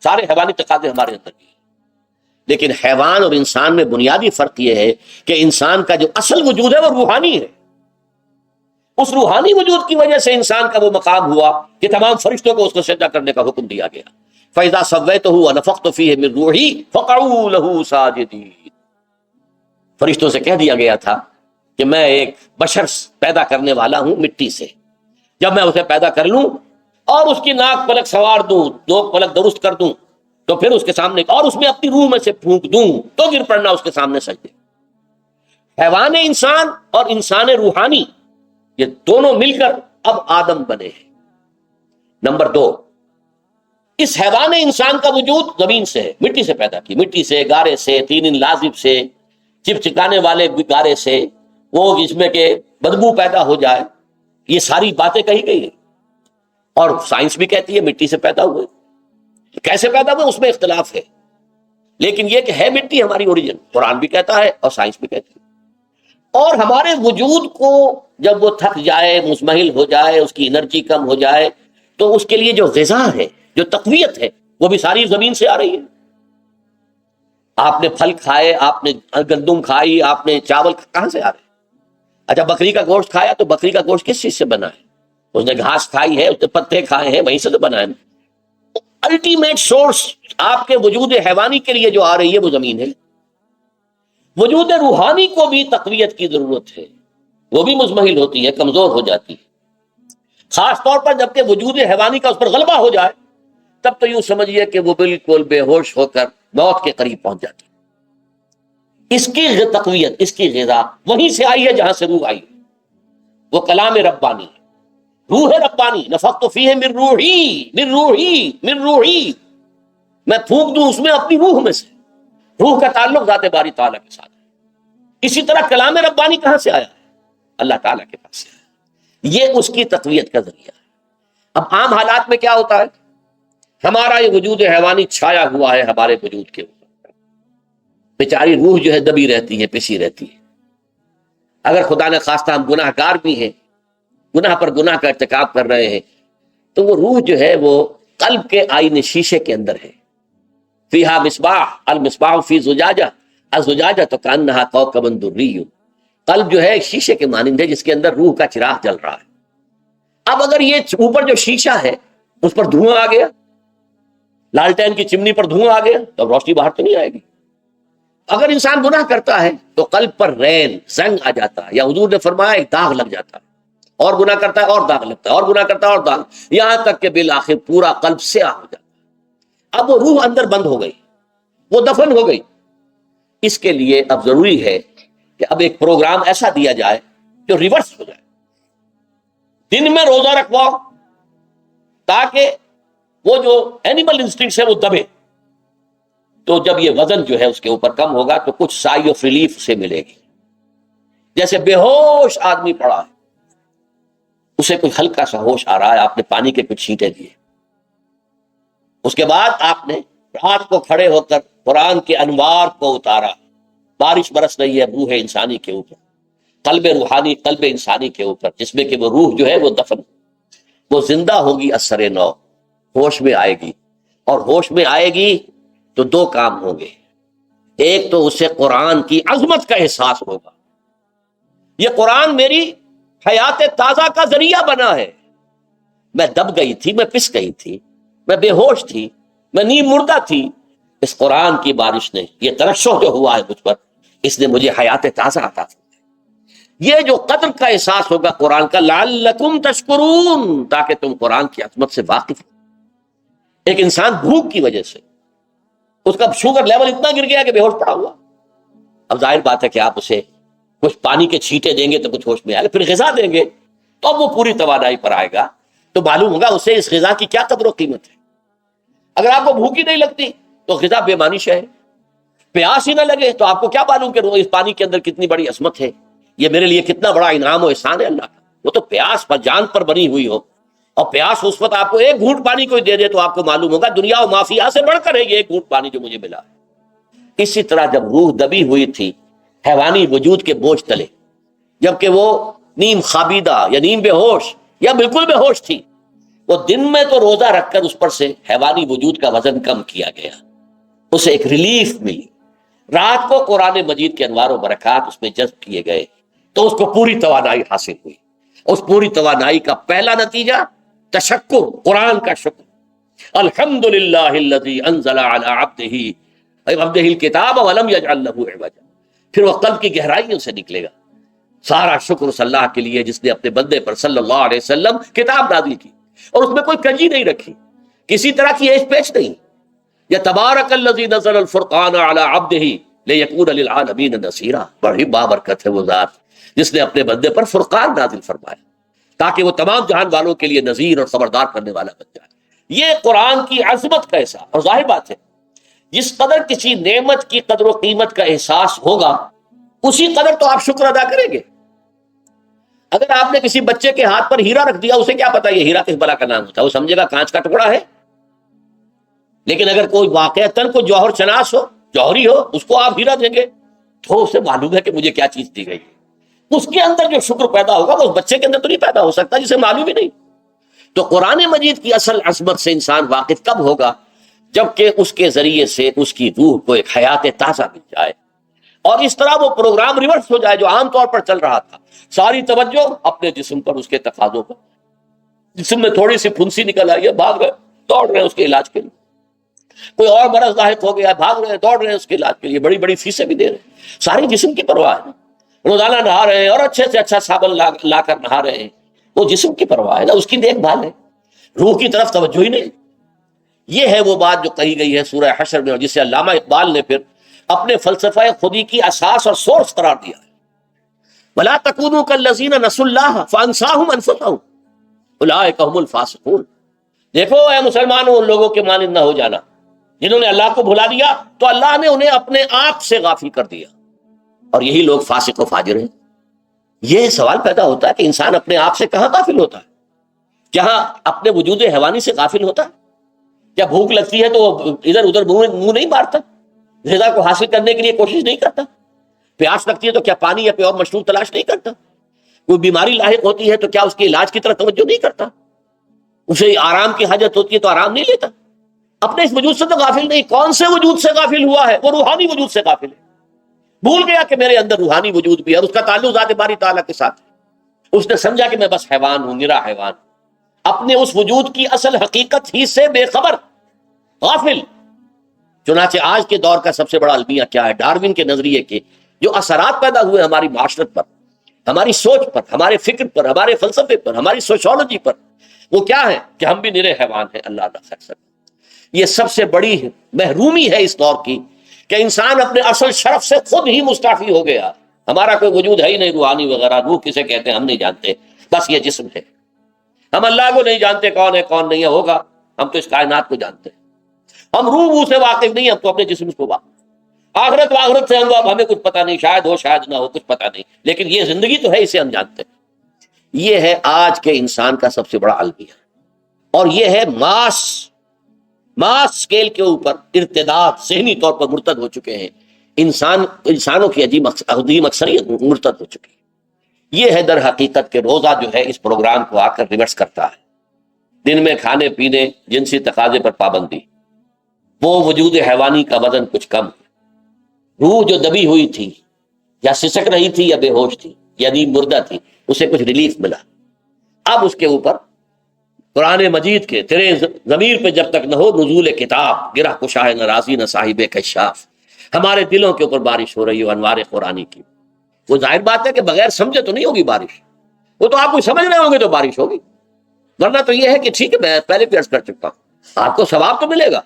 سارے حیوانی تقاضے ہمارے اندر بھی ہیں۔ لیکن حیوان اور انسان میں بنیادی فرق یہ ہے کہ انسان کا جو اصل وجود ہے وہ روحانی ہے۔ اس روحانی وجود کی وجہ سے انسان کا وہ مقام ہوا کہ تمام فرشتوں کو اس کو سجدہ کرنے کا حکم دیا گیا۔ فَإِذَا سَوَّيْتُهُ وَنَفَخْتُ فِيهِ مِن رُوحِي فَقَعُوا لَهُ سَاجِدِينَ۔ فرشتوں سے کہہ دیا گیا تھا کہ میں ایک بشر پیدا کرنے والا ہوں مٹی سے، جب میں اسے پیدا کر لوں اور اس کی ناک پلک سوار دوں، 2 پلک درست کر دوں، تو پھر اس کے سامنے اور اس میں اپنی روح میں سے پھونک دوں تو گر پڑنا اس کے سامنے سجدے۔ حیوان انسان اور انسان روحانی، یہ دونوں مل کر اب آدم بنے ہیں۔ نمبر 2، اس حیوان انسان کا وجود زمین سے ہے، مٹی سے پیدا کی، مٹی سے، گارے سے، طین لازب سے، چپچکانے والے گارے سے، وہ جس میں کہ بدبو پیدا ہو جائے، یہ ساری باتیں کہی گئی ہیں۔ اور سائنس بھی کہتی ہے مٹی سے پیدا ہوئے، کیسے پیدا ہوئے اس میں اختلاف ہے، لیکن یہ کہ ہے مٹی ہماری اوریجن، قرآن بھی کہتا ہے اور سائنس بھی کہتی ہے۔ اور ہمارے وجود کو جب وہ تھک جائے، مزمحل ہو جائے، اس کی انرجی کم ہو جائے، تو اس کے لیے جو غذا ہے، جو تقویت ہے، وہ بھی ساری زمین سے آ رہی ہے۔ آپ نے پھل کھائے، آپ نے گندم کھائی، آپ نے چاول کہاں سے آ رہے؟ اچھا، بکری کا گوشت کھایا تو بکری کا گوشت کس چیز سے بنا ہے؟ اس نے گھاس کھائی ہے، اس نے پتے کھائے ہیں، وہیں سے تو بنا ہے۔ الٹیمیٹ سورس آپ کے وجود حیوانی کے لیے جو آ رہی ہے وہ زمین ہے۔ وجود روحانی کو بھی تقویت کی ضرورت ہے، وہ بھی مزمحل ہوتی ہے، کمزور ہو جاتی ہے، خاص طور پر جب کہ وجود حیوانی کا اس پر غلبہ ہو جائے، تب تو یوں سمجھیے کہ وہ بالکل بے ہوش ہو کر موت کے قریب پہنچ جاتی ہے۔ اس کی تقویت، اس کی غذا وہیں سے آئی ہے جہاں سے روح آئی، وہ کلام ربانی، روح ربانی، نفخت فیہ من روحی، من روحی، من روحی، میں پھونک دوں اس میں اپنی روح میں سے۔ روح کا تعلق ذات باری تعالیٰ کے ساتھ ہے۔ اسی طرح کلام ربانی کہاں سے آیا ہے؟ اللہ تعالیٰ کے پاس سے آیا۔ یہ اس کی تقویت کا ذریعہ ہے۔ اب عام حالات میں کیا ہوتا ہے؟ ہمارا یہ وجود حیوانی چھایا ہوا ہے ہمارے وجود کے اوپر، بیچاری روح جو ہے دبی رہتی ہے، پسی رہتی ہے۔ اگر خدا نے خواستہ ہم گناہ گار بھی ہیں، گناہ پر گناہ کا ارتکاب کر رہے ہیں، تو وہ روح جو ہے وہ قلب کے آئینے شیشے کے اندر ہے. فیہا مصباح المصباح فی زجاجہ الزجاجہ تو کانہا کوکب دری. قلب جو ہے شیشے کے مانند ہے جس کے اندر روح کا چراغ جل رہا ہے. اب اگر یہ اوپر جو شیشہ ہے اس پر دھواں آ گیا، لالٹین کی چمنی پر دھواں آ گیا، تو روشنی باہر تو نہیں آئے گی. اگر انسان گناہ کرتا ہے تو قلب پر رین زنگ آ جاتا ہے، یا حضور نے فرمایا ایک داغ لگ جاتا ہے، اور گناہ کرتا ہے اور داغ لگتا ہے، اور گناہ کرتا ہے اور داغ، یہاں تک کہ بالآخر پورا قلب سیاہ ہو جاتا ہے. اب وہ روح اندر بند ہو گئی، وہ دفن ہو گئی. اس کے لیے اب ضروری ہے کہ اب ایک پروگرام ایسا دیا جائے جو ریورس ہو جائے. دن میں روزہ رکھواؤ تاکہ وہ جو اینیمل انسٹنکٹس ہے وہ دبے. تو جب یہ وزن جو ہے اس کے اوپر کم ہوگا تو کچھ سائی آف ریلیف سے ملے گی. جیسے بے ہوش آدمی پڑا ہے، اسے کوئی ہلکا سا ہوش آ رہا ہے، آپ نے پانی کے کچھ چھینٹے دیے، اس کے بعد آپ نے رات کو کھڑے ہو کر قرآن کے انوار کو اتارا. بارش برس رہی ہے روح انسانی کے اوپر، قلب روحانی، قلب انسانی کے اوپر، جس میں کہ وہ روح جو ہے وہ دفن، وہ زندہ ہوگی اثر نو، ہوش میں آئے گی. اور ہوش میں آئے گی تو دو کام ہوں گے. ایک تو اسے قرآن کی عظمت کا احساس ہوگا، یہ قرآن میری حیات تازہ کا ذریعہ بنا ہے. میں دب گئی تھی، میں پس گئی تھی، میں بے ہوش تھی، میں نیم مردہ تھی. اس قرآن کی بارش نے، یہ ترشح جو ہوا ہے مجھ پر، اس نے مجھے حیات تازہ عطا کی. یہ جو قدر کا احساس ہوگا قرآن کا، لعلکم تشکرون، تاکہ تم قرآن کی عظمت سے واقف ہو. ایک انسان بھوک کی وجہ سے اس کا شوگر لیول اتنا گر گیا کہ بے ہوش پڑا ہوا. اب ظاہر بات ہے کہ آپ اسے کچھ پانی کے چھینٹے دیں گے تو کچھ ہوش میں آئے گا، پھر غذا دیں گے تو اب وہ پوری توانائی پر آئے گا، تو معلوم ہوگا اسے اس غذا کی کیا قدر و قیمت ہے. اگر آپ کو بھوک ہی نہیں لگتی تو غذا بے معنی ہے. پیاس ہی نہ لگے تو آپ کو کیا معلوم کہ اس پانی کے اندر کتنی بڑی عظمت ہے، یہ میرے لیے کتنا بڑا انعام و احسان ہے اللہ کا. وہ تو پیاس پر جان پر بنی ہوئی ہو، اور پیاس اس وقت آپ کو ایک گھونٹ پانی کوئی دے دے تو آپ کو معلوم ہوگا دنیا و مافیا سے بڑھ کر ہے یہ ایک گھونٹ پانی جو مجھے ملا. اسی طرح جب روح دبی ہوئی تھی حیوانی وجود کے بوجھ تلے، جبکہ وہ نیم خابیدہ یا نیم بے ہوش یا بالکل بے ہوش تھی، وہ دن میں تو روزہ رکھ کر اس پر سے حیوانی وجود کا وزن کم کیا گیا، اسے ایک ریلیف ملی. رات کو قرآن مجید کے انوار و برکات اس میں جذب کیے گئے تو اس کو پوری توانائی حاصل ہوئی. اس پوری توانائی کا پہلا نتیجہ تشکر، قرآن کا شکر. الحمدللہ الذی انزل علی عبدہ الکتاب ولم یجعل لہ عوجا. پھر وہ قلب کی گہرائیوں سے نکلے گا. سارا شکر اس اللہ کے لیے جس نے اپنے بندے پر صلی اللہ علیہ وسلم کتاب نازل کی اور اس میں کوئی کنجی نہیں رکھی، کسی طرح کی ایش پیش نہیں. یا تبارک الذی نزل الفرقان علی عبدہ لیکون للعالمین نصیرا. بڑی بابرکت ہے وہ ذات جس نے اپنے بندے پر فرقان نازل فرمایا تاکہ وہ تمام جہان والوں کے لیے نذیر اور خبردار کرنے والا بن جائے. یہ قرآن کی عظمت کا احساس. اور ظاہر بات ہے جس قدر کسی نعمت کی قدر و قیمت کا احساس ہوگا اسی قدر تو آپ شکر ادا کریں گے. اگر آپ نے کسی بچے کے ہاتھ پر ہیرا رکھ دیا، اسے کیا پتا یہ ہیرا کس بلا کا نام ہوتا ہے، وہ سمجھے گا کانچ کا ٹکڑا ہے. لیکن اگر کوئی واقعتاً کوئی جوہر شناس ہو، جوہری ہو، اس کو آپ ہیرا دیں گے تو اسے معلوم ہے کہ مجھے کیا چیز دی گئی. اس کے اندر جو شکر پیدا ہوگا وہ اس بچے کے اندر تو نہیں پیدا ہو سکتا جسے معلوم ہی نہیں. تو قرآن مجید کی اصل عظمت سے انسان واقف کب ہوگا؟ جبکہ اس کے ذریعے سے اس کی روح کو ایک حیات تازہ مل جائے اور اس طرح وہ پروگرام ریورس ہو جائے جو عام طور پر چل رہا تھا. ساری توجہ اپنے جسم پر، اس کے تقاضوں پر. جسم میں تھوڑی سی پھنسی نکل آئی ہے، بھاگ رہے، دوڑ رہے ہیں اس کے علاج کے لیے. کوئی اور مرض لاحق ہو گیا، بھاگ رہے ہیں، دوڑ رہے ہیں اس کے علاج کے لیے، بڑی بڑی فیسیں بھی دے رہے ہیں. ساری جسم کی پرواہ ہے. روزانہ نہا رہے ہیں اور اچھے سے اچھا صابن لا کر نہا رہے ہیں، وہ جسم کی پرواہ ہے نا، اس کی دیکھ بھال ہے، روح کی طرف توجہ ہی نہیں. یہ ہے وہ بات جو کہی گئی ہے سورہ حشر میں اور جسے علامہ اقبال نے پھر اپنے فلسفہ خودی کی اساس اور سورس قرار دیا ہے. وَلَا تَكُونُوا كَالَّذِينَ نَسُوا اللَّهَ فَأَنسَاهُمْ أَنفُسَهُمْ أُولَٰئِكَ هُمُ الْفَاسِقُونَ. دیکھو اے مسلمانوں، ان لوگوں کے مانند نہ ہو جانا جنہوں نے اللہ کو بھلا دیا تو اللہ نے انہیں اپنے آپ سے غافل کر دیا، اور یہی لوگ فاسق و فاجر ہیں. یہ سوال پیدا ہوتا ہے کہ انسان اپنے آپ سے کہاں غافل ہوتا ہے؟ کہاں اپنے وجود حیوانی سے غافل ہوتا ہے؟ کیا بھوک لگتی ہے تو ادھر ادھر منہ نہیں مارتا، غذا کو حاصل کرنے کے لیے کوشش نہیں کرتا؟ پیاس لگتی ہے تو کیا پانی یا کوئی اور مشروب تلاش نہیں کرتا؟ کوئی بیماری لاحق ہوتی ہے تو کیا اس کے علاج کی طرف توجہ نہیں کرتا؟ اسے آرام کی حاجت ہوتی ہے تو آرام نہیں لیتا. اپنے اس وجود سے تو غافل نہیں. کون سے وجود سے غافل ہوا ہے؟ وہ روحانی وجود سے غافل ہے. بھول گیا کہ میرے اندر روحانی وجود بھی ہے اور اس کا تعلق ذات باری تعالیٰ کے ساتھ. اس نے سمجھا کہ میں بس حیوان ہوں، نرا حیوان، اپنے اس وجود کی اصل حقیقت ہی سے بے خبر، غافل. چنانچہ آج کے دور کا سب سے بڑا المیہ کیا ہے؟ ڈارون کے نظریے کے جو اثرات پیدا ہوئے ہماری معاشرت پر، ہماری سوچ پر، ہمارے فکر پر، ہمارے فلسفے پر، ہماری سوشولوجی پر، وہ کیا ہے کہ ہم بھی نرے حیوان ہیں. اللہ نہ خیر. یہ سب سے بڑی محرومی ہے اس دور کی کہ انسان اپنے اصل شرف سے خود ہی مستعفی ہو گیا. ہمارا کوئی وجود ہے ہی نہیں روحانی وغیرہ. روح کسے کہتے ہیں ہم نہیں جانتے، بس یہ جسم ہے. ہم اللہ کو نہیں جانتے کون ہے کون نہیں ہے. ہوگا ہم تو اس کائنات کو جانتے ہیں. ہم روح سے واقف نہیں، ہم تو اپنے جسم کو واقف. آخرت سے ہمیں کچھ پتہ نہیں، شاید ہو شاید نہ ہو، کچھ پتہ نہیں، لیکن یہ زندگی تو ہے، اسے ہم جانتے ہیں. یہ ہے آج کے انسان کا سب سے بڑا المیہ. اور یہ ہے ماس اسکیل کے اوپر ارتداد، ذہنی طور پر مرتد ہو چکے ہیں. انسانوں کی عظیم اکثریت مرتد ہو چکی ہے. یہ ہے در حقیقت کہ روزہ جو ہے اس پروگرام کو آ کر ریورس کرتا ہے. دن میں کھانے پینے، جنسی تقاضے پر پابندی، وہ وجود حیوانی کا وزن کچھ کم، روح جو دبی ہوئی تھی یا سسک رہی تھی یا بے ہوش تھی یا نیند مردہ تھی، اسے کچھ ریلیف ملا. اب اس کے اوپر قرآن مجید کے تیرے ضمیر پہ جب تک نہ ہو نزول کتاب، گرہ کشاہ نہ راضی نہ صاحب کشاف، ہمارے دلوں کے اوپر بارش ہو رہی ہو انوار قرآنی کی. وہ ظاہر بات ہے کہ بغیر سمجھے تو نہیں ہوگی بارش. وہ تو آپ کو سمجھ رہے ہوں گے تو بارش ہوگی، ورنہ تو یہ ہے کہ ٹھیک ہے میں پہلے بھی عرض کر چکا ہوں، آپ کو ثواب تو ملے گا،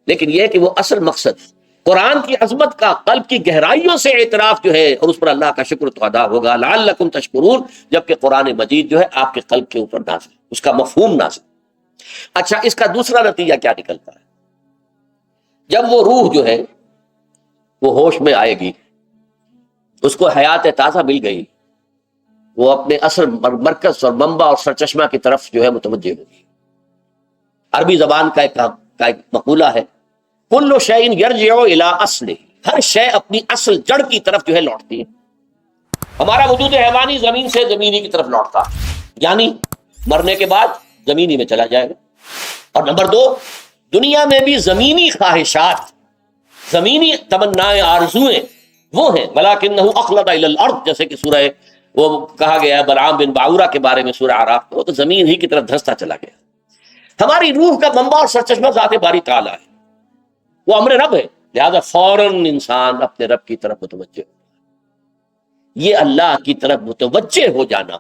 لیکن یہ ہے کہ وہ اصل مقصد قرآن کی عظمت کا قلب کی گہرائیوں سے اعتراف جو ہے اور اس پر اللہ کا شکر تو ادا ہوگا. لعلکم تشکرون، جبکہ قرآن مجید جو ہے آپ کے قلب کے اوپر نازل، اس کا مفہوم نازل. اچھا، اس کا دوسرا نتیجہ کیا نکلتا ہے؟ جب وہ روح جو ہے وہ ہوش میں آئے گی، اس کو حیات تازہ مل گئی، وہ اپنے اصل مرکز اور منبع اور سرچشمہ کی طرف جو ہے متوجہ ہوگی. عربی زبان کا ایک مقولہ ہے، کل شیء یرجع الی اصلہ، ہر شے اپنی اصل جڑ کی طرف جو ہے لوٹتی ہے. ہمارا وجود حیوانی زمین سے زمینی کی طرف لوٹتا ہے، یعنی مرنے کے بعد زمینی میں چلا جائے گا. اور نمبر 2، دنیا میں بھی زمینی خواہشات، زمینی تمنائیں، آرزویں وہ ہیں. ولکنہ اخلد الی الارض، جیسے کہ سورہ وہ کہا گیا ہے بلعام بن باعورہ کے بارے میں سورہ اعراف، وہ تو زمین ہی کی طرف دھنستا چلا گیا. ہماری روح کا منبع اور سرچشمہ ذات باری تعالیٰ ہے، وہ امر رب ہے، لہذا فوراً انسان اپنے رب کی طرف متوجہ ہو. یہ اللہ کی طرف متوجہ ہو جانا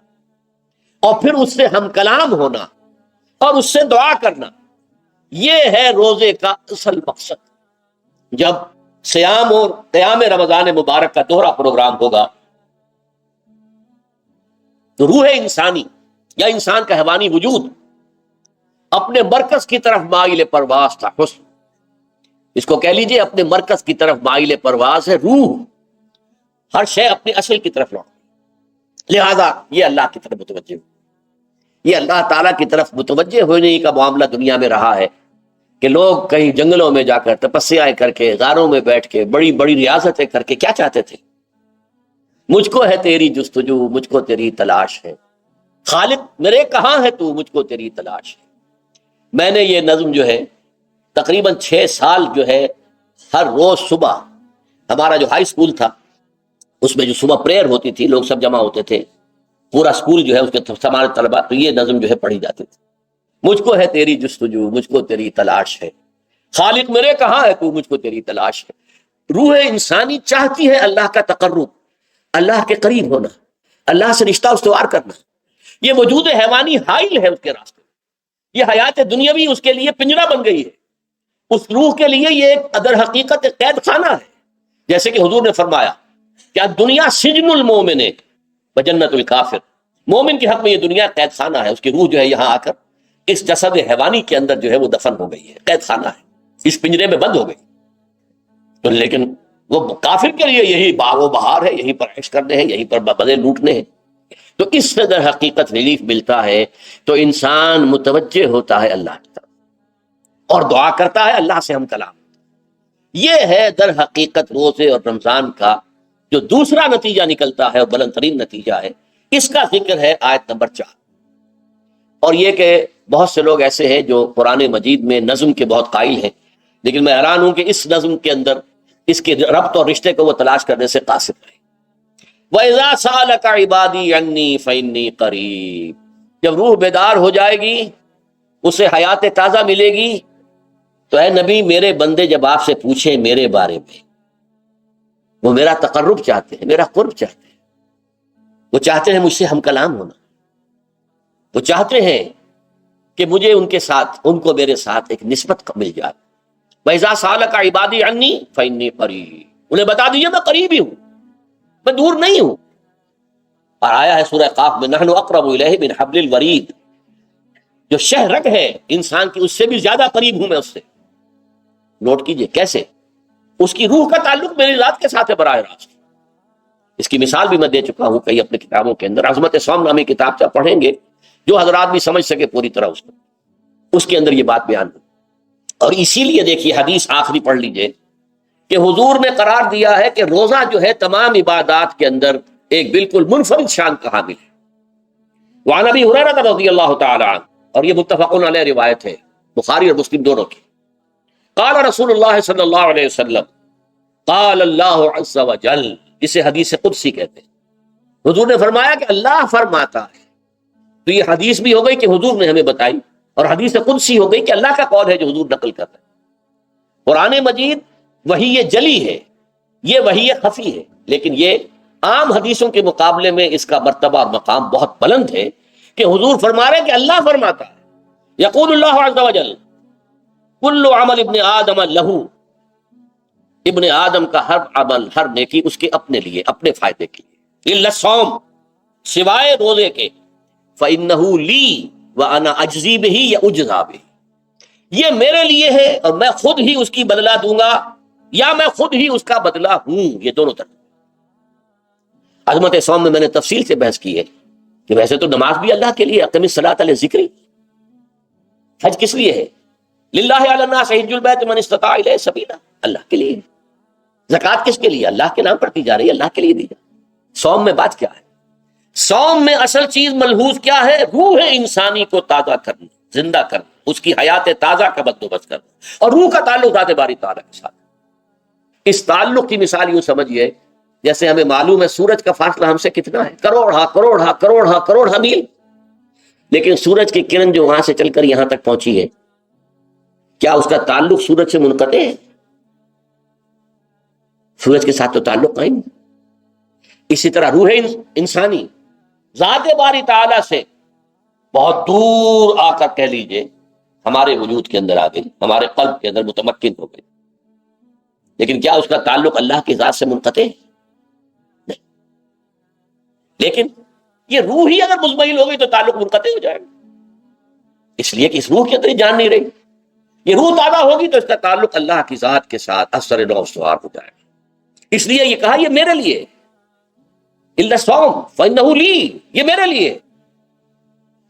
اور پھر اس سے ہم کلام ہونا اور اس سے دعا کرنا، یہ ہے روزے کا اصل مقصد. جب صیام اور قیام رمضان مبارک کا دوہرا پروگرام ہوگا تو روح انسانی یا انسان کا حیوانی وجود اپنے مرکز کی طرف مائل پرواز تھا. حسن، اس کو کہہ لیجئے اپنے مرکز کی طرف مائل پرواز ہے. روح ہر شے اپنے اصل کی طرف لوٹ، لہذا یہ اللہ کی طرف متوجہ ہو. یہ اللہ تعالیٰ کی طرف متوجہ ہونے کا معاملہ دنیا میں رہا ہے کہ لوگ کہیں جنگلوں میں جا کر تپسیائیں کر کے، غاروں میں بیٹھ کے، بڑی بڑی ریاضتیں کر کے کیا چاہتے تھے؟ مجھ کو ہے تیری جستجو، مجھ کو تیری تلاش ہے، خالق میرے کہاں ہے تو، مجھ کو تیری تلاش ہے. میں نے یہ نظم جو ہے تقریباً 6 سال جو ہے ہر روز صبح، ہمارا جو ہائی اسکول تھا اس میں جو صبح پریئر ہوتی تھی، لوگ سب جمع ہوتے تھے، پورا اسکول جو ہے اس کے ہمارے طلبا، تو یہ نظم جو ہے پڑھی جاتی تھی. مجھ کو ہے تیری جستجو، مجھ کو تیری تلاش ہے، خالق میرے کہاں ہے تو، مجھ کو تیری تلاش ہے. روح انسانی چاہتی ہے اللہ کا تقرب، اللہ کے قریب ہونا، اللہ سے رشتہ استوار کرنا. یہ وجود حیوانی حائل ہے اس کے راستے، یہ حیات دنیاوی اس کے لیے پنجرا بن گئی ہے. اس روح کے لیے یہ ایک در حقیقت قید خانہ ہے. جیسے کہ حضور نے فرمایا کہ دنیا سجن المومن و جنت الکافر، مومن کے حق میں یہ دنیا قید خانہ ہے. اس کی روح جو ہے یہاں آ کر اس جسد حیوانی کے اندر جو ہے وہ دفن ہو گئی ہے، قید خانہ ہے، اس پنجرے میں بند ہو گئی. تو لیکن وہ کافر کے لیے یہی باغ و بہار ہے، یہیں پر عیش کرنے ہیں، یہیں پر بدے لوٹنے ہیں. تو اس سے در حقیقت ریلیف ملتا ہے. تو انسان متوجہ ہوتا ہے اللہ کی طرف اور دعا کرتا ہے، اللہ سے ہم کلام. یہ ہے در حقیقت روزے اور رمضان کا جو دوسرا نتیجہ نکلتا ہے اور بلند ترین نتیجہ ہے. اس کا ذکر ہے آیت نمبر 4. اور یہ کہ بہت سے لوگ ایسے ہیں جو قرآن مجید میں نظم کے بہت قائل ہیں، لیکن میں حیران ہوں کہ اس نظم کے اندر اس کے ربط اور رشتے کو وہ تلاش کرنے سے قاصر رہے۔ وَإِذَا سَأَلَكَ عِبَادِي عَنِّي فَإِنِّي قَرِيبٌ، جب روح بیدار ہو جائے گی، اسے حیات تازہ ملے گی، تو اے نبی میرے بندے جب آپ سے پوچھیں میرے بارے میں، وہ میرا تقرب چاہتے ہیں، میرا قرب چاہتے ہیں، وہ چاہتے ہیں مجھ سے ہم کلام ہونا، وہ چاہتے ہیں کہ مجھے ان کے ساتھ، ان کو میرے ساتھ ایک نسبت مل جائے۔ وَإِذَا سَأَلَكَ عِبَادِي عَنِّي فَإِنِّي قَرِيبٌ، انہیں بتا دیجیے میں قریب ہی ہوں، میں دور نہیں ہوں۔ اور آیا ہے سورہ قاف میں نحن اقرب الیہ من حبل الورید، جو شہ رگ ہے انسان کی، اس سے بھی زیادہ قریب ہوں میں اس سے۔ نوٹ کیجئے کیسے، اس کی روح کا تعلق میری ذات کے ساتھ ہے براہ راست۔ اس کی مثال بھی میں دے چکا ہوں کئی اپنے کتابوں کے اندر، عظمت صوم نامی کتاب جب پڑھیں گے، جو حضرات بھی سمجھ سکے پوری طرح اس کے اندر یہ بات بیان ہو۔ اور اسی لیے دیکھیے حدیث آخری پڑھ لیجئے کہ حضور نے قرار دیا ہے کہ روزہ جو ہے تمام عبادات کے اندر ایک بالکل منفرد شان کا حامل ہے۔ وعن ابی ہریرہ رضی اللہ تعالی عنہ، اور یہ متفق علیہ روایت ہے، بخاری اور مسلم دونوں کی۔ قال رسول اللہ صلی اللہ علیہ وسلم، قال اللہ عز وجل، اسے حدیث قدسی کہتے ہیں۔ حضور نے فرمایا کہ اللہ فرماتا ہے، تو یہ حدیث بھی ہو گئی کہ حضور نے ہمیں بتائی، اور حدیث قدسی ہو گئی کہ اللہ کا قول ہے جو حضور نقل کر رہے ہیں۔ قرآن مجید وحی جلی ہے، یہ وحی خفی ہے، لیکن یہ عام حدیثوں کے مقابلے میں اس کا مرتبہ اور مقام بہت بلند ہے کہ حضور فرما رہے ہیں کہ اللہ فرماتا ہے۔ یقول اللہ عز وجل کل عمل ابن آدم لہو، ابن آدم کا ہر عمل، ہر نیکی اس کے اپنے لیے، اپنے فائدے کے لیے، الا الصوم، سوائے روزے کے، فإنہ لی وأنا اجزی بہ یا اجزا بہ، یہ میرے لیے ہے اور میں خود ہی اس کی بدلہ دوں گا، یا میں خود ہی اس کا بدلہ ہوں، یہ دونوں طرف۔ عظمت صوم میں میں نے تفصیل سے بحث کی ہے کہ ویسے تو نماز بھی اللہ کے لیے، اقم الصلاۃ لذکری، حج کس لیے ہے؟ للہ علی الناس حج البیت من استطاع الیہ سبیلا، اللہ کے لیے۔ زکوٰۃ کس کے لیے؟ اللہ کے نام پر دی جا رہی ہے، اللہ کے لیے دی جا رہی ہے۔ صوم میں بات کیا ہے؟ صوم میں اصل چیز ملحوظ کیا ہے؟ روح انسانی کو تازہ کرنا، زندہ کرنا، اس کی حیات تازہ کا بندوبست کرنا، اور روح کا تعلق ذات باری تعالیٰ کے ساتھ۔ اس تعلق کی مثال یوں سمجھیے جیسے ہمیں معلوم ہے سورج کا فاصلہ ہم سے کتنا ہے، کروڑ میل، لیکن سورج کی کرن جو وہاں سے چل کر یہاں تک پہنچی ہے، کیا اس کا تعلق سورج سے منقطع ہے؟ سورج کے ساتھ تو تعلق قائم ہے۔ اسی طرح روح انسانی ذات باری تعالیٰ سے بہت دور آ کر کہہ لیجئے ہمارے وجود کے اندر آ گئی، ہمارے قلب کے اندر متمکن ہو گئی، لیکن کیا اس کا تعلق اللہ کی ذات سے منقطع ہے؟ نہیں۔ لیکن یہ روح ہی اگر مزمحل ہو گئی تو تعلق منقطع ہو جائے گا، اس لیے کہ اس روح کے اندر جان نہیں رہی۔ یہ روح تازہ ہوگی تو اس کا تعلق اللہ کی ذات کے ساتھ اثر نو استوار ہو جائے گا۔ اس لیے یہ کہا یہ میرے لیے، الا الصوم فانہ لی، یہ میرے لیے،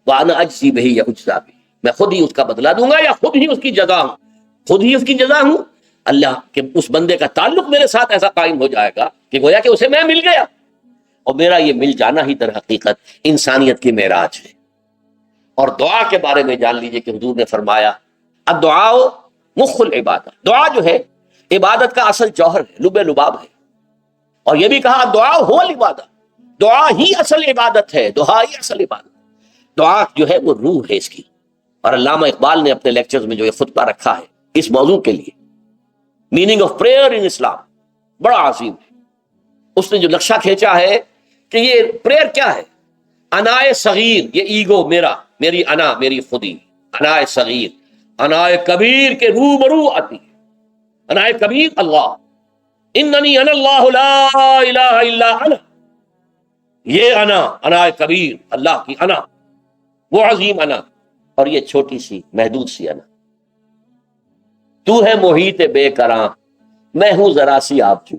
وانا اجزی بہ یا اجزا بہ، میں خود ہی اس کا بدلہ دوں گا یا خود ہی اس کی جزا ہوں، خود ہی اس کی جزا ہوں۔ اللہ کے اس بندے کا تعلق میرے ساتھ ایسا قائم ہو جائے گا کہ گویا کہ اسے میں مل گیا، اور میرا یہ مل جانا ہی در حقیقت انسانیت کی معراج ہے۔ اور دعا کے بارے میں جان لیجئے کہ حضور نے فرمایا الدعاء مخ العبادہ، دعا جو ہے عبادت کا اصل جوہر ہے، لب لباب ہے۔ اور یہ بھی کہا الدعاء هو العبادہ، دعا ہی اصل عبادت ہے، دعا ہی اصل عبادت۔ دعا جو ہے وہ روح ہے اس کی۔ اور علامہ اقبال نے اپنے لیکچرز میں جو یہ خطبہ رکھا ہے اس موضوع کے لیے، میننگ آف پریئر ان اسلام، بڑا عظیم ہے۔ اس نے جو نقشہ کھینچا ہے کہ یہ پریئر کیا ہے، انائے صغیر، یہ ایگو میرا، میری انا، میری خودی، انائے صغیر، انائے کبیر کے روبرو آتی ہے۔ انائے کبیر اللہ، اننی انا اللہ لا الہ الا انا، یہ انا، انائے کبیر اللہ کی انا، وہ عظیم انا، اور یہ چھوٹی سی محدود سی انا۔ تو ہے محیط بے کراں، میں ہوں ذرا سی آپ جو،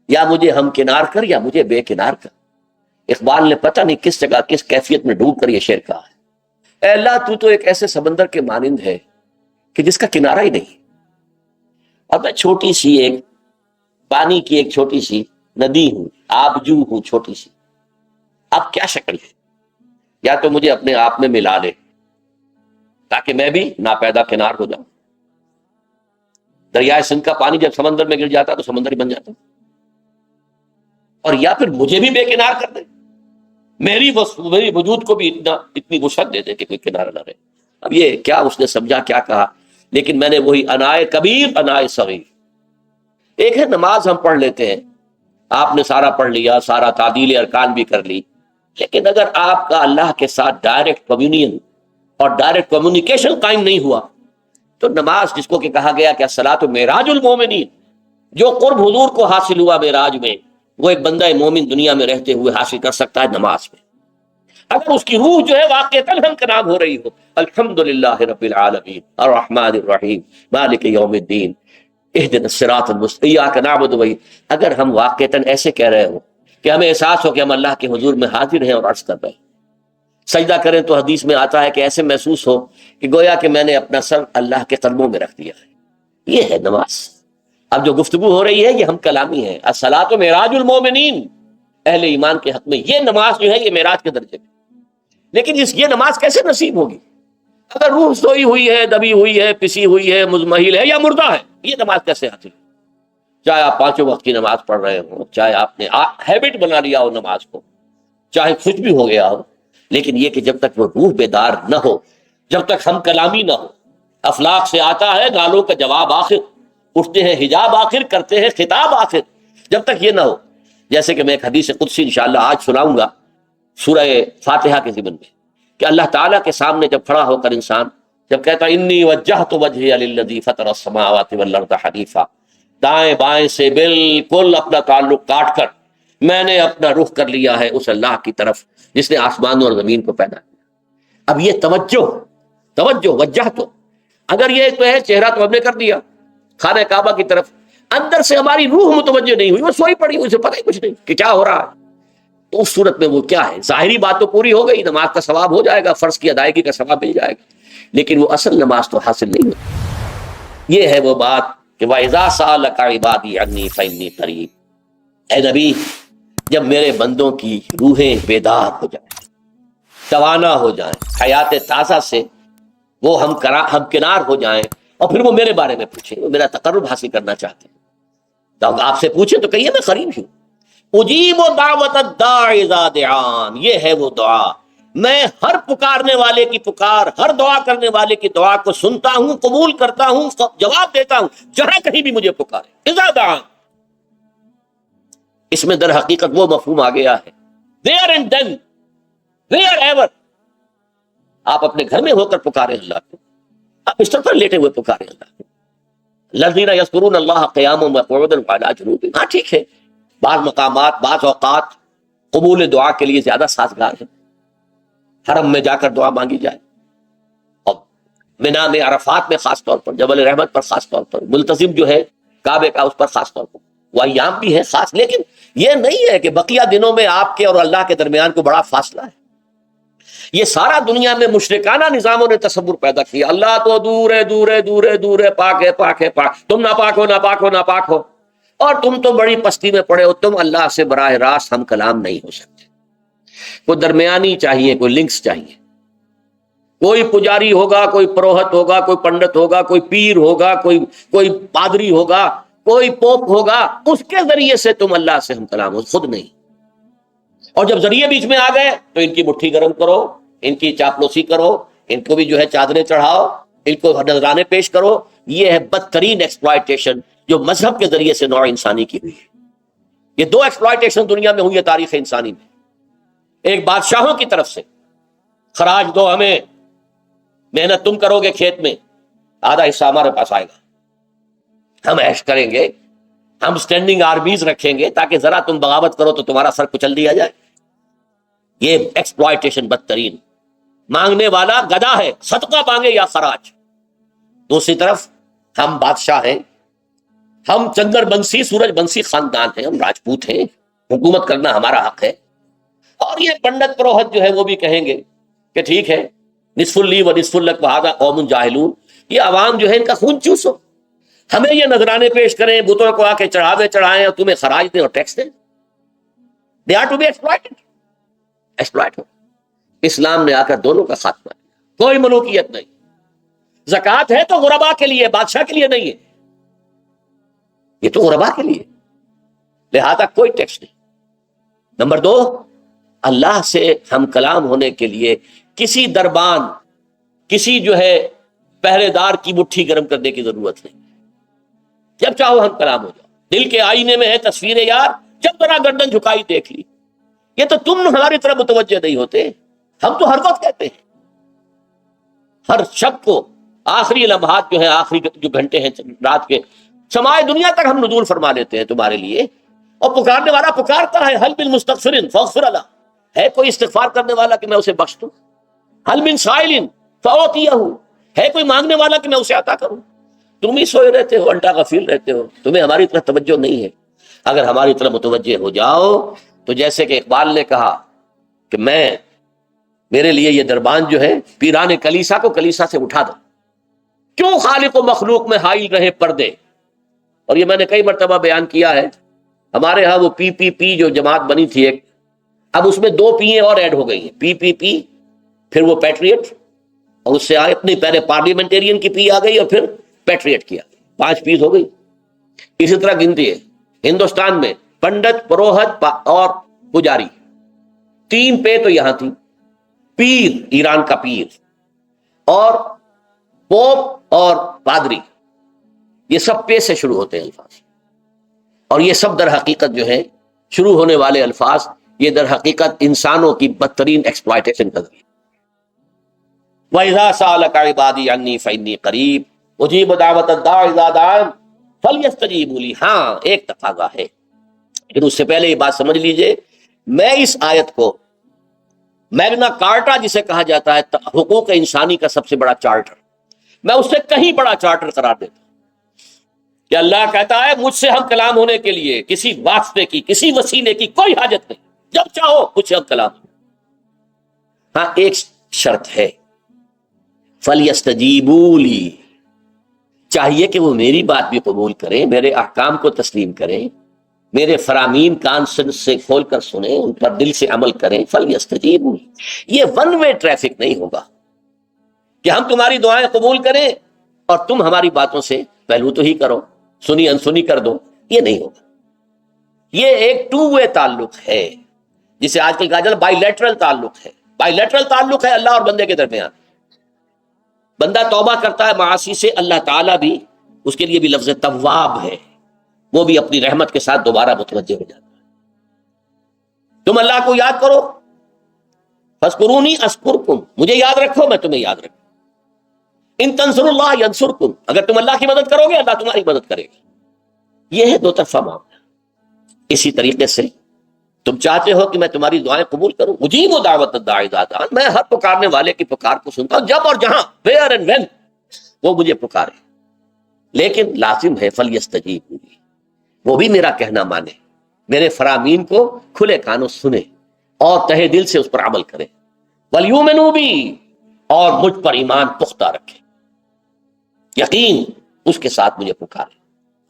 یا مجھے ہم کنار کر یا مجھے بے کنار کر۔ اقبال نے پتہ نہیں کس جگہ کس کیفیت میں ڈوب کر یہ شعر کہا ہے، اے اللہ تو ایک ایسے سمندر کے مانند ہے کہ جس کا کنارہ ہی نہیں، اور میں چھوٹی سی ایک پانی کی ایک چھوٹی سی ندی ہوں، آبجو ہوں چھوٹی سی۔ اب کیا شکل ہے؟ یا تو مجھے اپنے آپ میں ملا لے تاکہ میں بھی ناپیدا کنار ہو جاؤں. دریائے سندھ کا پانی جب سمندر میں گر جاتا تو سمندر ہی بن جاتا, اور یا پھر مجھے بھی بے کنار کر دے, میری وجود کو بھی اتنی وسعت دے دے کہ کوئی کنارہ نہ رہے. اب یہ کیا اس نے سمجھا, کیا کہا, لیکن میں نے وہی انائے کبیر انائے صغیر. ایک ہے نماز ہم پڑھ لیتے ہیں, آپ نے سارا پڑھ لیا, سارا تعدیل ارکان بھی کر لی, لیکن اگر آپ کا اللہ کے ساتھ ڈائریکٹ کمیونین اور ڈائریکٹ کمیونیکیشن قائم نہیں ہوا تو نماز, جس کو کہ کہا گیا کہ الصلاۃ معراج المومنین, جو قرب حضور کو حاصل ہوا معراج میں وہ ایک بندہ مومن دنیا میں رہتے ہوئے حاصل کر سکتا ہے نماز میں, اگر اس کی روح جو ہے واقعتاً ہم کا نام ہو رہی ہو الحمدللہ رب العالمین الرحمن الرحیم مالک یوم الدین اہدنا الصراط المستقیم ایاک نعبد و اگر ہم واقعتاً ایسے کہہ رہے ہو کہ ہمیں احساس ہو کہ ہم اللہ کے حضور میں حاضر ہیں اور عرض کر رہے ہیں, سجدہ کریں تو حدیث میں آتا ہے کہ ایسے محسوس ہو کہ گویا کہ میں نے اپنا سر اللہ کے قدموں میں رکھ دیا ہے. یہ ہے نماز. اب جو گفتگو ہو رہی ہے یہ ہم کلامی ہے. الصلاۃ معراج المومنین, اہل ایمان کے حق میں یہ نماز جو ہے یہ معراج کے درجے میں. لیکن یہ نماز کیسے نصیب ہوگی اگر روح سوئی ہوئی ہے, دبی ہوئی ہے, پسی ہوئی ہے, مزمحل ہے یا مردہ ہے؟ یہ نماز کیسے حاصل؟ چاہے آپ 5 وقت کی نماز پڑھ رہے ہوں, چاہے آپ نے ہیبٹ بنا لیا ہو نماز کو, چاہے کچھ بھی ہو گیا ہو, لیکن یہ کہ جب تک وہ روح بیدار نہ ہو, جب تک ہم کلامی نہ ہو, افلاق سے آتا ہے گالوں کا جواب آخر, اٹھتے ہیں حجاب آخر, کرتے ہیں خطاب آخر, جب تک یہ نہ ہو. جیسے کہ میں ایک حدیث قدسی انشاءاللہ آج سناؤں گا سورہ فاتحہ کے ضمن میں, کہ اللہ تعالیٰ کے سامنے جب کھڑا ہو کر انسان جب کہتا انی وجہت وجہی للذی فطر السماوات والارض حنیفا, دائیں بائیں سے بالکل اپنا تعلق کاٹ کر میں نے اپنا رخ کر لیا ہے اس اللہ کی طرف جس نے آسمانوں اور زمین کو پیدا کیا. اب یہ توجہ وجہ تو اگر یہ تو ہے چہرہ تو ہم نے کر دیا خانہ کعبہ کی طرف, اندر سے ہماری روح متوجہ نہیں ہوئی, وہ سوئی پڑی, اسے پتہ ہی کچھ نہیں کہ کیا ہو رہا ہے, تو اس صورت میں وہ کیا ہے, ظاہری بات تو پوری ہو گئی, نماز کا ثواب ہو جائے گا, فرض کی ادائیگی کا ثواب مل جائے گا, لیکن وہ اصل نماز تو حاصل نہیں ہوئی. یہ ہے وہ بات کہ وَإِذَا سَأَلَكَ عِبَادِي عَنِّي فَإِنِّي قَرِيبٌ, اے نبی جب میرے بندوں کی روحیں بیدار ہو جائیں, توانا ہو جائیں, حیات تازہ سے وہ ہم کنار ہو جائیں, اور پھر وہ میرے بارے میں پوچھیں, وہ میرا تقرب حاصل کرنا چاہتے ہیں, تو آپ سے پوچھیں تو کہیے میں قریب ہوں. اجیب دعوت الداع اذا دعان, یہ ہے وہ دعا, میں ہر پکارنے والے کی پکار, ہر دعا کرنے والے کی دعا کو سنتا ہوں, قبول کرتا ہوں, جواب دیتا ہوں جہاں کہیں بھی مجھے پکارے. اذا دعان, اس میں در حقیقت وہ مفہوم آ گیا ہے there and then, wherever. آپ اپنے گھر میں ہو کر پکارے اللہ کو, آپ بستر پر لیٹے ہوئے پکارے اللہ کو. الذین یذکرون اللہ قیاما وقعودا وعلی جنوبہم, ہاں ٹھیک ہے, بعض مقامات بعض اوقات قبول دعا کے لیے زیادہ سازگار ہے, حرم میں جا کر دعا مانگی جائے, اور مینا میں, عرفات میں خاص طور پر, جبل رحمت پر خاص طور پر, ملتزم جو ہے کعبے کا اس پر خاص طور پر, وہ ایام بھی ہے خاص, لیکن یہ نہیں ہے کہ بقیہ دنوں میں آپ کے اور اللہ کے درمیان کو بڑا فاصلہ ہے. یہ سارا دنیا میں مشرکانہ نظاموں نے تصور پیدا کیا, اللہ تو دور ہے, دور ہے, دور ہے, دور ہے, پاک ہے, پاک ہے, پاک, تم ناپاک ہو, ناپاک ہو, ناپاک ہو, اور تم تو بڑی پستی میں پڑے ہو, تم اللہ سے براہ راست ہم کلام نہیں ہو سکتے. کوئی درمیانی چاہیے, کوئی لنکس چاہیے, کوئی پجاری ہوگا, کوئی پروہت ہوگا, کوئی پنڈت ہوگا, کوئی پیر ہوگا, کوئی پادری ہوگا, کوئی پوپ ہوگا, اس کے ذریعے سے تم اللہ سے ہم کلام ہو, خود نہیں. اور جب ذریعے بیچ میں آ گئے تو ان کی مٹھی گرم کرو, ان کی چاپلوسی کرو, ان کو بھی جو ہے چادریں چڑھاؤ, ان کو نذرانے پیش کرو. یہ ہے بدترین ایکسپلائٹیشن جو مذہب کے ذریعے سے نوع انسانی کی ہوئی ہے. یہ 2 ایکسپلائٹیشن دنیا میں ہوئی ہے تاریخ انسانی میں. ایک بادشاہوں کی طرف سے خراج دو ہمیں, محنت تم کرو گے کھیت میں, آدھا حصہ ہمارے پاس آئے گا, ہم عیش کریں گے, ہم اسٹینڈنگ آرمیز رکھیں گے تاکہ ذرا تم بغاوت کرو تو تمہارا سر کچل دیا جائے. یہ ایکسپلائٹیشن بدترین. مانگنے والا گدھا ہے, صدقہ مانگے یا خراج. دوسری طرف ہم بادشاہ ہیں, ہم چندر بنسی سورج بنسی خاندان ہیں, ہم راجپوت ہیں, حکومت کرنا ہمارا حق ہے. اور یہ پنڈت پروہت جو ہے وہ بھی کہیں گے کہ ٹھیک ہے, نصف لی و نصف لک وہذا قوم جاہلون, یہ عوام جو ہے ان کا خون چوسو, ہمیں یہ نذرانے پیش کریں, بتوں کو آ کے چڑھاوے چڑھائیں اور تمہیں خراج دیں اور ٹیکس دیں. They are to be exploited. اسلام نے آ کر دونوں کا خاتمہ کیا, کوئی ملوکیت نہیں, زکوٰۃ ہے تو غربا کے لیے، بادشاہ کے لیے نہیں ہے، یہ تو غربا کے لیے، لہذا کوئی ٹیکس نہیں۔ نمبر 2، اللہ سے ہم کلام ہونے کے لیے کسی دربان، کسی جو ہے پہرے دار کی مٹھی گرم کرنے کی ضرورت نہیں، جب چاہو ہم کلام ہو جاؤ۔ دل کے آئینے میں ہے تصویر یار، جب ذرا گردن جھکائی دیکھ لی۔ یہ تو تم ہماری طرف متوجہ نہیں ہوتے، ہم تو ہر وقت کہتے ہیں، ہر شب کو آخری لمحات جو ہیں، آخری جو گھنٹے ہیں رات کے، سمائے دنیا تک ہم نزول فرما لیتے ہیں تمہارے لیے، اور پکارنے والا پکارتا ہے، حل من مستغفر فاغفر له، ہے کوئی استغفار کرنے والا کہ میں اسے بخش دوں، حل من سائل فاعطیہ، ہے کوئی مانگنے والا کہ میں اسے عطا کروں۔ تم ہی سوئے رہتے ہو، الٹا غفیل رہتے ہو، تمہیں ہماری طرف توجہ نہیں ہے۔ اگر ہماری طرف متوجہ ہو جاؤ تو جیسے کہ اقبال نے کہا کہ میرے لیے یہ دربان جو ہے پیران کلیسا کو کلیسا سے اٹھا دو، کیوں خالق و مخلوق میں حائل رہے پردے۔ اور یہ میں نے کئی مرتبہ بیان کیا ہے، ہمارے ہاں وہ پی جو جماعت بنی تھی ایک، اب اس میں 2 پییں اور ایڈ ہو گئی ہیں، پی پھر وہ پیٹریٹ، اور اس سے اپنی پہلے پارلیمنٹیرین کی پی آ گئی اور پھر پیٹریٹ کیا، 5 پیز ہو گئی۔ اسی طرح گنتی ہے ہندوستان میں پنڈت، پروہت اور پجاری، 3 پے تو یہاں تھی، پیر ایران کا پیر، اور پوپ اور پادری، یہ سب پے سے شروع ہوتے ہیں الفاظ، اور یہ سب در حقیقت جو ہے شروع ہونے والے الفاظ، یہ در حقیقت انسانوں کی بدترین ایکسپلائٹیشن کا ذریعہ۔ وَإِذَا سَأَلَكَ عِبَادِي عَنِّي فَإِنِّي قَرِيبٌ أُجِيبُ دَعْوَةَ الدَّاعِ إِذَا دَعَانِ فَلْيَسْتَجِيبُوا لِي۔ ہاں ایک تقاضا ہے، لیکن اس سے پہلے یہ بات سمجھ لیجئے، میں اس آیت کو میگنا کارٹا جسے کہا جاتا ہے حقوق انسانی کا سب سے بڑا چارٹر، میں اس سے کہیں بڑا چارٹر قرار دیتا ہوں کہ اللہ کہتا ہے مجھ سے ہم کلام ہونے کے لیے کسی واسطے کی، کسی وسیلے کی کوئی حاجت نہیں، جب چاہو مجھ سے ہم کلام ہو۔ ہاں ایک شرط ہے، فَلْيَسْتَجِيبُوا لِي، چاہیے کہ وہ میری بات بھی قبول کریں، میرے احکام کو تسلیم کریں، میرے فرامین کان سے کھول کر سنیں، ان پر دل سے عمل کریں۔ فَلْيَسْتَجِيبُوا لِي، یہ ون وے ٹریفک نہیں ہوگا کہ ہم تمہاری دعائیں قبول کریں اور تم ہماری باتوں سے پہلو تو ہی کرو، سنی انسنی کر دو، یہ نہیں ہوگا۔ یہ ایک 2 وے تعلق ہے، جسے آج کل کہا جاتا ہے بائی لیٹرل تعلق ہے۔ بائی لیٹرل تعلق ہے اللہ اور بندے کے درمیان، بندہ توبہ کرتا ہے معاصی سے، اللہ تعالیٰ بھی اس کے لیے بھی لفظ تواب ہے، وہ بھی اپنی رحمت کے ساتھ دوبارہ متوجہ ہو جاتا ہے۔ تم اللہ کو یاد کرو، فاذکرونی اذکرکم، مجھے یاد رکھو میں تمہیں یاد رکھوں۔ ان تنصروا اللہ ینصرکم، اگر تم اللہ کی مدد کرو گے اللہ تمہاری مدد کرے گا۔ یہ ہے 2 طرفہ معاملہ۔ اسی طریقے سے تم چاہتے ہو کہ میں تمہاری دعائیں قبول کروں، اجیب دعوت الداعی اذا دعان، میں ہر پکارنے والے کی پکار کو سنتا ہوں، جب اور جہاں، ویئر اینڈ وین وہ مجھے پکارے، لیکن لازم ہے فلیستجیبوا لی، وہ بھی میرا کہنا مانے، میرے فرامین کو کھلے کانوں سنے اور تہہ دل سے اس پر عمل کرے، ولیؤمنوا بی، اور مجھ پر ایمان پختہ رکھے، یقین اس کے ساتھ مجھے پکارے،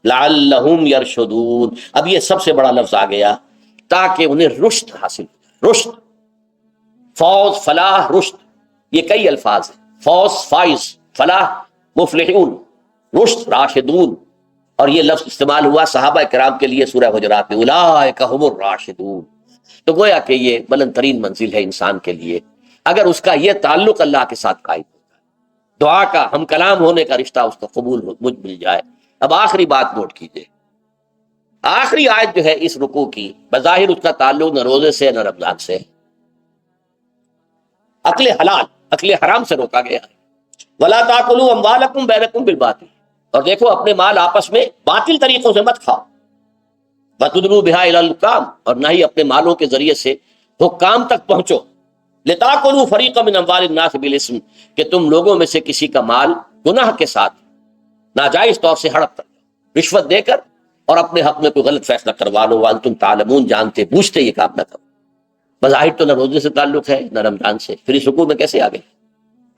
لعلہم یرشدون۔ اب یہ سب سے بڑا لفظ آ گیا، تاکہ انہیں رشد حاصل ہو۔ رشد، فوز، فلاح، رشد، یہ کئی الفاظ ہیں، فوز فائز، فلاح مفلحون، رشد راشدون، اور یہ لفظ استعمال ہوا صحابہ کرام کے لیے سورہ حجرات میں، اولئک ھم الراشدون۔ تو گویا کہ یہ بلند ترین منزل ہے انسان کے لیے، اگر اس کا یہ تعلق اللہ کے ساتھ قائم ہوتا ہے، دعا کا ہم کلام ہونے کا رشتہ اس کا قبول مل جائے۔ اب آخری بات نوٹ کیجئے، آخری آیت جو ہے اس رکوع کی، بظاہر اس کا تعلق نہ روزے سے نہ رمضان سے، اکل حلال، اکل حرام سے روکا گیا ہے۔ وَلَا تَأْكُلُوا أَمْوَالَكُمْ بَيْنَكُمْ بِالْبَاطِلِ، اور دیکھو اپنے مال آپس میں باطل طریقوں سے مت کھاؤ، وَتُدْلُوا بِهَا إِلَى الْحُكَّامِ، اور نہ ہی اپنے مالوں کے ذریعے سے حکام تک پہنچو، لِتَأْكُلُوا فَرِيقًا مِنْ أَمْوَالِ النَّاسِ بِالْإِثْمِ، کہ تم لوگوں میں سے کسی کا مال گناہ کے ساتھ ناجائز طور سے ہڑپ کر، رشوت دے کر، اور اپنے حق میں کوئی غلط فیصلہ کروا لو، وانتم تعلمون، جانتے بوجھتے یہ کام نہ کرو۔ بظاہر تو نہ روزے سے تعلق ہے نہ رمضان سے، پھر اس رکوع میں کیسے آ گئے؟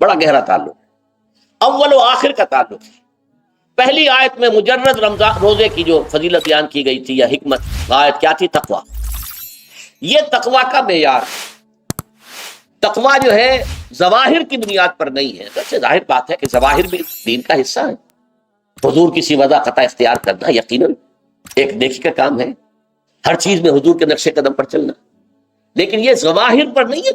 بڑا گہرا تعلق ہے، اول و آخر کا تعلق ہے۔ پہلی آیت میں مجرد رمضان روزے کی جو فضیلت بیان کی گئی تھی یا حکمت، آیت کیا تھی؟ تقوی۔ یہ تقوی کا معیار، تقویٰ جو ہے ظواہر کی بنیاد پر نہیں ہے. ویسے ظاہر بات ہے کہ ظواہر بھی دین کا حصہ ہے. حضور کی سوا قطع اختیار کرنا یقیناً ایک نیکی کا کام ہے، ہر چیز میں حضور کے نقش قدم پر چلنا، لیکن یہ ظواہر پر نہیں ہے.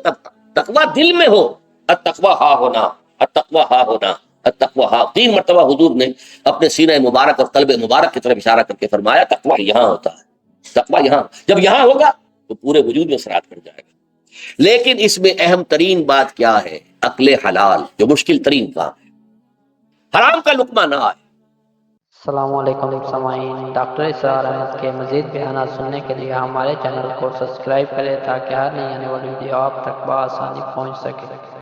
تقویٰ دل میں ہو. التقویٰ ہا ہونا، التقویٰ ہا ہونا، التقویٰ ہا. 3 مرتبہ حضور نے اپنے سینہ مبارک اور قلب مبارک کی طرف اشارہ کر کے فرمایا تقویٰ یہاں ہوتا ہے. تقویٰ یہاں، جب یہاں ہوگا تو پورے وجود میں اثرات کر جائے گا. لیکن اس میں اہم ترین بات کیا ہے؟ عقل حلال، جو مشکل ترین کام ہے. حرام کا لقمہ نہ آئے. السلام علیکم سامعین، ڈاکٹر اسرار احمد کے مزید بیانات سننے کے لیے ہمارے چینل کو سبسکرائب کریں تاکہ ہر نئی آنے والی ویڈیو آپ تک بآسانی پہنچ سکے.